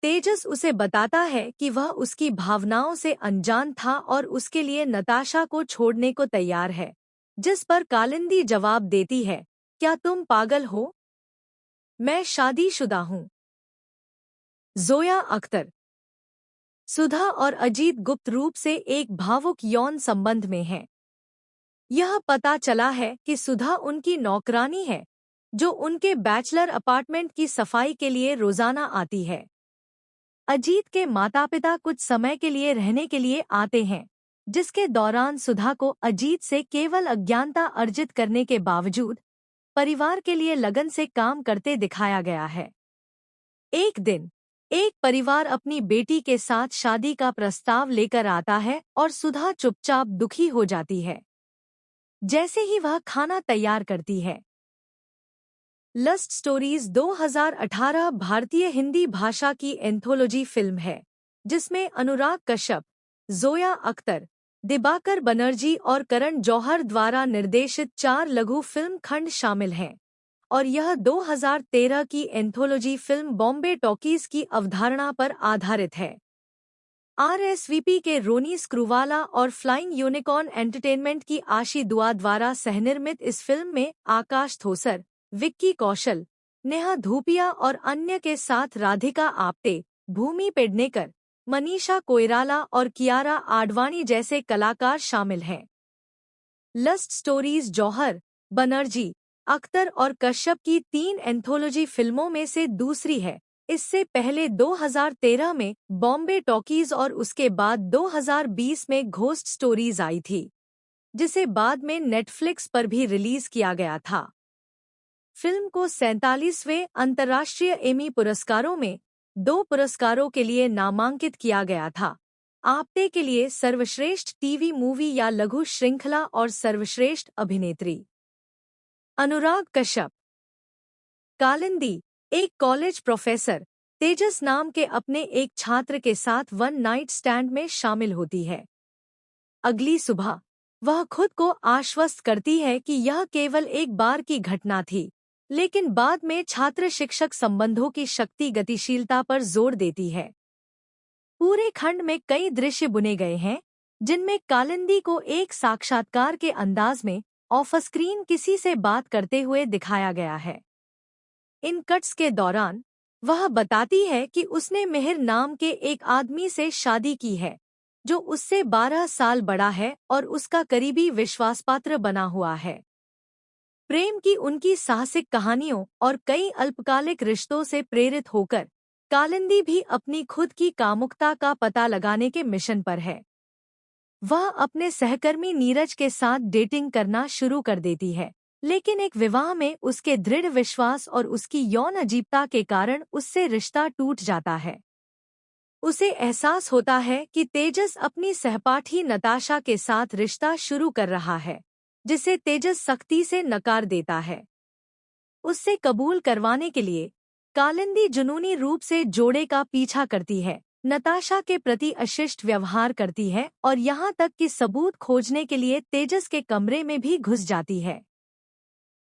तेजस उसे बताता है कि वह उसकी भावनाओं से अनजान था और उसके लिए नताशा को छोड़ने को तैयार है, जिस पर कालिंदी जवाब देती है, क्या तुम पागल हो? मैं शादीशुदा हूँ। जोया अख्तर। सुधा और अजीत गुप्त रूप से एक भावुक यौन संबंध में हैं। यह पता चला है कि सुधा उनकी नौकरानी है, जो उनके बैचलर अपार्टमेंट की सफाई के लिए रोजाना आती है। अजीत के माता-पिता कुछ समय के लिए रहने के लिए आते हैं, जिसके दौरान सुधा को अजीत से केवल अज्ञानता अर्जित करने के बावजूद परिवार के लिए लगन से काम करते दिखाया गया है। एक दिन एक परिवार अपनी बेटी के साथ शादी का प्रस्ताव लेकर आता है और सुधा चुपचाप दुखी हो जाती है। जैसे ही वह खाना तैयार करती है। लस्ट स्टोरीज 2018 भारतीय हिंदी भाषा की एंथोलॉजी फिल्म है, जिसमें अनुराग कश्यप, जोया अख्तर, दिबाकर बनर्जी और करण जौहर द्वारा निर्देशित 4 लघु फिल्म खंड शामिल हैं, और यह 2013 की एंथोलॉजी फिल्म बॉम्बे टॉकीज की अवधारणा पर आधारित है। आरएसवीपी के रोनी स्क्रूवाला और फ्लाइंग यूनिकॉर्न एंटरटेनमेंट की आशी दुआ द्वारा सहनिर्मित इस फिल्म में आकाश थोसर, विक्की कौशल, नेहा धूपिया और अन्य के साथ राधिका आप्टे, भूमि पेडनेकर, मनीषा कोइराला और कियारा आडवाणी जैसे कलाकार शामिल हैं। लस्ट स्टोरीज जौहर, बनर्जी, अख्तर और कश्यप की 3 एंथोलॉजी फिल्मों में से दूसरी है। इससे पहले 2013 में बॉम्बे टॉकीज और उसके बाद 2020 में घोस्ट स्टोरीज आई थी, जिसे बाद में नेटफ्लिक्स पर भी रिलीज किया गया था। फिल्म को 47वें अंतर्राष्ट्रीय एमी पुरस्कारों में 2 पुरस्कारों के लिए नामांकित किया गया था। आप्टे के लिए सर्वश्रेष्ठ टीवी मूवी या लघु श्रृंखला और सर्वश्रेष्ठ अभिनेत्री। अनुराग कश्यप। कालिंदी एक कॉलेज प्रोफेसर तेजस नाम के अपने एक छात्र के साथ वन नाइट स्टैंड में शामिल होती है। अगली सुबह वह खुद को आश्वस्त करती है कि यह केवल एक बार की घटना थी, लेकिन बाद में छात्र शिक्षक संबंधों की शक्ति गतिशीलता पर जोर देती है। पूरे खंड में कई दृश्य बुने गए हैं, जिनमें कालिंदी को एक साक्षात्कार के अंदाज में ऑफ स्क्रीन किसी से बात करते हुए दिखाया गया है। इन कट्स के दौरान वह बताती है कि उसने मिहिर नाम के एक आदमी से शादी की है, जो उससे 12 साल बड़ा है और उसका करीबी विश्वासपात्र बना हुआ है। प्रेम की उनकी साहसिक कहानियों और कई अल्पकालिक रिश्तों से प्रेरित होकर कालिंदी भी अपनी खुद की कामुकता का पता लगाने के मिशन पर है। वह अपने सहकर्मी नीरज के साथ डेटिंग करना शुरू कर देती है, लेकिन एक विवाह में उसके दृढ़ विश्वास और उसकी यौन अजीबता के कारण उससे रिश्ता टूट जाता है। उसे एहसास होता है कि तेजस अपनी सहपाठी नताशा के साथ रिश्ता शुरू कर रहा है, जिसे तेजस सख्ती से नकार देता है। उससे कबूल करवाने के लिए कालिंदी जुनूनी रूप से जोड़े का पीछा करती है, नताशा के प्रति अशिष्ट व्यवहार करती है और यहाँ तक कि सबूत खोजने के लिए तेजस के कमरे में भी घुस जाती है।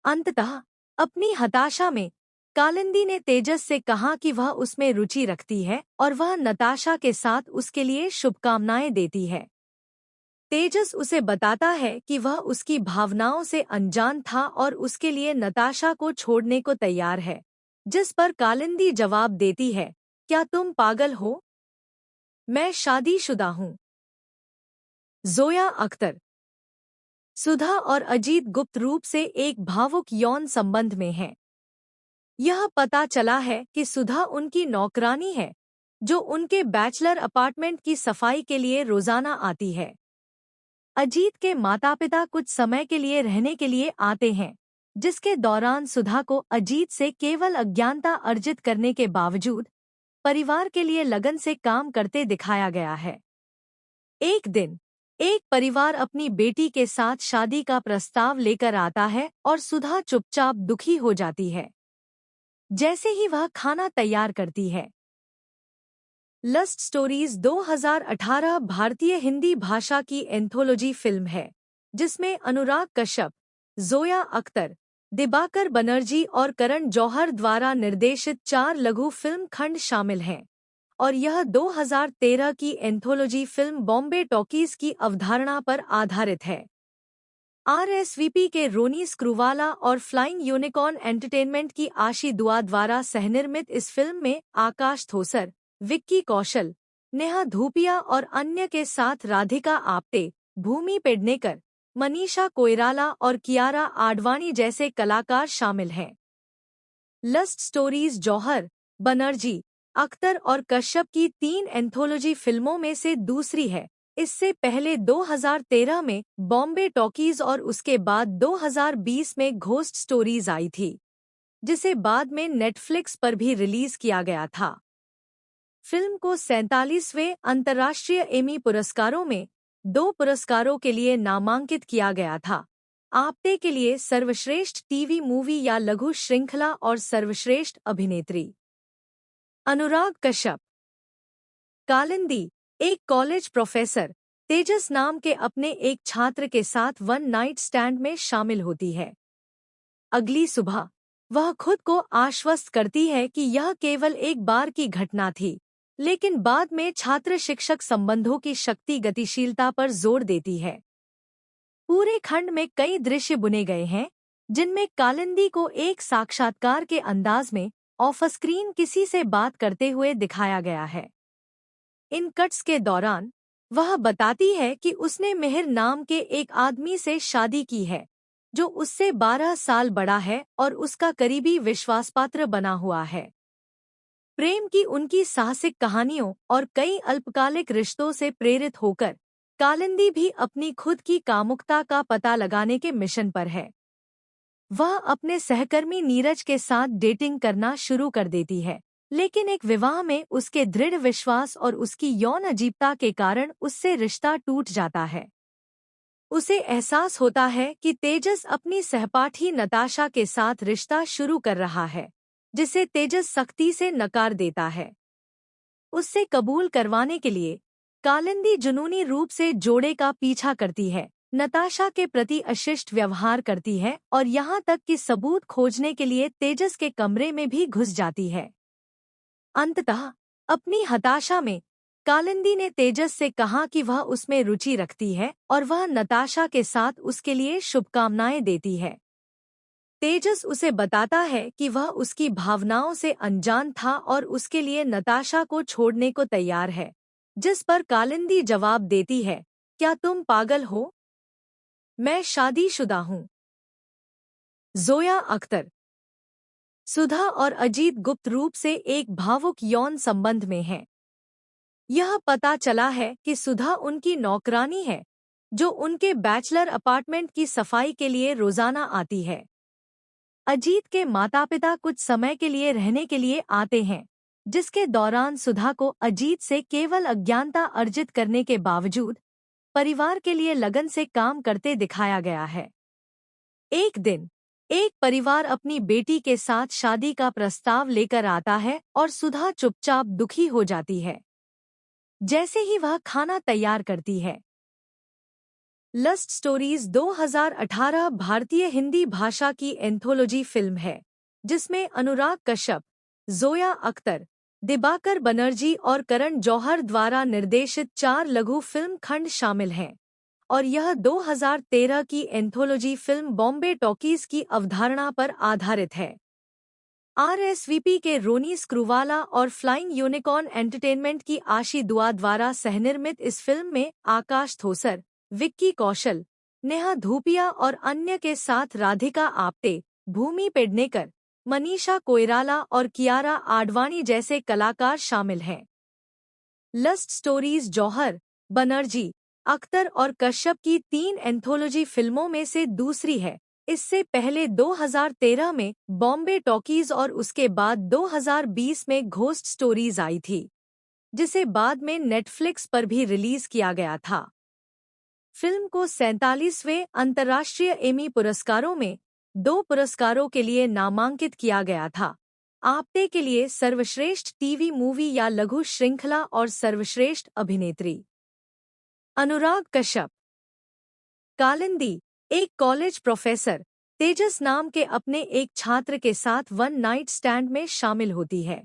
अंततः अपनी हताशा में कालिंदी ने तेजस से कहा कि वह उसमें रुचि रखती है और वह नताशा के साथ उसके लिए शुभकामनाएं देती है। तेजस उसे बताता है कि वह उसकी भावनाओं से अनजान था और उसके लिए नताशा को छोड़ने को तैयार है, जिस पर कालिंदी जवाब देती है, क्या तुम पागल हो? मैं शादीशुदा हूँ। जोया अख्तर। सुधा और अजीत गुप्त रूप से एक भावुक यौन संबंध में हैं। यह पता चला है कि सुधा उनकी नौकरानी है, जो उनके बैचलर अपार्टमेंट की सफाई के लिए रोजाना आती है। अजीत के माता-पिता कुछ समय के लिए रहने के लिए आते हैं, जिसके दौरान सुधा को अजीत से केवल अज्ञानता अर्जित करने के बावजूद परिवार के लिए लगन से काम करते दिखाया गया है। एक दिन एक परिवार अपनी बेटी के साथ शादी का प्रस्ताव लेकर आता है और सुधा चुपचाप दुखी हो जाती है। जैसे ही वह खाना तैयार करती है। लस्ट स्टोरीज 2018 भारतीय हिंदी भाषा की एंथोलॉजी फिल्म है, जिसमें अनुराग कश्यप, जोया अख्तर, दिबाकर बनर्जी और करण जौहर द्वारा निर्देशित 4 लघु फिल्म खंड शामिल हैं, और यह 2013 की एंथोलॉजी फिल्म बॉम्बे टॉकीज की अवधारणा पर आधारित है। आरएसवीपी के रोनी स्क्रूवाला और फ्लाइंग यूनिकॉर्न एंटरटेनमेंट की आशी दुआ द्वारा सहनिर्मित इस फिल्म में आकाश थोसर, विक्की कौशल, नेहा धूपिया और अन्य के साथ राधिका आप्टे, भूमि पेडनेकर, मनीषा कोइराला और कियारा आडवाणी जैसे कलाकार शामिल हैं। लस्ट स्टोरीज जौहर, बनर्जी, अख्तर और कश्यप की 3 एंथोलॉजी फिल्मों में से दूसरी है। इससे पहले 2013 में बॉम्बे टॉकीज और उसके बाद 2020 में घोस्ट स्टोरीज आई थी, जिसे बाद में नेटफ्लिक्स पर भी रिलीज किया गया था। फिल्म को 47वें अंतर्राष्ट्रीय एमी पुरस्कारों में 2 पुरस्कारों के लिए नामांकित किया गया था। आपटे के लिए सर्वश्रेष्ठ टीवी मूवी या लघु श्रृंखला और सर्वश्रेष्ठ अभिनेत्री। अनुराग कश्यप। कालिंदी एक कॉलेज प्रोफेसर तेजस नाम के अपने एक छात्र के साथ वन नाइट स्टैंड में शामिल होती है। अगली सुबह वह खुद को आश्वस्त करती है कि यह केवल एक बार की घटना थी, लेकिन बाद में छात्र शिक्षक संबंधों की शक्ति गतिशीलता पर जोर देती है। पूरे खंड में कई दृश्य बुने गए हैं, जिनमें कालिंदी को एक साक्षात्कार के अंदाज में ऑफ स्क्रीन किसी से बात करते हुए दिखाया गया है। इन कट्स के दौरान वह बताती है कि उसने मिहिर नाम के एक आदमी से शादी की है, जो उससे 12 साल बड़ा है और उसका करीबी विश्वासपात्र बना हुआ है। प्रेम की उनकी साहसिक कहानियों और कई अल्पकालिक रिश्तों से प्रेरित होकर कालिंदी भी अपनी खुद की कामुकता का पता लगाने के मिशन पर है। वह अपने सहकर्मी नीरज के साथ डेटिंग करना शुरू कर देती है, लेकिन एक विवाह में उसके दृढ़ विश्वास और उसकी यौन अजीबता के कारण उससे रिश्ता टूट जाता है। उसे एहसास होता है कि तेजस अपनी सहपाठी नताशा के साथ रिश्ता शुरू कर रहा है, जिसे तेजस सख्ती से नकार देता है। उससे कबूल करवाने के लिए कालिंदी जुनूनी रूप से जोड़े का पीछा करती है, नताशा के प्रति अशिष्ट व्यवहार करती है और यहाँ तक कि सबूत खोजने के लिए तेजस के कमरे में भी घुस जाती है। अंततः अपनी हताशा में कालिंदी ने तेजस से कहा कि वह उसमें रुचि रखती है और वह नताशा के साथ उसके लिए शुभकामनाएं देती है। तेजस उसे बताता है कि वह उसकी भावनाओं से अनजान था और उसके लिए नताशा को छोड़ने को तैयार है, जिस पर कालिंदी जवाब देती है, क्या तुम पागल हो? मैं शादीशुदा हूँ। जोया अख्तर। सुधा और अजीत गुप्त रूप से एक भावुक यौन संबंध में हैं। यह पता चला है कि सुधा उनकी नौकरानी है, जो उनके बैचलर अपार्टमेंट की सफाई के लिए रोजाना आती है। अजीत के माता-पिता कुछ समय के लिए रहने के लिए आते हैं, जिसके दौरान सुधा को अजीत से केवल अज्ञानता अर्जित करने के बावजूद परिवार के लिए लगन से काम करते दिखाया गया है। एक दिन एक परिवार अपनी बेटी के साथ शादी का प्रस्ताव लेकर आता है और सुधा चुपचाप दुखी हो जाती है। जैसे ही वह खाना तैयार करती है। लस्ट स्टोरीज 2018 भारतीय हिंदी भाषा की एंथोलॉजी फिल्म है, जिसमें अनुराग कश्यप, जोया अख्तर, दिबाकर बनर्जी और करण जौहर द्वारा निर्देशित 4 लघु फिल्म खंड शामिल हैं, और यह 2013 की एंथोलॉजी फिल्म बॉम्बे टॉकीज की अवधारणा पर आधारित है। आरएसवीपी के रोनी स्क्रूवाला और फ्लाइंग यूनिकॉर्न एंटरटेनमेंट की आशी दुआ द्वारा सहनिर्मित इस फिल्म में आकाश थोसर, विक्की कौशल, नेहा धूपिया और अन्य के साथ राधिका आप्टे, भूमि पेडनेकर, मनीषा कोइराला और कियारा आडवाणी जैसे कलाकार शामिल हैं। लस्ट स्टोरीज जौहर, बनर्जी, अख्तर और कश्यप की 3 एंथोलॉजी फिल्मों में से दूसरी है। इससे पहले 2013 में बॉम्बे टॉकीज और उसके बाद 2020 में घोस्ट स्टोरीज आई थी, जिसे बाद में नेटफ्लिक्स पर भी रिलीज किया गया था। फिल्म को 47वें अंतर्राष्ट्रीय एमी पुरस्कारों में 2 पुरस्कारों के लिए नामांकित किया गया था। आपटे के लिए सर्वश्रेष्ठ टीवी मूवी या लघु श्रृंखला और सर्वश्रेष्ठ अभिनेत्री। अनुराग कश्यप। कालिंदी एक कॉलेज प्रोफेसर तेजस नाम के अपने एक छात्र के साथ वन नाइट स्टैंड में शामिल होती है।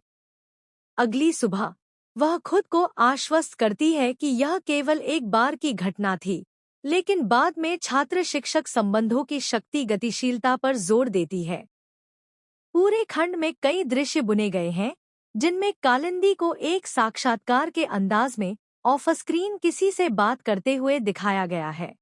अगली सुबह वह खुद को आश्वस्त करती है कि यह केवल एक बार की घटना थी, लेकिन बाद में छात्र शिक्षक संबंधों की शक्ति गतिशीलता पर जोर देती है। पूरे खंड में कई दृश्य बुने गए हैं, जिनमें कालिंदी को एक साक्षात्कार के अंदाज में ऑफ स्क्रीन किसी से बात करते हुए दिखाया गया है।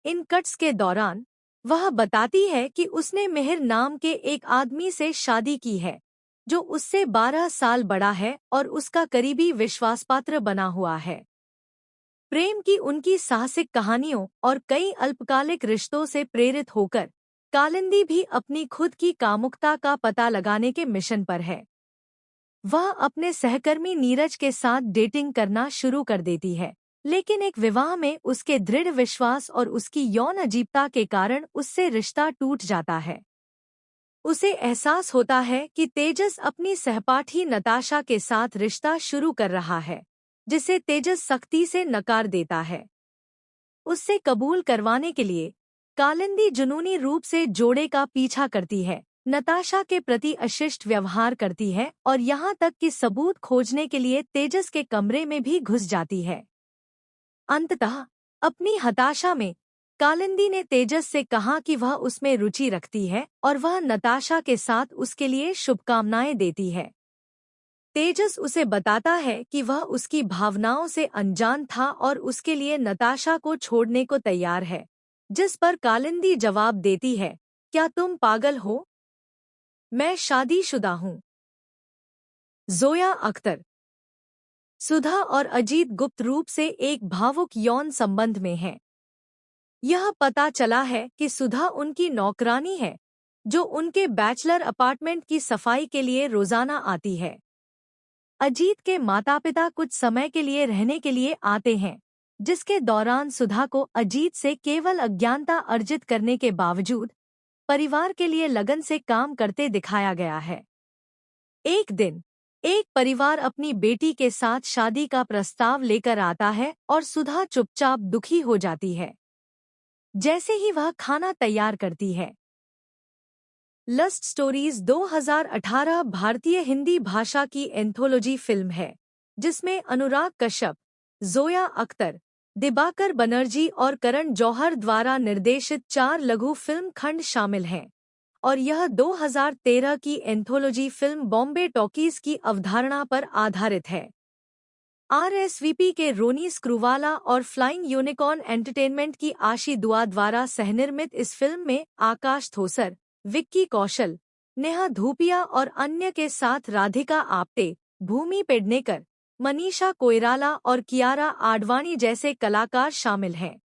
इन कट्स के दौरान वह बताती है कि उसने मिहिर नाम के एक आदमी से शादी की है, जो उससे 12 साल बड़ा है और उसका करीबी विश्वासपात्र बना हुआ है। प्रेम की उनकी साहसिक कहानियों और कई अल्पकालिक रिश्तों से प्रेरित होकर कालिंदी भी अपनी खुद की कामुकता का पता लगाने के मिशन पर है। वह अपने सहकर्मी नीरज के साथ डेटिंग करना शुरू कर देती है, लेकिन एक विवाह में उसके दृढ़ विश्वास और उसकी यौन अजीबता के कारण उससे रिश्ता टूट जाता है। उसे एहसास होता है कि तेजस अपनी सहपाठी नताशा के साथ रिश्ता शुरू कर रहा है, जिसे तेजस सख्ती से नकार देता है। उससे कबूल करवाने के लिए कालिंदी जुनूनी रूप से जोड़े का पीछा करती है, नताशा के प्रति अशिष्ट व्यवहार करती है और यहाँ तक कि सबूत खोजने के लिए तेजस के कमरे में भी घुस जाती है। अंततः अपनी हताशा में कालिंदी ने तेजस से कहा कि वह उसमें रुचि रखती है और वह नताशा के साथ उसके लिए शुभकामनाएं देती है। तेजस उसे बताता है कि वह उसकी भावनाओं से अनजान था और उसके लिए नताशा को छोड़ने को तैयार है, जिस पर कालिंदी जवाब देती है, क्या तुम पागल हो? मैं शादीशुदा हूँ। जोया अख्तर, सुधा और अजीत गुप्त रूप से एक भावुक यौन संबंध में हैं। यह पता चला है कि सुधा उनकी नौकरानी है, जो उनके बैचलर अपार्टमेंट की सफाई के लिए रोजाना आती है। अजीत के माता-पिता कुछ समय के लिए रहने के लिए आते हैं, जिसके दौरान सुधा को अजीत से केवल अज्ञानता अर्जित करने के बावजूद परिवार के लिए लगन से काम करते दिखाया गया है। एक दिन एक परिवार अपनी बेटी के साथ शादी का प्रस्ताव लेकर आता है और सुधा चुपचाप दुखी हो जाती है। जैसे ही वह खाना तैयार करती है। लस्ट स्टोरीज 2018 भारतीय हिंदी भाषा की एंथोलॉजी फिल्म है, जिसमें अनुराग कश्यप, जोया अख्तर, दिबाकर बनर्जी और करण जौहर द्वारा निर्देशित 4 लघु फिल्म खंड शामिल हैं, और यह 2013 की एंथोलॉजी फिल्म बॉम्बे टॉकीज की अवधारणा पर आधारित है। आरएसवीपी के रोनी स्क्रूवाला और फ्लाइंग यूनिकॉर्न एंटरटेनमेंट की आशी दुआ द्वारा सहनिर्मित इस फिल्म में आकाश थोसर, विक्की कौशल, नेहा धूपिया और अन्य के साथ राधिका आप्टे, भूमि पेडनेकर, मनीषा कोइराला और कियारा आडवाणी जैसे कलाकार शामिल हैं।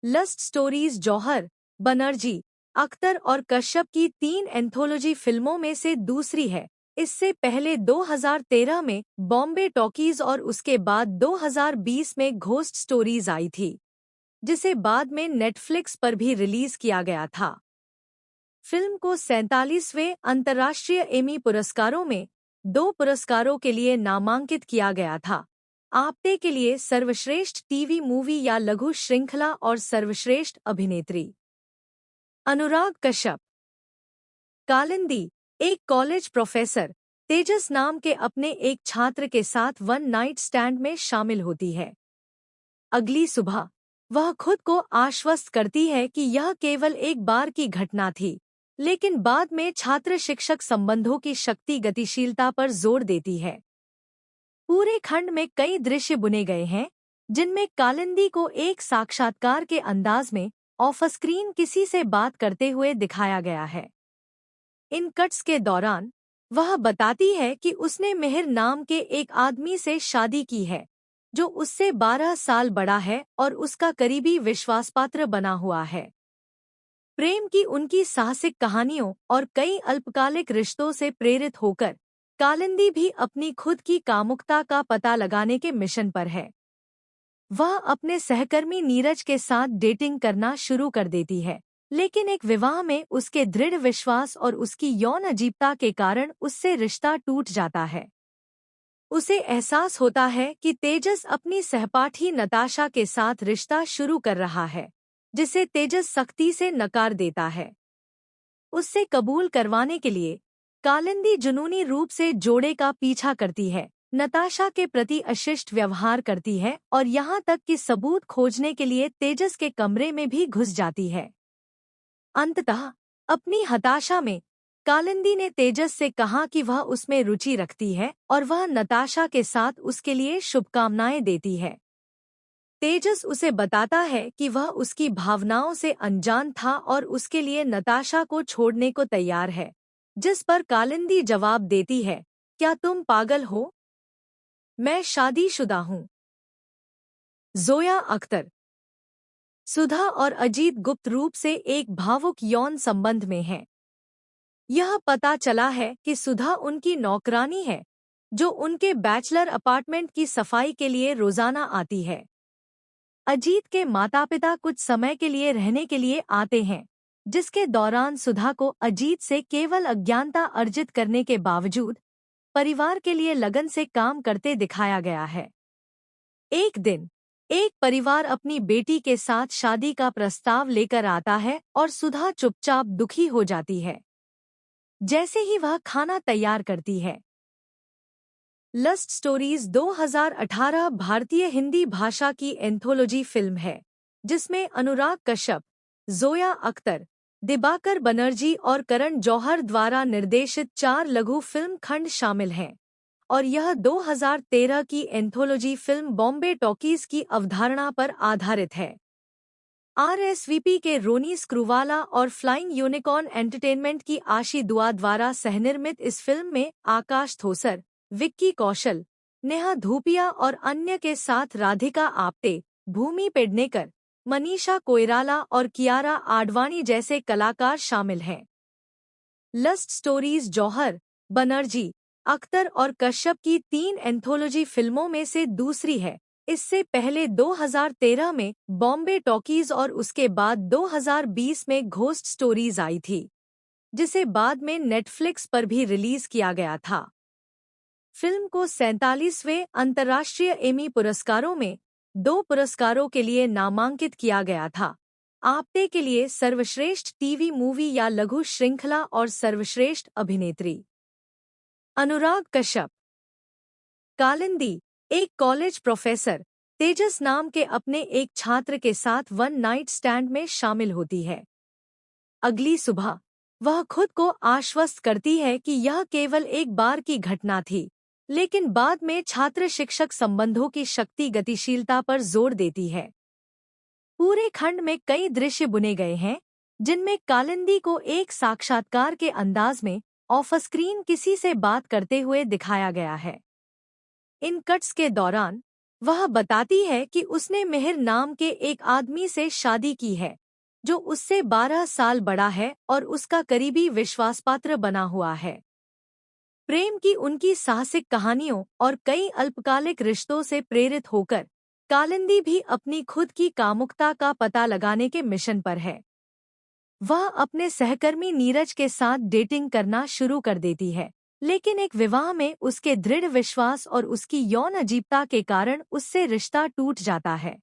लस्ट स्टोरीज जौहर, बनर्जी, अख्तर और कश्यप की 3 एंथोलॉजी फिल्मों में से दूसरी है। इससे पहले 2013 में बॉम्बे टॉकीज और उसके बाद 2020 में घोस्ट स्टोरीज आई थी, जिसे बाद में नेटफ्लिक्स पर भी रिलीज किया गया था। फिल्म को 47वें अंतर्राष्ट्रीय एमी पुरस्कारों में 2 पुरस्कारों के लिए नामांकित किया गया था। आप्टे के लिए सर्वश्रेष्ठ टीवी मूवी या लघु श्रृंखला और सर्वश्रेष्ठ अभिनेत्री। अनुराग कश्यप, कालिंदी, एक कॉलेज प्रोफेसर, तेजस नाम के अपने एक छात्र के साथ वन नाइट स्टैंड में शामिल होती है। अगली सुबह वह खुद को आश्वस्त करती है कि यह केवल एक बार की घटना थी, लेकिन बाद में छात्र शिक्षक संबंधों की शक्ति गतिशीलता पर जोर देती है। पूरे खंड में कई दृश्य बुने गए हैं, जिनमें कालिंदी को एक साक्षात्कार के अंदाज में ऑफ स्क्रीन किसी से बात करते हुए दिखाया गया है। इन कट्स के दौरान वह बताती है कि उसने मिहिर नाम के एक आदमी से शादी की है, जो उससे 12 साल बड़ा है और उसका करीबी विश्वासपात्र बना हुआ है। प्रेम की उनकी साहसिक कहानियों और कई अल्पकालिक रिश्तों से प्रेरित होकर कालिंदी भी अपनी खुद की कामुकता का पता लगाने के मिशन पर है। वह अपने सहकर्मी नीरज के साथ डेटिंग करना शुरू कर देती है, लेकिन एक विवाह में उसके दृढ़ विश्वास और उसकी यौन अजीबता के कारण उससे रिश्ता टूट जाता है। उसे एहसास होता है कि तेजस अपनी सहपाठी नताशा के साथ रिश्ता शुरू कर रहा है, जिसे तेजस सख्ती से नकार देता है। उससे कबूल करवाने के लिए कालिंदी जुनूनी रूप से जोड़े का पीछा करती है, नताशा के प्रति अशिष्ट व्यवहार करती है और यहाँ तक कि सबूत खोजने के लिए तेजस के कमरे में भी घुस जाती है। अंततः अपनी हताशा में कालिंदी ने तेजस से कहा कि वह उसमें रुचि रखती है और वह नताशा के साथ उसके लिए शुभकामनाएं देती है। तेजस उसे बताता है कि वह उसकी भावनाओं से अनजान था और उसके लिए नताशा को छोड़ने को तैयार है, जिस पर कालिंदी जवाब देती है, क्या तुम पागल हो? मैं शादीशुदा हूँ। जोया अख्तर, सुधा और अजीत गुप्त रूप से एक भावुक यौन संबंध में हैं। यह पता चला है कि सुधा उनकी नौकरानी है, जो उनके बैचलर अपार्टमेंट की सफाई के लिए रोजाना आती है। अजीत के माता-पिता कुछ समय के लिए रहने के लिए आते हैं, जिसके दौरान सुधा को अजीत से केवल अज्ञानता अर्जित करने के बावजूद परिवार के लिए लगन से काम करते दिखाया गया है। एक दिन एक परिवार अपनी बेटी के साथ शादी का प्रस्ताव लेकर आता है और सुधा चुपचाप दुखी हो जाती है। जैसे ही वह खाना तैयार करती है। लस्ट स्टोरीज 2018 भारतीय हिंदी भाषा की एंथोलॉजी फिल्म है, जिसमें अनुराग कश्यप, जोया अख्तर, दिबाकर बनर्जी और करण जौहर द्वारा निर्देशित 4 लघु फिल्म खंड शामिल हैं, और यह 2013 की एंथोलॉजी फिल्म बॉम्बे टॉकीज की अवधारणा पर आधारित है। आरएसवीपी के रोनी स्क्रूवाला और फ्लाइंग यूनिकॉर्न एंटरटेनमेंट की आशी दुआ द्वारा सहनिर्मित इस फिल्म में आकाश थोसर, विक्की कौशल, नेहा धूपिया और अन्य के साथ राधिका आप्टे, भूमि पेडनेकर, मनीषा कोइराला और कियारा आडवाणी जैसे कलाकार शामिल हैं। लस्ट स्टोरीज जौहर, बनर्जी, अख्तर और कश्यप की 3 एंथोलॉजी फिल्मों में से दूसरी है। इससे पहले 2013 में बॉम्बे टॉकीज और उसके बाद 2020 में घोस्ट स्टोरीज आई थी, जिसे बाद में नेटफ्लिक्स पर भी रिलीज किया गया था। फिल्म को 47वें अंतर्राष्ट्रीय एमी पुरस्कारों में 2 पुरस्कारों के लिए नामांकित किया गया था। आप्टे के लिए सर्वश्रेष्ठ टीवी मूवी या लघु श्रृंखला और सर्वश्रेष्ठ अभिनेत्री। अनुराग कश्यप, कालिंदी, एक कॉलेज प्रोफेसर, तेजस नाम के अपने एक छात्र के साथ वन नाइट स्टैंड में शामिल होती है। अगली सुबह वह खुद को आश्वस्त करती है कि यह केवल एक बार की घटना थी, लेकिन बाद में छात्र शिक्षक संबंधों की शक्ति गतिशीलता पर जोर देती है। पूरे खंड में कई दृश्य बुने गए हैं, जिनमें कालिंदी को एक साक्षात्कार के अंदाज में ऑफ स्क्रीन किसी से बात करते हुए दिखाया गया है। इन कट्स के दौरान वह बताती है कि उसने मिहिर नाम के एक आदमी से शादी की है, जो उससे 12 साल बड़ा है और उसका करीबी विश्वासपात्र बना हुआ है। प्रेम की उनकी साहसिक कहानियों और कई अल्पकालिक रिश्तों से प्रेरित होकर कालिंदी भी अपनी खुद की कामुकता का पता लगाने के मिशन पर है। वह अपने सहकर्मी नीरज के साथ डेटिंग करना शुरू कर देती है, लेकिन एक विवाह में उसके दृढ़ विश्वास और उसकी यौन अजीबता के कारण उससे रिश्ता टूट जाता है।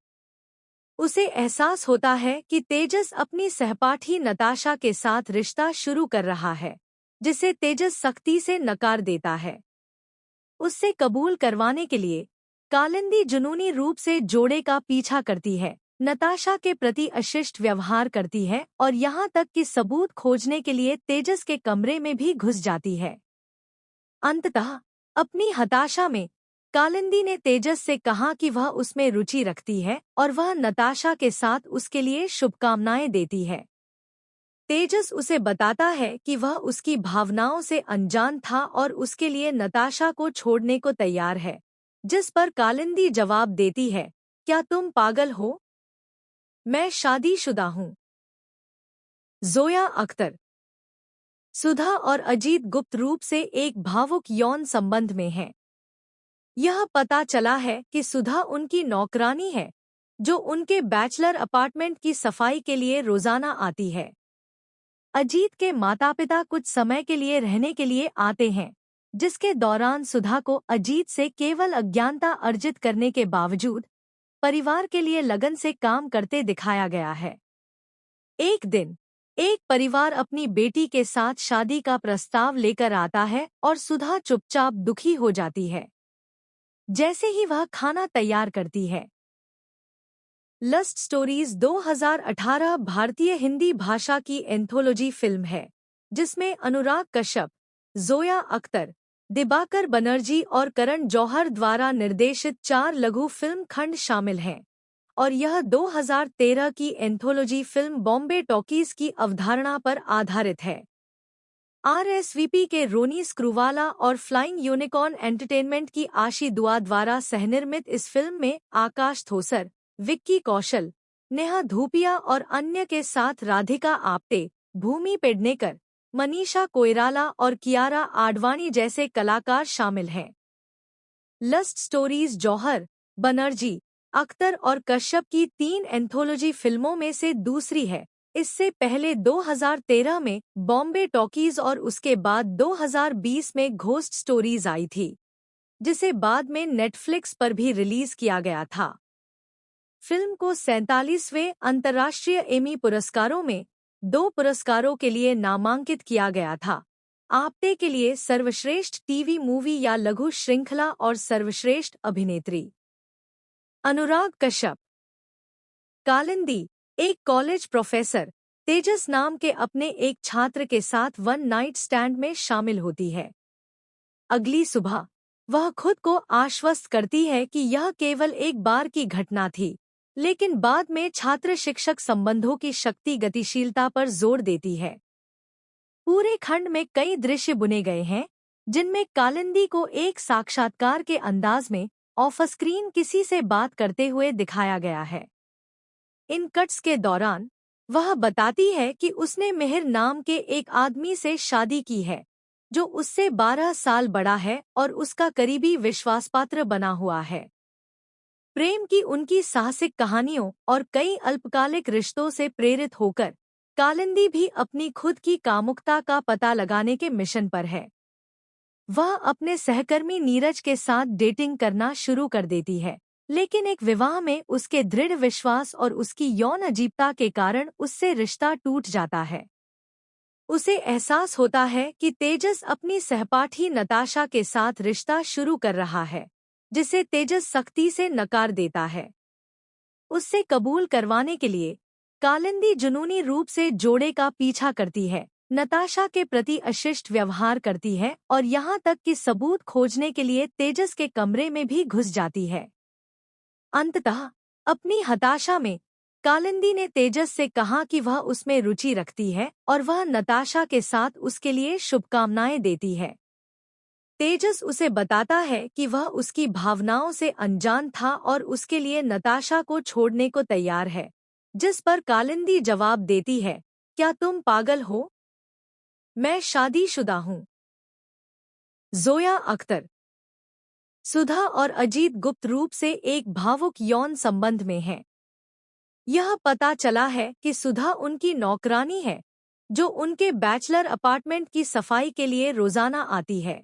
उसे एहसास होता है कि तेजस अपनी सहपाठी नताशा के साथ रिश्ता शुरू कर रहा है, जिसे तेजस सख्ती से नकार देता है। उससे कबूल करवाने के लिए कालिंदी जुनूनी रूप से जोड़े का पीछा करती है, नताशा के प्रति अशिष्ट व्यवहार करती है और यहाँ तक कि सबूत खोजने के लिए तेजस के कमरे में भी घुस जाती है। अंततः अपनी हताशा में कालिंदी ने तेजस से कहा कि वह उसमें रुचि रखती है और वह नताशा के साथ उसके लिए शुभकामनाएं देती है। तेजस उसे बताता है कि वह उसकी भावनाओं से अनजान था और उसके लिए नताशा को छोड़ने को तैयार है, जिस पर कालिंदी जवाब देती है, क्या तुम पागल हो? मैं शादीशुदा हूँ। जोया अख्तर, सुधा और अजीत गुप्त रूप से एक भावुक यौन संबंध में हैं। यह पता चला है कि सुधा उनकी नौकरानी है, जो उनके बैचलर अपार्टमेंट की सफाई के लिए रोजाना आती है। अजीत के माता-पिता कुछ समय के लिए रहने के लिए आते हैं, जिसके दौरान सुधा को अजीत से केवल अज्ञानता अर्जित करने के बावजूद परिवार के लिए लगन से काम करते दिखाया गया है। एक दिन एक परिवार अपनी बेटी के साथ शादी का प्रस्ताव लेकर आता है और सुधा चुपचाप दुखी हो जाती है। जैसे ही वह खाना तैयार करती है। लस्ट स्टोरीज 2018 भारतीय हिंदी भाषा की एंथोलॉजी फिल्म है, जिसमें अनुराग कश्यप, जोया अख्तर, दिबाकर बनर्जी और करण जौहर द्वारा निर्देशित 4 लघु फिल्म खंड शामिल हैं, और यह 2013 की एंथोलॉजी फिल्म बॉम्बे टॉकीज की अवधारणा पर आधारित है। आरएसवीपी के रोनी स्क्रूवाला और फ्लाइंग यूनिकॉर्न एंटरटेनमेंट की आशी दुआ द्वारा सहनिर्मित इस फिल्म में आकाश थोसर, विक्की कौशल, नेहा धूपिया और अन्य के साथ राधिका आप्टे, भूमि पेडनेकर, मनीषा कोइराला और कियारा आडवाणी जैसे कलाकार शामिल हैं। लस्ट स्टोरीज जौहर, बनर्जी, अख्तर और कश्यप की 3 एंथोलॉजी फिल्मों में से दूसरी है। इससे पहले 2013 में बॉम्बे टॉकीज और उसके बाद 2020 में घोस्ट स्टोरीज आई थी, जिसे बाद में नेटफ्लिक्स पर भी रिलीज किया गया था। फिल्म को 47वें अंतर्राष्ट्रीय एमी पुरस्कारों में 2 पुरस्कारों के लिए नामांकित किया गया था। आप्टे के लिए सर्वश्रेष्ठ टीवी मूवी या लघु श्रृंखला और सर्वश्रेष्ठ अभिनेत्री। अनुराग कश्यप। कालिंदी एक कॉलेज प्रोफेसर तेजस नाम के अपने एक छात्र के साथ वन नाइट स्टैंड में शामिल होती है। अगली सुबह वह खुद को आश्वस्त करती है कि यह केवल एक बार की घटना थी, लेकिन बाद में छात्र शिक्षक संबंधों की शक्ति गतिशीलता पर जोर देती है। पूरे खंड में कई दृश्य बुने गए हैं, जिनमें कालिंदी को एक साक्षात्कार के अंदाज में ऑफ स्क्रीन किसी से बात करते हुए दिखाया गया है। इन कट्स के दौरान वह बताती है कि उसने मिहिर नाम के एक आदमी से शादी की है, जो उससे 12 साल बड़ा है और उसका करीबी विश्वासपात्र बना हुआ है। प्रेम की उनकी साहसिक कहानियों और कई अल्पकालिक रिश्तों से प्रेरित होकर कालिंदी भी अपनी खुद की कामुकता का पता लगाने के मिशन पर है। वह अपने सहकर्मी नीरज के साथ डेटिंग करना शुरू कर देती है, लेकिन एक विवाह में उसके दृढ़ विश्वास और उसकी यौन अजीबता के कारण उससे रिश्ता टूट जाता है। उसे एहसास होता है कि तेजस अपनी सहपाठी नताशा के साथ रिश्ता शुरू कर रहा है, जिसे तेजस सख्ती से नकार देता है। उससे कबूल करवाने के लिए कालिंदी जुनूनी रूप से जोड़े का पीछा करती है, नताशा के प्रति अशिष्ट व्यवहार करती है और यहाँ तक कि सबूत खोजने के लिए तेजस के कमरे में भी घुस जाती है। अंततः अपनी हताशा में कालिंदी ने तेजस से कहा कि वह उसमें रुचि रखती है और वह नताशा के साथ उसके लिए शुभकामनाएं देती है। तेजस उसे बताता है कि वह उसकी भावनाओं से अनजान था और उसके लिए नताशा को छोड़ने को तैयार है, जिस पर कालिंदी जवाब देती है, क्या तुम पागल हो? मैं शादीशुदा हूँ। जोया अख्तर। सुधा और अजीत गुप्त रूप से एक भावुक यौन संबंध में हैं। यह पता चला है कि सुधा उनकी नौकरानी है, जो उनके बैचलर अपार्टमेंट की सफाई के लिए रोजाना आती है।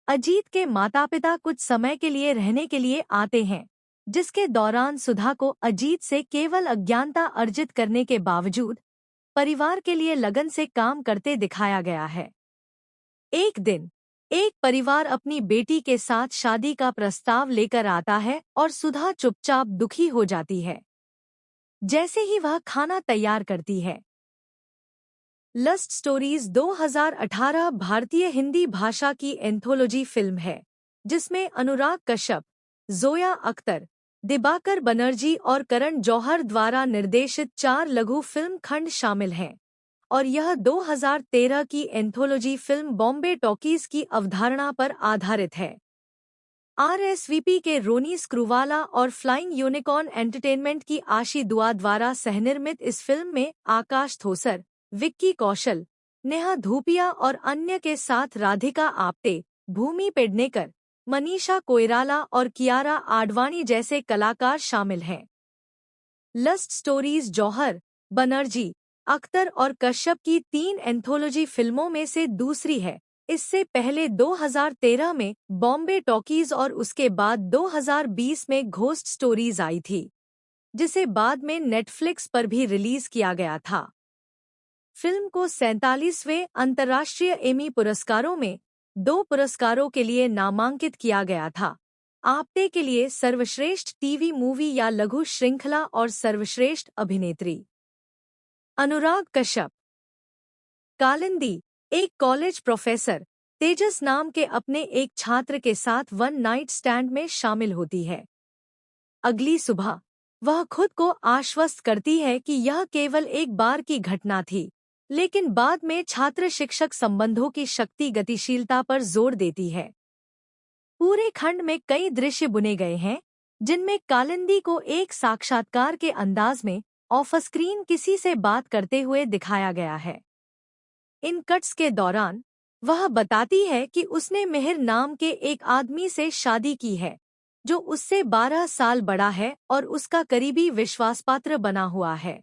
अजीत के माता-पिता कुछ समय के लिए रहने के लिए आते हैं, जिसके दौरान सुधा को अजीत से केवल अज्ञानता अर्जित करने के बावजूद परिवार के लिए लगन से काम करते दिखाया गया है। एक दिन एक परिवार अपनी बेटी के साथ शादी का प्रस्ताव लेकर आता है और सुधा चुपचाप दुखी हो जाती है। जैसे ही वह खाना तैयार करती है। लस्ट स्टोरीज 2018 भारतीय हिंदी भाषा की एंथोलॉजी फिल्म है, जिसमें अनुराग कश्यप, जोया अख्तर, दिबाकर बनर्जी और करण जौहर द्वारा निर्देशित 4 लघु फिल्म खंड शामिल हैं, और यह 2013 की एंथोलॉजी फिल्म बॉम्बे टॉकीज की अवधारणा पर आधारित है। आरएसवीपी के रोनी स्क्रूवाला और फ्लाइंग यूनिकॉर्न एंटरटेनमेंट की आशी दुआ द्वारा सहनिर्मित इस फिल्म में आकाश थोसर, विक्की कौशल, नेहा धूपिया और अन्य के साथ राधिका आप्टे, भूमि पेडनेकर, मनीषा कोइराला और कियारा आडवाणी जैसे कलाकार शामिल हैं। लस्ट स्टोरीज जौहर, बनर्जी, अख्तर और कश्यप की 3 एंथोलॉजी फिल्मों में से दूसरी है। इससे पहले 2013 में बॉम्बे टॉकीज और उसके बाद 2020 में घोस्ट स्टोरीज आई थी, जिसे बाद में नेटफ्लिक्स पर भी रिलीज किया गया था। फिल्म को 47वें अंतर्राष्ट्रीय एमी पुरस्कारों में 2 पुरस्कारों के लिए नामांकित किया गया था। आप्टे के लिए सर्वश्रेष्ठ टीवी मूवी या लघु श्रृंखला और सर्वश्रेष्ठ अभिनेत्री। अनुराग कश्यप। कालिंदी एक कॉलेज प्रोफेसर तेजस नाम के अपने एक छात्र के साथ वन नाइट स्टैंड में शामिल होती है। अगली सुबह वह खुद को आश्वस्त करती है कि यह केवल एक बार की घटना थी, लेकिन बाद में छात्र शिक्षक संबंधों की शक्ति गतिशीलता पर जोर देती है। पूरे खंड में कई दृश्य बुने गए हैं, जिनमें कालिंदी को एक साक्षात्कार के अंदाज में ऑफ स्क्रीन किसी से बात करते हुए दिखाया गया है। इन कट्स के दौरान वह बताती है कि उसने मिहिर नाम के एक आदमी से शादी की है, जो उससे 12 साल बड़ा है और उसका करीबी विश्वासपात्र बना हुआ है।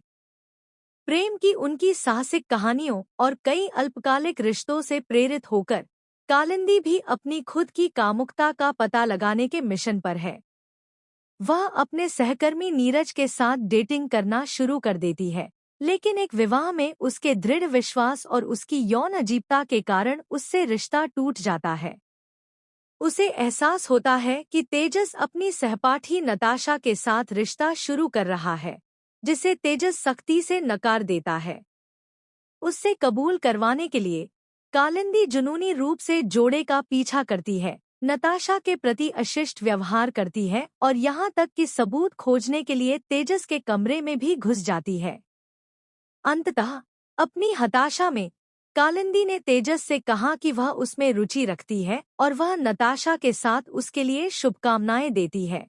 प्रेम की उनकी साहसिक कहानियों और कई अल्पकालिक रिश्तों से प्रेरित होकर कालिंदी भी अपनी खुद की कामुकता का पता लगाने के मिशन पर है। वह अपने सहकर्मी नीरज के साथ डेटिंग करना शुरू कर देती है, लेकिन एक विवाह में उसके दृढ़ विश्वास और उसकी यौन अजीबता के कारण उससे रिश्ता टूट जाता है। उसे एहसास होता है कि तेजस अपनी सहपाठी नताशा के साथ रिश्ता शुरू कर रहा है, जिसे तेजस सख्ती से नकार देता है। उससे कबूल करवाने के लिए कालिंदी जुनूनी रूप से जोड़े का पीछा करती है, नताशा के प्रति अशिष्ट व्यवहार करती है और यहाँ तक कि सबूत खोजने के लिए तेजस के कमरे में भी घुस जाती है। अंततः अपनी हताशा में कालिंदी ने तेजस से कहा कि वह उसमें रुचि रखती है और वह नताशा के साथ उसके लिए शुभकामनाएं देती है।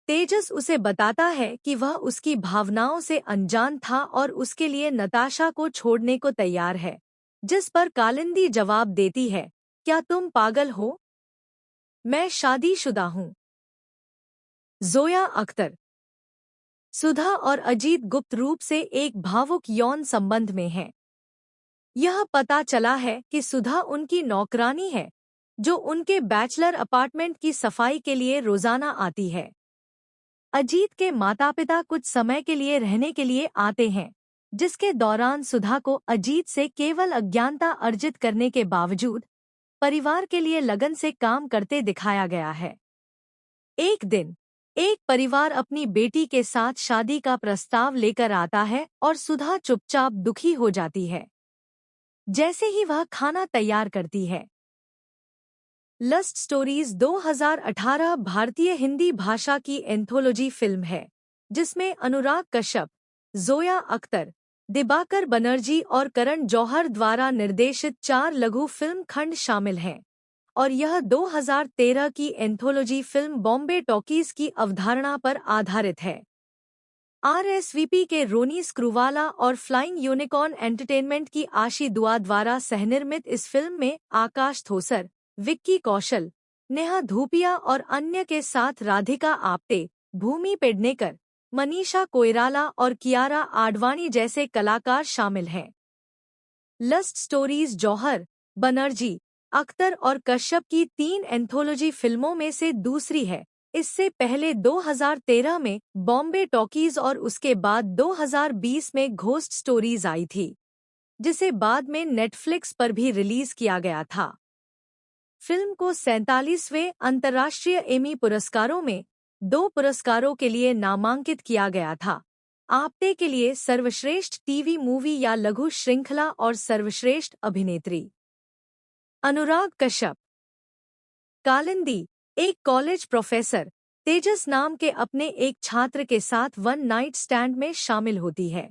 तेजस उसे बताता है कि वह उसकी भावनाओं से अनजान था और उसके लिए नताशा को छोड़ने को तैयार है, जिस पर कालिंदी जवाब देती है, क्या तुम पागल हो? मैं शादीशुदा हूँ। जोया अख्तर। सुधा और अजीत गुप्त रूप से एक भावुक यौन संबंध में हैं। यह पता चला है कि सुधा उनकी नौकरानी है, जो उनके बैचलर अपार्टमेंट की सफाई के लिए रोजाना आती है। अजीत के माता-पिता कुछ समय के लिए रहने के लिए आते हैं, जिसके दौरान सुधा को अजीत से केवल अज्ञानता अर्जित करने के बावजूद परिवार के लिए लगन से काम करते दिखाया गया है। एक दिन एक परिवार अपनी बेटी के साथ शादी का प्रस्ताव लेकर आता है और सुधा चुपचाप दुखी हो जाती है। जैसे ही वह खाना तैयार करती है। लस्ट स्टोरीज 2018 भारतीय हिंदी भाषा की एंथोलॉजी फिल्म है, जिसमें अनुराग कश्यप, जोया अख्तर, दिबाकर बनर्जी और करण जौहर द्वारा निर्देशित 4 लघु फिल्म खंड शामिल हैं, और यह 2013 की एंथोलॉजी फिल्म बॉम्बे टॉकीज की अवधारणा पर आधारित है। आरएसवीपी के रोनी स्क्रूवाला और फ्लाइंग यूनिकॉर्न एंटरटेनमेंट की आशी दुआ द्वारा सहनिर्मित इस फिल्म में आकाश थोसर, विक्की कौशल, नेहा धूपिया और अन्य के साथ राधिका आप्टे, भूमि पेडनेकर, मनीषा कोइराला और कियारा आडवाणी जैसे कलाकार शामिल हैं। लस्ट स्टोरीज जौहर, बनर्जी, अख्तर और कश्यप की 3 एंथोलॉजी फिल्मों में से दूसरी है। इससे पहले 2013 में बॉम्बे टॉकीज और उसके बाद 2020 में घोस्ट स्टोरीज आई थी, जिसे बाद में नेटफ्लिक्स पर भी रिलीज किया गया था। फिल्म को 47वें अंतर्राष्ट्रीय एमी पुरस्कारों में 2 पुरस्कारों के लिए नामांकित किया गया था। आप्टे के लिए सर्वश्रेष्ठ टीवी मूवी या लघु श्रृंखला और सर्वश्रेष्ठ अभिनेत्री। अनुराग कश्यप। कालिंदी एक कॉलेज प्रोफेसर तेजस नाम के अपने एक छात्र के साथ वन नाइट स्टैंड में शामिल होती है।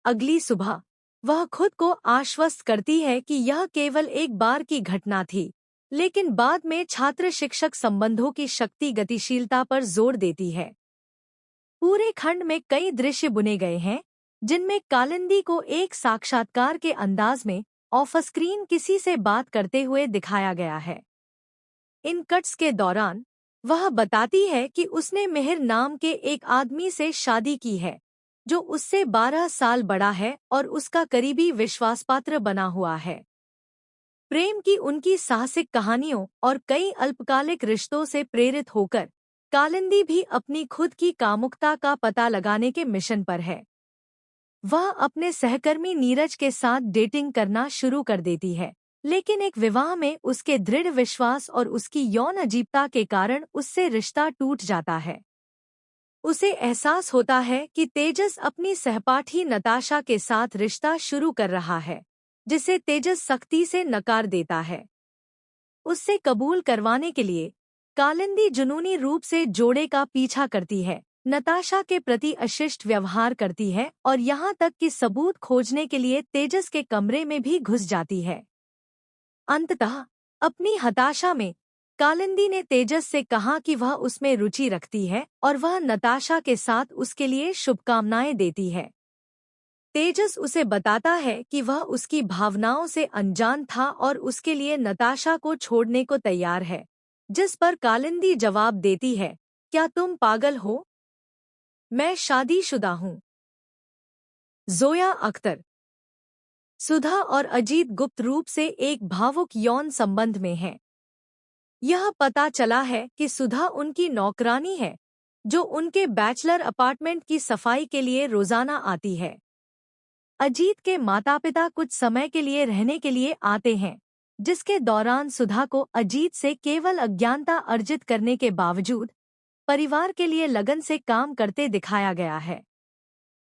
अगली सुबह वह खुद को आश्वस्त करती है कि यह केवल एक बार की घटना थी, लेकिन बाद में छात्र शिक्षक संबंधों की शक्ति गतिशीलता पर जोर देती है। पूरे खंड में कई दृश्य बुने गए हैं, जिनमें कालिंदी को एक साक्षात्कार के अंदाज में ऑफ स्क्रीन किसी से बात करते हुए दिखाया गया है। इन कट्स के दौरान वह बताती है कि उसने मिहिर नाम के एक आदमी से शादी की है, जो उससे 12 साल बड़ा है और उसका करीबी विश्वासपात्र बना हुआ है। प्रेम की उनकी साहसिक कहानियों और कई अल्पकालिक रिश्तों से प्रेरित होकर कालिंदी भी अपनी खुद की कामुकता का पता लगाने के मिशन पर है। वह अपने सहकर्मी नीरज के साथ डेटिंग करना शुरू कर देती है, लेकिन एक विवाह में उसके दृढ़ विश्वास और उसकी यौन अजीबता के कारण उससे रिश्ता टूट जाता है। उसे एहसास होता है कि तेजस अपनी सहपाठी नताशा के साथ रिश्ता शुरू कर रहा है, जिसे तेजस सख्ती से नकार देता है। उससे कबूल करवाने के लिए कालिंदी जुनूनी रूप से जोड़े का पीछा करती है, नताशा के प्रति अशिष्ट व्यवहार करती है और यहाँ तक कि सबूत खोजने के लिए तेजस के कमरे में भी घुस जाती है। अंततः अपनी हताशा में कालिंदी ने तेजस से कहा कि वह उसमें रुचि रखती है और वह नताशा के साथ उसके लिए शुभकामनाएं देती है। तेजस उसे बताता है कि वह उसकी भावनाओं से अनजान था और उसके लिए नताशा को छोड़ने को तैयार है, जिस पर कालिंदी जवाब देती है, क्या तुम पागल हो? मैं शादीशुदा हूँ। जोया अख्तर। सुधा और अजीत गुप्त रूप से एक भावुक यौन संबंध में हैं। यह पता चला है कि सुधा उनकी नौकरानी है, जो उनके बैचलर अपार्टमेंट की सफाई के लिए रोजाना आती है। अजीत के माता-पिता कुछ समय के लिए रहने के लिए आते हैं, जिसके दौरान सुधा को अजीत से केवल अज्ञानता अर्जित करने के बावजूद परिवार के लिए लगन से काम करते दिखाया गया है।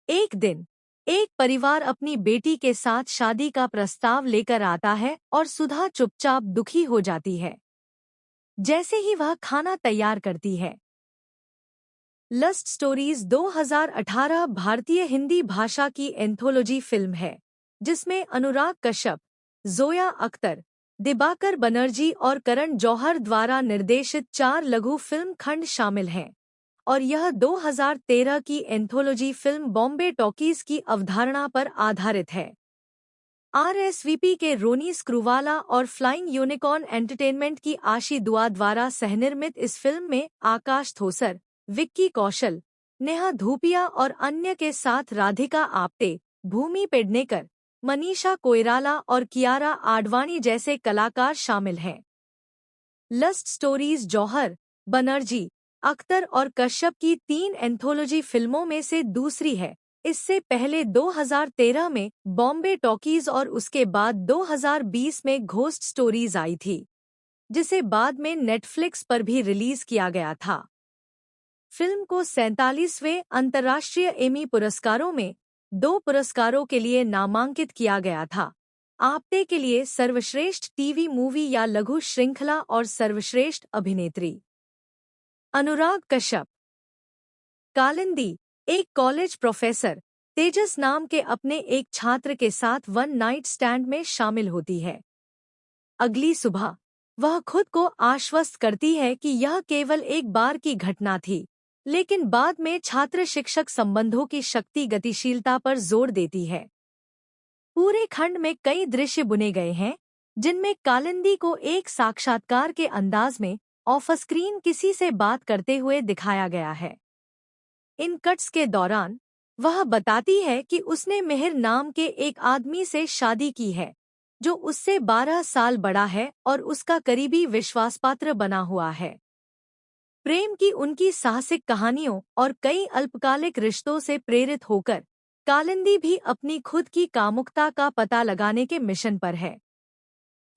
एक दिन एक परिवार अपनी बेटी के साथ शादी का प्रस्ताव लेकर आता है और सुधा चुपचाप दुखी हो जाती है। जैसे ही वह खाना तैयार करती है। लस्ट स्टोरीज 2018 भारतीय हिंदी भाषा की एंथोलॉजी फिल्म है, जिसमें अनुराग कश्यप, जोया अख्तर, दिबाकर बनर्जी और करण जौहर द्वारा निर्देशित 4 लघु फिल्म खंड शामिल हैं, और यह 2013 की एंथोलॉजी फिल्म बॉम्बे टॉकीज की अवधारणा पर आधारित है। आरएसवीपी के रोनी स्क्रूवाला और फ्लाइंग यूनिकॉर्न एंटरटेनमेंट की आशी दुआ द्वारा सहनिर्मित इस फिल्म में आकाश थोसर, विक्की कौशल, नेहा धूपिया और अन्य के साथ राधिका आप्टे, भूमि पेडनेकर, मनीषा कोइराला और कियारा आडवाणी जैसे कलाकार शामिल हैं। लस्ट स्टोरीज जौहर, बनर्जी, अख्तर और कश्यप की 3 एंथोलॉजी फिल्मों में से दूसरी है। इससे पहले 2013 में बॉम्बे टॉकीज और उसके बाद 2020 में घोस्ट स्टोरीज आई थी, जिसे बाद में नेटफ्लिक्स पर भी रिलीज किया गया था। फिल्म को 47वें अंतर्राष्ट्रीय एमी पुरस्कारों में 2 पुरस्कारों के लिए नामांकित किया गया था। आप्टे के लिए सर्वश्रेष्ठ टीवी मूवी या लघु श्रृंखला और सर्वश्रेष्ठ अभिनेत्री। अनुराग कश्यप। कालिंदी एक कॉलेज प्रोफेसर तेजस नाम के अपने एक छात्र के साथ वन नाइट स्टैंड में शामिल होती है। अगली सुबह वह खुद को आश्वस्त करती है कि यह केवल एक बार की घटना थी, लेकिन बाद में छात्र शिक्षक संबंधों की शक्ति गतिशीलता पर जोर देती है। पूरे खंड में कई दृश्य बुने गए हैं, जिनमें कालिंदी को एक साक्षात्कार के अंदाज में ऑफ स्क्रीन किसी से बात करते हुए दिखाया गया है। इन कट्स के दौरान वह बताती है कि उसने मिहिर नाम के एक आदमी से शादी की है, जो उससे 12 साल बड़ा है और उसका करीबी विश्वासपात्र बना हुआ है। प्रेम की उनकी साहसिक कहानियों और कई अल्पकालिक रिश्तों से प्रेरित होकर कालिंदी भी अपनी खुद की कामुकता का पता लगाने के मिशन पर है।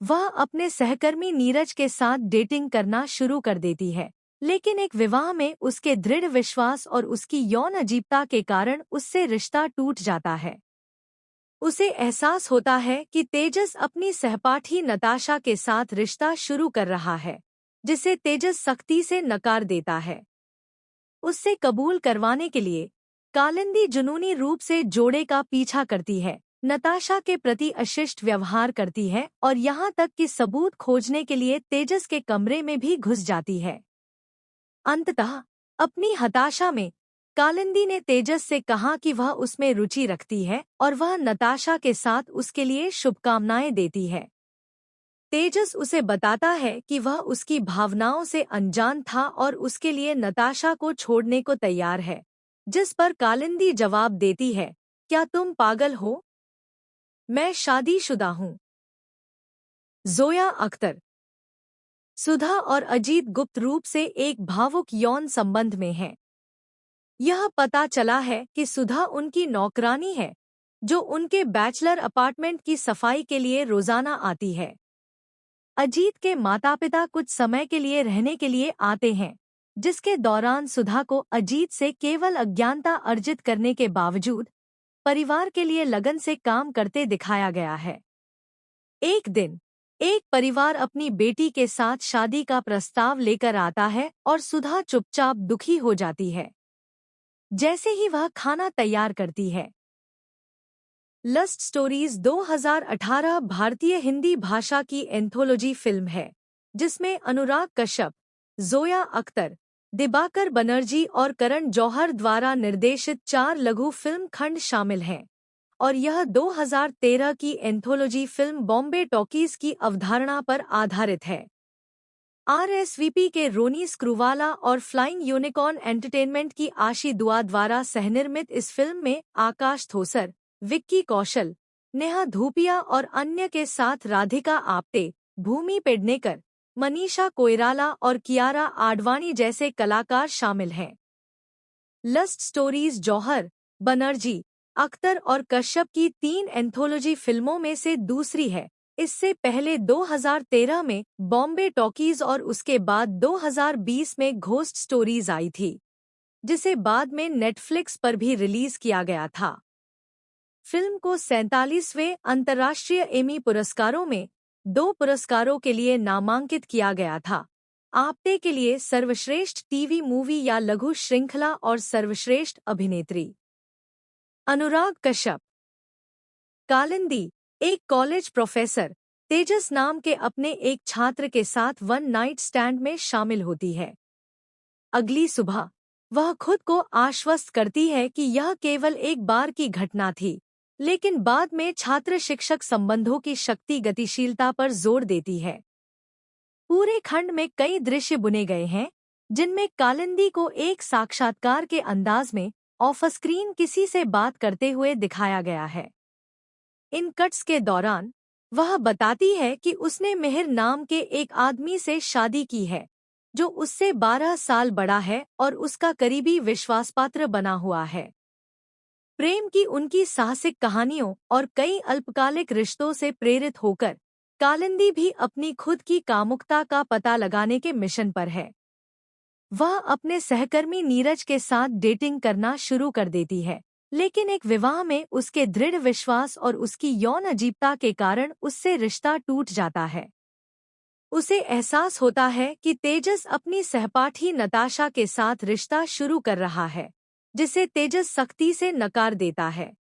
वह अपने सहकर्मी नीरज के साथ डेटिंग करना शुरू कर देती है, लेकिन एक विवाह में उसके दृढ़ विश्वास और उसकी यौन अजीबता के कारण उससे रिश्ता टूट जाता है। उसे एहसास होता है कि तेजस अपनी सहपाठी नताशा के साथ रिश्ता शुरू कर रहा है, जिसे तेजस सख्ती से नकार देता है। उससे कबूल करवाने के लिए कालिंदी जुनूनी रूप से जोड़े का पीछा करती है, नताशा के प्रति अशिष्ट व्यवहार करती है और यहाँ तक कि सबूत खोजने के लिए तेजस के कमरे में भी घुस जाती है। अंततः अपनी हताशा में कालिंदी ने तेजस से कहा कि वह उसमें रुचि रखती है और वह नताशा के साथ उसके लिए शुभकामनाएं देती है। तेजस उसे बताता है कि वह उसकी भावनाओं से अनजान था और उसके लिए नताशा को छोड़ने को तैयार है, जिस पर कालिंदी जवाब देती है, क्या तुम पागल हो? मैं शादीशुदा हूँ। जोया अख्तर। सुधा और अजीत गुप्त रूप से एक भावुक यौन संबंध में हैं। यह पता चला है कि सुधा उनकी नौकरानी है, जो उनके बैचलर अपार्टमेंट की सफाई के लिए रोजाना आती है। अजीत के माता-पिता कुछ समय के लिए रहने के लिए आते हैं, जिसके दौरान सुधा को अजीत से केवल अज्ञानता अर्जित करने के बावजूद परिवार के लिए लगन से काम करते दिखाया गया है। एक दिन एक परिवार अपनी बेटी के साथ शादी का प्रस्ताव लेकर आता है और सुधा चुपचाप दुखी हो जाती है। जैसे ही वह खाना तैयार करती है। लस्ट स्टोरीज 2018 भारतीय हिंदी भाषा की एंथोलॉजी फिल्म है, जिसमें अनुराग कश्यप, जोया अख्तर, दिबाकर बनर्जी और करण जौहर द्वारा निर्देशित 4 लघु फिल्म खंड शामिल हैं, और यह 2013 की एंथोलॉजी फिल्म बॉम्बे टॉकीज की अवधारणा पर आधारित है। आरएसवीपी के रोनी स्क्रूवाला और फ्लाइंग यूनिकॉर्न एंटरटेनमेंट की आशी दुआ द्वारा सहनिर्मित इस फिल्म में आकाश थोसर, विक्की कौशल, नेहा धूपिया और अन्य के साथ राधिका आप्टे, भूमि पेडनेकर, मनीषा कोइराला और कियारा आडवाणी जैसे कलाकार शामिल हैं। लस्ट स्टोरीज जौहर, बनर्जी, अख्तर और कश्यप की 3 एंथोलॉजी फिल्मों में से दूसरी है। इससे पहले 2013 में बॉम्बे टॉकीज और उसके बाद 2020 में घोस्ट स्टोरीज आई थी, जिसे बाद में नेटफ्लिक्स पर भी रिलीज किया गया था। फिल्म को 47वें अंतर्राष्ट्रीय एमी पुरस्कारों में 2 पुरस्कारों के लिए नामांकित किया गया था। आप्टे के लिए सर्वश्रेष्ठ टीवी मूवी या लघु श्रृंखला और सर्वश्रेष्ठ अभिनेत्री। अनुराग कश्यप। कालिंदी एक कॉलेज प्रोफेसर तेजस नाम के अपने एक छात्र के साथ वन नाइट स्टैंड में शामिल होती है। अगली सुबह वह खुद को आश्वस्त करती है कि यह केवल एक बार की घटना थी, लेकिन बाद में छात्र शिक्षक संबंधों की शक्ति गतिशीलता पर जोर देती है। पूरे खंड में कई दृश्य बुने गए हैं, जिनमें कालिंदी को एक साक्षात्कार के अंदाज में ऑफ स्क्रीन किसी से बात करते हुए दिखाया गया है। इन कट्स के दौरान वह बताती है कि उसने मिहिर नाम के एक आदमी से शादी की है, जो उससे 12 साल बड़ा है और उसका करीबी विश्वासपात्र बना हुआ है। प्रेम की उनकी साहसिक कहानियों और कई अल्पकालिक रिश्तों से प्रेरित होकर कालिंदी भी अपनी खुद की कामुकता का पता लगाने के मिशन पर है। वह अपने सहकर्मी नीरज के साथ डेटिंग करना शुरू कर देती है, लेकिन एक विवाह में उसके दृढ़ विश्वास और उसकी यौन अजीबता के कारण उससे रिश्ता टूट जाता है। उसे एहसास होता है कि तेजस अपनी सहपाठी नताशा के साथ रिश्ता शुरू कर रहा है, जिसे तेजस सख्ती से नकार देता है।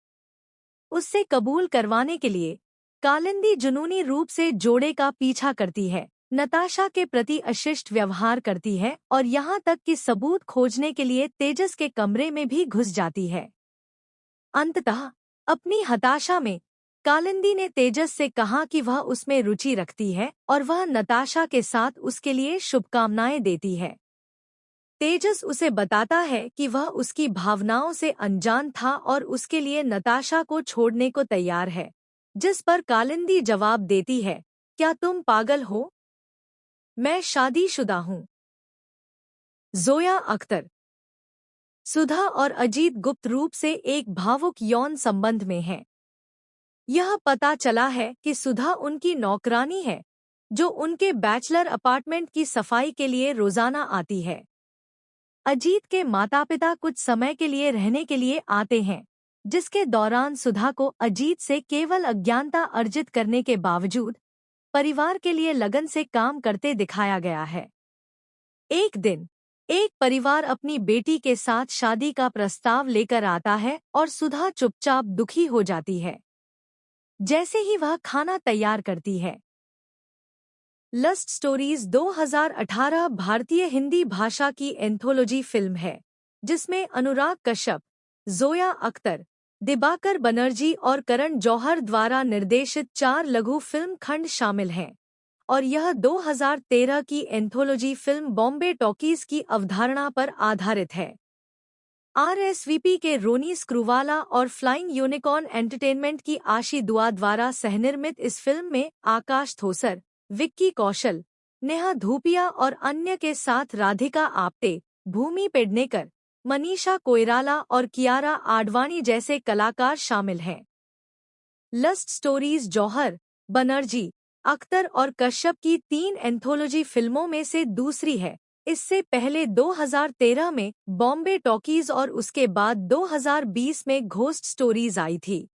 उससे कबूल करवाने के लिए कालिंदी जुनूनी रूप से जोड़े का पीछा करती है, नताशा के प्रति अशिष्ट व्यवहार करती है और यहाँ तक कि सबूत खोजने के लिए तेजस के कमरे में भी घुस जाती है। अंततः अपनी हताशा में कालिंदी ने तेजस से कहा कि वह उसमें रुचि रखती है और वह नताशा के साथ उसके लिए शुभकामनाएं देती है। तेजस उसे बताता है कि वह उसकी भावनाओं से अनजान था और उसके लिए नताशा को छोड़ने को तैयार है, जिस पर कालिंदी जवाब देती है, क्या तुम पागल हो? मैं शादीशुदा हूँ। जोया अख्तर। सुधा और अजीत गुप्त रूप से एक भावुक यौन संबंध में हैं। यह पता चला है कि सुधा उनकी नौकरानी है, जो उनके बैचलर अपार्टमेंट की सफाई के लिए रोजाना आती है। अजीत के माता-पिता कुछ समय के लिए रहने के लिए आते हैं, जिसके दौरान सुधा को अजीत से केवल अज्ञानता अर्जित करने के बावजूद परिवार के लिए लगन से काम करते दिखाया गया है। एक दिन एक परिवार अपनी बेटी के साथ शादी का प्रस्ताव लेकर आता है और सुधा चुपचाप दुखी हो जाती है, जैसे ही वह खाना तैयार करती है। लस्ट स्टोरीज 2018 भारतीय हिंदी भाषा की एंथोलॉजी फिल्म है, जिसमें अनुराग कश्यप, जोया अख्तर, दिबाकर बनर्जी और करण जौहर द्वारा निर्देशित 4 लघु फिल्म खंड शामिल हैं, और यह 2013 की एंथोलॉजी फिल्म बॉम्बे टॉकीज की अवधारणा पर आधारित है। आरएसवीपी के रोनी स्क्रूवाला और फ्लाइंग यूनिकॉर्न एंटरटेनमेंट की आशी दुआ द्वारा सहनिर्मित इस फिल्म में आकाश थोसर, विक्की कौशल, नेहा धूपिया और अन्य के साथ राधिका आप्टे, भूमि पेडनेकर, मनीषा कोइराला और कियारा आडवाणी जैसे कलाकार शामिल हैं। लस्ट स्टोरीज जौहर, बनर्जी, अख्तर और कश्यप की 3 एंथोलॉजी फिल्मों में से दूसरी है। इससे पहले 2013 में बॉम्बे टॉकीज और उसके बाद 2020 में घोस्ट स्टोरीज आई थी,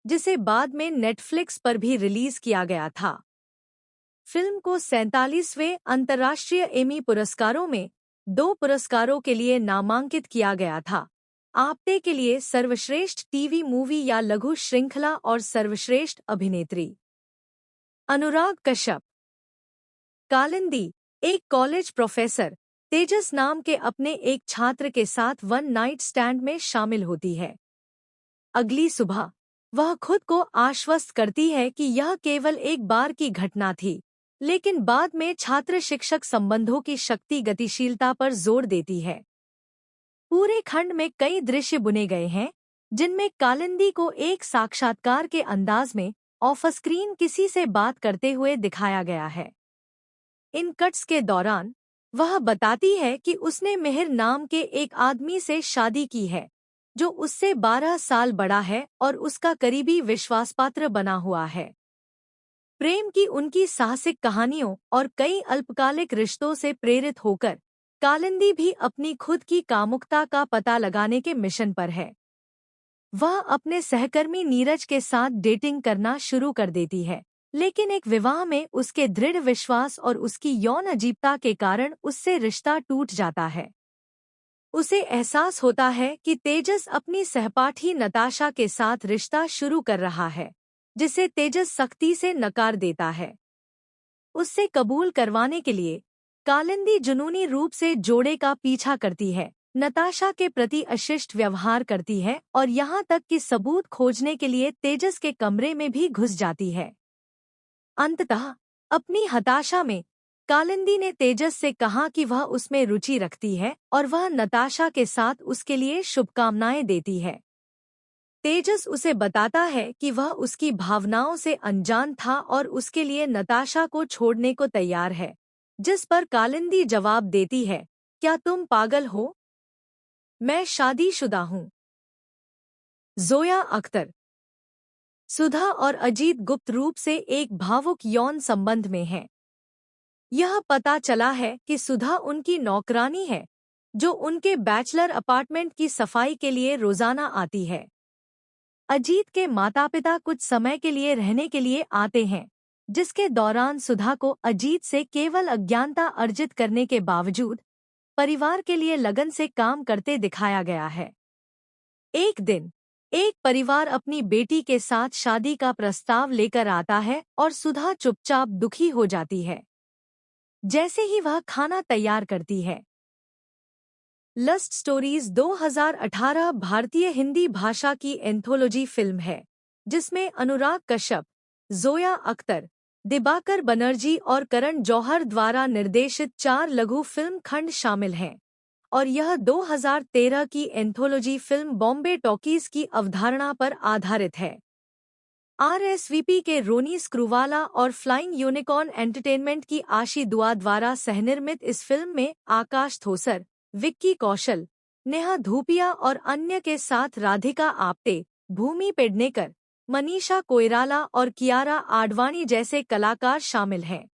जिसे बाद में नेटफ्लिक्स पर भी रिलीज किया गया था। फिल्म को 47वें अंतर्राष्ट्रीय एमी पुरस्कारों में 2 पुरस्कारों के लिए नामांकित किया गया था। आपटे के लिए सर्वश्रेष्ठ टीवी मूवी या लघु श्रृंखला और सर्वश्रेष्ठ अभिनेत्री। अनुराग कश्यप। कालिंदी एक कॉलेज प्रोफेसर तेजस नाम के अपने एक छात्र के साथ वन नाइट स्टैंड में शामिल होती है। अगली सुबह वह खुद को आश्वस्त करती है कि यह केवल एक बार की घटना थी, लेकिन बाद में छात्र शिक्षक संबंधों की शक्ति गतिशीलता पर जोर देती है। पूरे खंड में कई दृश्य बुने गए हैं, जिनमें कालिंदी को एक साक्षात्कार के अंदाज में ऑफ स्क्रीन किसी से बात करते हुए दिखाया गया है। इन कट्स के दौरान वह बताती है कि उसने मिहिर नाम के एक आदमी से शादी की है, जो उससे 12 साल बड़ा है और उसका करीबी विश्वासपात्र बना हुआ है। प्रेम की उनकी साहसिक कहानियों और कई अल्पकालिक रिश्तों से प्रेरित होकर कालिंदी भी अपनी खुद की कामुकता का पता लगाने के मिशन पर है। वह अपने सहकर्मी नीरज के साथ डेटिंग करना शुरू कर देती है, लेकिन एक विवाह में उसके दृढ़ विश्वास और उसकी यौन अजीबता के कारण उससे रिश्ता टूट जाता है। उसे एहसास होता है कि तेजस अपनी सहपाठी नताशा के साथ रिश्ता शुरू कर रहा है, जिसे तेजस सख्ती से नकार देता है। उससे कबूल करवाने के लिए कालिंदी जुनूनी रूप से जोड़े का पीछा करती है, नताशा के प्रति अशिष्ट व्यवहार करती है और यहाँ तक कि सबूत खोजने के लिए तेजस के कमरे में भी घुस जाती है। अंततः अपनी हताशा में कालिंदी ने तेजस से कहा कि वह उसमें रुचि रखती है और वह नताशा के साथ उसके लिए शुभकामनाएं देती है। तेजस उसे बताता है कि वह उसकी भावनाओं से अनजान था और उसके लिए नताशा को छोड़ने को तैयार है, जिस पर कालिंदी जवाब देती है, क्या तुम पागल हो? मैं शादीशुदा हूँ। जोया अख्तर। सुधा और अजीत गुप्त रूप से एक भावुक यौन संबंध में हैं। यह पता चला है कि सुधा उनकी नौकरानी है, जो उनके बैचलर अपार्टमेंट की सफाई के लिए रोजाना आती है। अजीत के माता-पिता कुछ समय के लिए रहने के लिए आते हैं, जिसके दौरान सुधा को अजीत से केवल अज्ञानता अर्जित करने के बावजूद परिवार के लिए लगन से काम करते दिखाया गया है। एक दिन एक परिवार अपनी बेटी के साथ शादी का प्रस्ताव लेकर आता है और सुधा चुपचाप दुखी हो जाती है। जैसे ही वह खाना तैयार करती है। लस्ट स्टोरीज 2018 भारतीय हिंदी भाषा की एंथोलॉजी फिल्म है, जिसमें अनुराग कश्यप, जोया अख्तर, दिबाकर बनर्जी और करण जौहर द्वारा निर्देशित 4 लघु फिल्म खंड शामिल हैं, और यह 2013 की एंथोलॉजी फिल्म बॉम्बे टॉकीज की अवधारणा पर आधारित है। आरएसवीपी के रोनी स्क्रूवाला और फ्लाइंग यूनिकॉर्न एंटरटेनमेंट की आशी दुआ द्वारा सहनिर्मित इस फिल्म में आकाश थोसर, विक्की कौशल, नेहा धूपिया और अन्य के साथ राधिका आप्टे, भूमि पेडनेकर, मनीषा कोइराला और कियारा आडवाणी जैसे कलाकार शामिल हैं।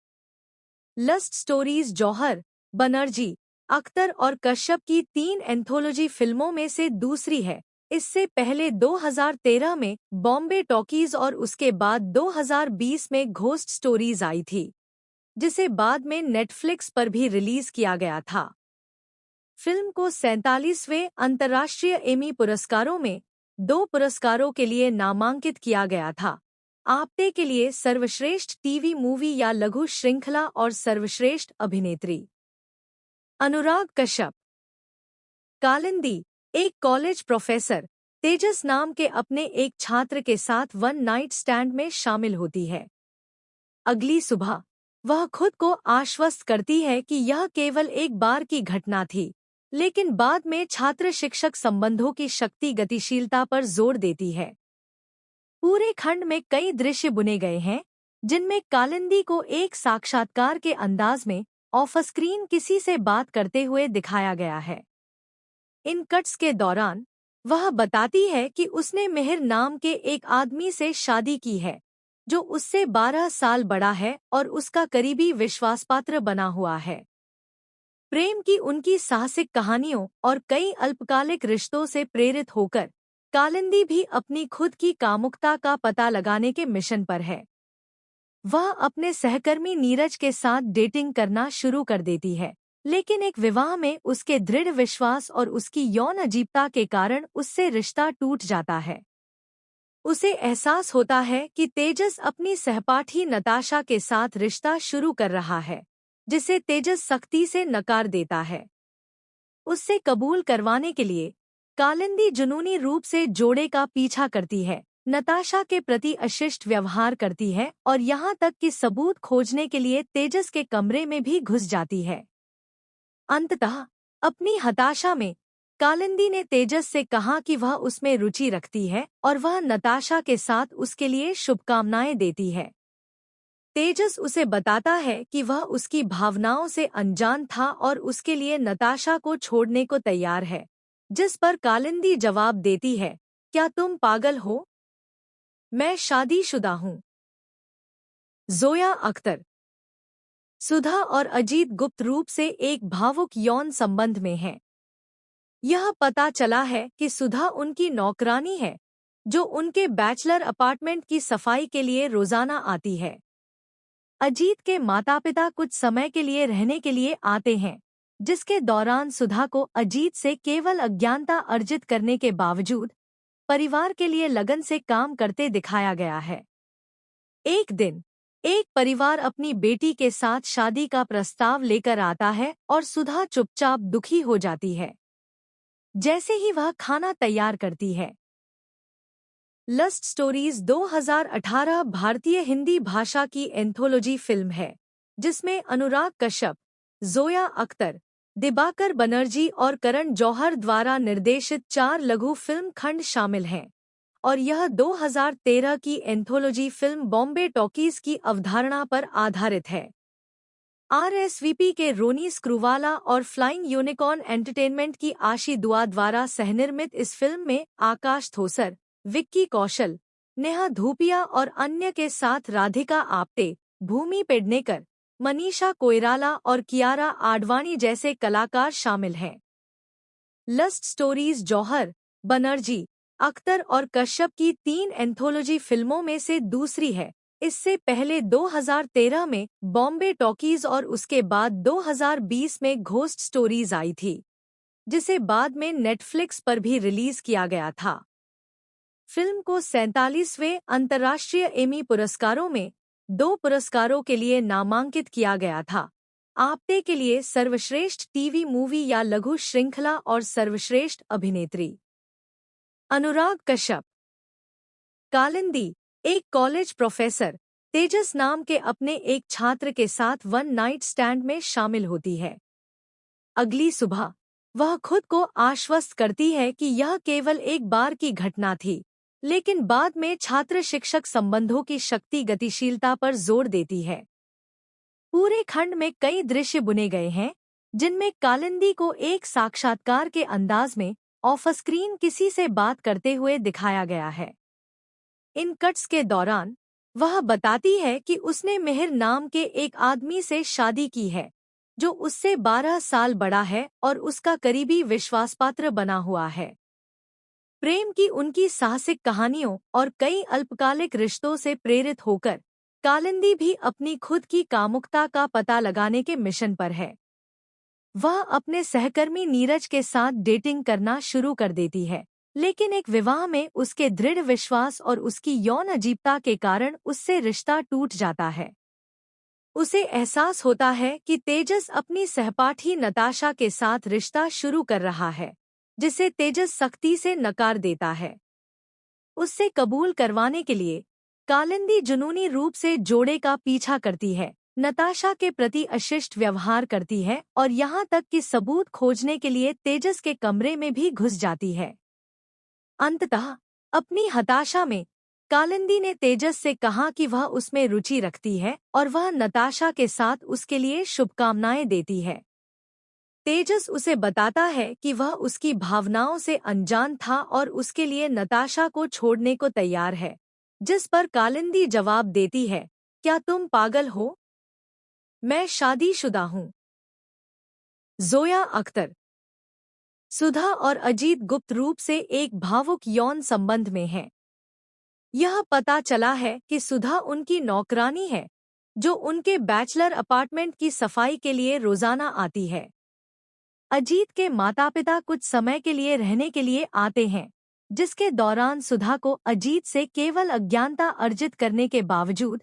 लस्ट स्टोरीज जौहर, बनर्जी, अख्तर और कश्यप की 3 एंथोलॉजी फिल्मों में से दूसरी है। इससे पहले 2013 में बॉम्बे टॉकीज और उसके बाद 2020 में घोस्ट स्टोरीज आई थी, जिसे बाद में नेटफ्लिक्स पर भी रिलीज किया गया था। फिल्म को 47वें अंतर्राष्ट्रीय एमी पुरस्कारों में 2 पुरस्कारों के लिए नामांकित किया गया था। आपटे के लिए सर्वश्रेष्ठ टीवी मूवी या लघु श्रृंखला और सर्वश्रेष्ठ अभिनेत्री। अनुराग कश्यप। कालिंदी एक कॉलेज प्रोफेसर तेजस नाम के अपने एक छात्र के साथ वन नाइट स्टैंड में शामिल होती है। अगली सुबह वह खुद को आश्वस्त करती है कि यह केवल एक बार की घटना थी, लेकिन बाद में छात्र शिक्षक संबंधों की शक्ति गतिशीलता पर जोर देती है। पूरे खंड में कई दृश्य बुने गए हैं, जिनमें कालिंदी को एक साक्षात्कार के अंदाज में ऑफ स्क्रीन किसी से बात करते हुए दिखाया गया है। इन कट्स के दौरान वह बताती है कि उसने मिहिर नाम के एक आदमी से शादी की है, जो उससे 12 साल बड़ा है और उसका करीबी विश्वासपात्र बना हुआ है। प्रेम की उनकी साहसिक कहानियों और कई अल्पकालिक रिश्तों से प्रेरित होकर कालिंदी भी अपनी खुद की कामुकता का पता लगाने के मिशन पर है। वह अपने सहकर्मी नीरज के साथ डेटिंग करना शुरू कर देती है, लेकिन एक विवाह में उसके दृढ़ विश्वास और उसकी यौन अजीबता के कारण उससे रिश्ता टूट जाता है। उसे एहसास होता है कि तेजस अपनी सहपाठी नताशा के साथ रिश्ता शुरू कर रहा है, जिसे तेजस सख्ती से नकार देता है। उससे कबूल करवाने के लिए कालिंदी जुनूनी रूप से जोड़े का पीछा करती है, नताशा के प्रति अशिष्ट व्यवहार करती है और यहाँ तक कि सबूत खोजने के लिए तेजस के कमरे में भी घुस जाती है। अंततः अपनी हताशा में कालिंदी ने तेजस से कहा कि वह उसमें रुचि रखती है और वह नताशा के साथ उसके लिए शुभकामनाएं देती है। तेजस उसे बताता है कि वह उसकी भावनाओं से अनजान था और उसके लिए नताशा को छोड़ने को तैयार है, जिस पर कालिंदी जवाब देती है, क्या तुम पागल हो? मैं शादीशुदा हूँ। जोया अख्तर। सुधा और अजीत गुप्त रूप से एक भावुक यौन संबंध में हैं। यह पता चला है कि सुधा उनकी नौकरानी है, जो उनके बैचलर अपार्टमेंट की सफाई के लिए रोजाना आती है। अजीत के माता-पिता कुछ समय के लिए रहने के लिए आते हैं, जिसके दौरान सुधा को अजीत से केवल अज्ञानता अर्जित करने के बावजूद परिवार के लिए लगन से काम करते दिखाया गया है। एक दिन एक परिवार अपनी बेटी के साथ शादी का प्रस्ताव लेकर आता है और सुधा चुपचाप दुखी हो जाती है। जैसे ही वह खाना तैयार करती है। लस्ट स्टोरीज 2018 भारतीय हिंदी भाषा की एंथोलॉजी फिल्म है, जिसमें अनुराग कश्यप, जोया अख्तर, दिबाकर बनर्जी और करण जौहर द्वारा निर्देशित 4 लघु फिल्म खंड शामिल हैं और यह 2013 की एंथोलॉजी फिल्म बॉम्बे टॉकीज की अवधारणा पर आधारित है। आरएसवीपी के रोनी स्क्रूवाला और फ्लाइंग यूनिकॉर्न एंटरटेनमेंट की आशी दुआ द्वारा सहनिर्मित इस फिल्म में आकाश थोसर, विक्की कौशल, नेहा धूपिया और अन्य के साथ राधिका आप्टे, भूमि पेडनेकर, मनीषा कोइराला और कियारा आडवाणी जैसे कलाकार शामिल हैं। लस्ट स्टोरीज जौहर, बनर्जी, अख्तर और कश्यप की 3 एंथोलॉजी फिल्मों में से दूसरी है। इससे पहले 2013 में बॉम्बे टॉकीज और उसके बाद 2020 में घोस्ट स्टोरीज आई थी, जिसे बाद में नेटफ्लिक्स पर भी रिलीज किया गया था। फिल्म को 47वें अंतर्राष्ट्रीय एमी पुरस्कारों में 2 पुरस्कारों के लिए नामांकित किया गया था। आप्टे के लिए सर्वश्रेष्ठ टीवी मूवी या लघु श्रृंखला और सर्वश्रेष्ठ अभिनेत्री। अनुराग कश्यप। कालिंदी एक कॉलेज प्रोफेसर तेजस नाम के अपने एक छात्र के साथ वन नाइट स्टैंड में शामिल होती है। अगली सुबह वह खुद को आश्वस्त करती है कि यह केवल एक बार की घटना थी, लेकिन बाद में छात्र शिक्षक संबंधों की शक्ति गतिशीलता पर जोर देती है। पूरे खंड में कई दृश्य बुने गए हैं, जिनमें कालिंदी को एक साक्षात्कार के अंदाज में ऑफ स्क्रीन किसी से बात करते हुए दिखाया गया है। इन कट्स के दौरान वह बताती है कि उसने मेहर नाम के एक आदमी से शादी की है, जो उससे 12 साल बड़ा है और उसका करीबी विश्वासपात्र बना हुआ है। प्रेम की उनकी साहसिक कहानियों और कई अल्पकालिक रिश्तों से प्रेरित होकर कालिंदी भी अपनी खुद की कामुकता का पता लगाने के मिशन पर है। वह अपने सहकर्मी नीरज के साथ डेटिंग करना शुरू कर देती है, लेकिन एक विवाह में उसके दृढ़ विश्वास और उसकी यौन अजीबता के कारण उससे रिश्ता टूट जाता है। उसे एहसास होता है कि तेजस अपनी सहपाठी नताशा के साथ रिश्ता शुरू कर रहा है, जिसे तेजस सख्ती से नकार देता है। उससे कबूल करवाने के लिए कालिंदी जुनूनी रूप से जोड़े का पीछा करती है, नताशा के प्रति अशिष्ट व्यवहार करती है और यहाँ तक कि सबूत खोजने के लिए तेजस के कमरे में भी घुस जाती है। अंततः अपनी हताशा में कालिंदी ने तेजस से कहा कि वह उसमें रुचि रखती है और वह नताशा के साथ उसके लिए शुभकामनाएं देती है। तेजस उसे बताता है कि वह उसकी भावनाओं से अनजान था और उसके लिए नताशा को छोड़ने को तैयार है, जिस पर कालिंदी जवाब देती है, क्या तुम पागल हो? मैं शादीशुदा हूँ। जोया अख्तर। सुधा और अजीत गुप्त रूप से एक भावुक यौन संबंध में हैं। यह पता चला है कि सुधा उनकी नौकरानी है, जो उनके बैचलर अपार्टमेंट की सफाई के लिए रोजाना आती है। अजीत के माता-पिता कुछ समय के लिए रहने के लिए आते हैं, जिसके दौरान सुधा को अजीत से केवल अज्ञानता अर्जित करने के बावजूद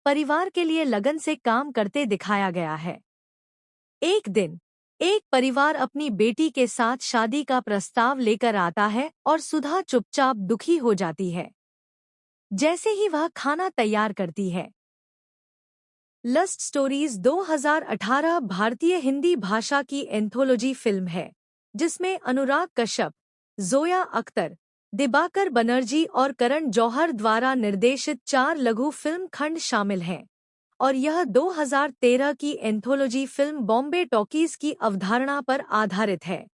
परिवार के लिए लगन से काम करते दिखाया गया है। एक दिन एक परिवार अपनी बेटी के साथ शादी का प्रस्ताव लेकर आता है और सुधा चुपचाप दुखी हो जाती है। जैसे ही वह खाना तैयार करती है। लस्ट स्टोरीज 2018 भारतीय हिंदी भाषा की एंथोलॉजी फिल्म है, जिसमें अनुराग कश्यप, जोया अख्तर, दिबाकर बनर्जी और करण जौहर द्वारा निर्देशित 4 लघु फिल्म खंड शामिल हैं, और यह 2013 की एंथोलॉजी फिल्म बॉम्बे टॉकीज की अवधारणा पर आधारित है।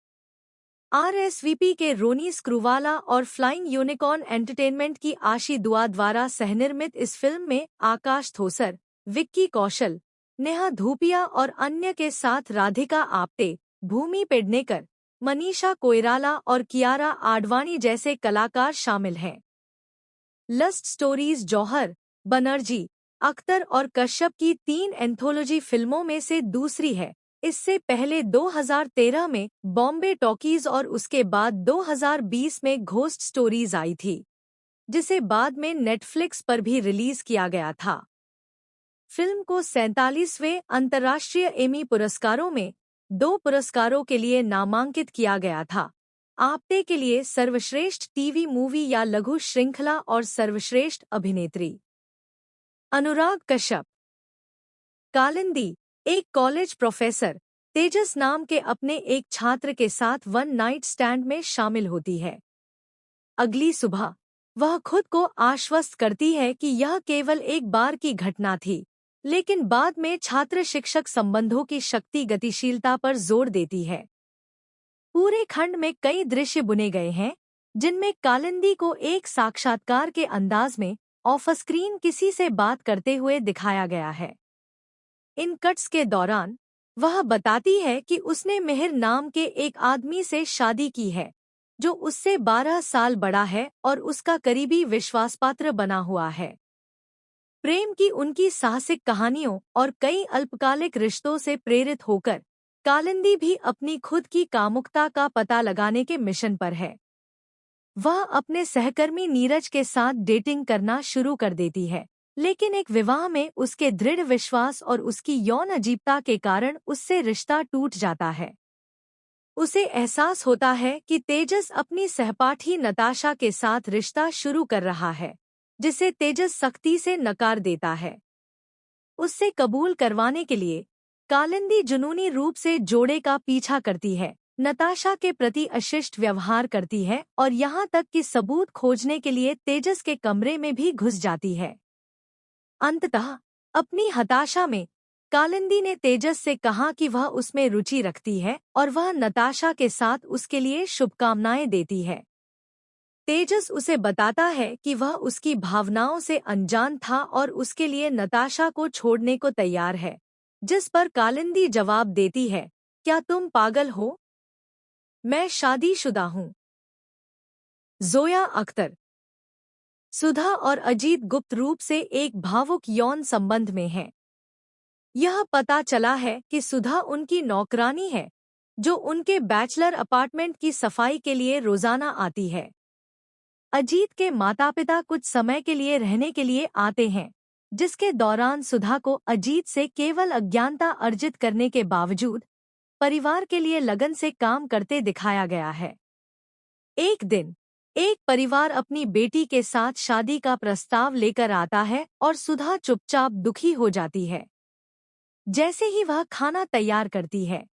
आरएसवीपी के रोनी स्क्रूवाला और फ्लाइंग यूनिकॉर्न एंटरटेनमेंट की आशी दुआ द्वारा सहनिर्मित इस फिल्म में आकाश थोसर, विक्की कौशल, नेहा धूपिया और अन्य के साथ राधिका आप्टे, भूमि पेडनेकर, मनीषा कोइराला और कियारा आडवाणी जैसे कलाकार शामिल हैं। लस्ट स्टोरीज जौहर, बनर्जी, अख्तर और कश्यप की 3 एंथोलॉजी फिल्मों में से दूसरी है। इससे पहले 2013 में बॉम्बे टॉकीज और उसके बाद 2020 में घोस्ट स्टोरीज आई थी, जिसे बाद में नेटफ्लिक्स पर भी रिलीज किया गया था। फिल्म को 47वें अंतर्राष्ट्रीय एमी पुरस्कारों में 2 पुरस्कारों के लिए नामांकित किया गया था। आप्टे के लिए सर्वश्रेष्ठ टीवी मूवी या लघु श्रृंखला और सर्वश्रेष्ठ अभिनेत्री। अनुराग कश्यप। कालिंदी एक कॉलेज प्रोफेसर तेजस नाम के अपने एक छात्र के साथ वन नाइट स्टैंड में शामिल होती है। अगली सुबह वह खुद को आश्वस्त करती है कि यह केवल एक बार की घटना थी, लेकिन बाद में छात्र शिक्षक संबंधों की शक्ति गतिशीलता पर जोर देती है। पूरे खंड में कई दृश्य बुने गए हैं, जिनमें कालिंदी को एक साक्षात्कार के अंदाज में ऑफ स्क्रीन किसी से बात करते हुए दिखाया गया है। इन कट्स के दौरान वह बताती है कि उसने मेहर नाम के एक आदमी से शादी की है, जो उससे 12 साल बड़ा है और उसका करीबी विश्वासपात्र बना हुआ है। प्रेम की उनकी साहसिक कहानियों और कई अल्पकालिक रिश्तों से प्रेरित होकर कालिंदी भी अपनी खुद की कामुकता का पता लगाने के मिशन पर है। वह अपने सहकर्मी नीरज के साथ डेटिंग करना शुरू कर देती है, लेकिन एक विवाह में उसके दृढ़ विश्वास और उसकी यौन अजीबता के कारण उससे रिश्ता टूट जाता है। उसे एहसास होता है कि तेजस अपनी सहपाठी नताशा के साथ रिश्ता शुरू कर रहा है, जिसे तेजस सख्ती से नकार देता है। उससे कबूल करवाने के लिए कालिंदी जुनूनी रूप से जोड़े का पीछा करती है, नताशा के प्रति अशिष्ट व्यवहार करती है और यहाँ तक कि सबूत खोजने के लिए तेजस के कमरे में भी घुस जाती है। अंततः अपनी हताशा में कालिंदी ने तेजस से कहा कि वह उसमें रुचि रखती है और वह नताशा के साथ उसके लिए शुभकामनाएं देती है। तेजस उसे बताता है कि वह उसकी भावनाओं से अनजान था और उसके लिए नताशा को छोड़ने को तैयार है, जिस पर कालिंदी जवाब देती है, क्या तुम पागल हो? मैं शादीशुदा हूँ। जोया अख्तर। सुधा और अजीत गुप्त रूप से एक भावुक यौन संबंध में हैं। यह पता चला है कि सुधा उनकी नौकरानी है, जो उनके बैचलर अपार्टमेंट की सफाई के लिए रोजाना आती है। अजीत के माता-पिता कुछ समय के लिए रहने के लिए आते हैं, जिसके दौरान सुधा को अजीत से केवल अज्ञानता अर्जित करने के बावजूद परिवार के लिए लगन से काम करते दिखाया गया है। एक दिन एक परिवार अपनी बेटी के साथ शादी का प्रस्ताव लेकर आता है और सुधा चुपचाप दुखी हो जाती है। जैसे ही वह खाना तैयार करती है।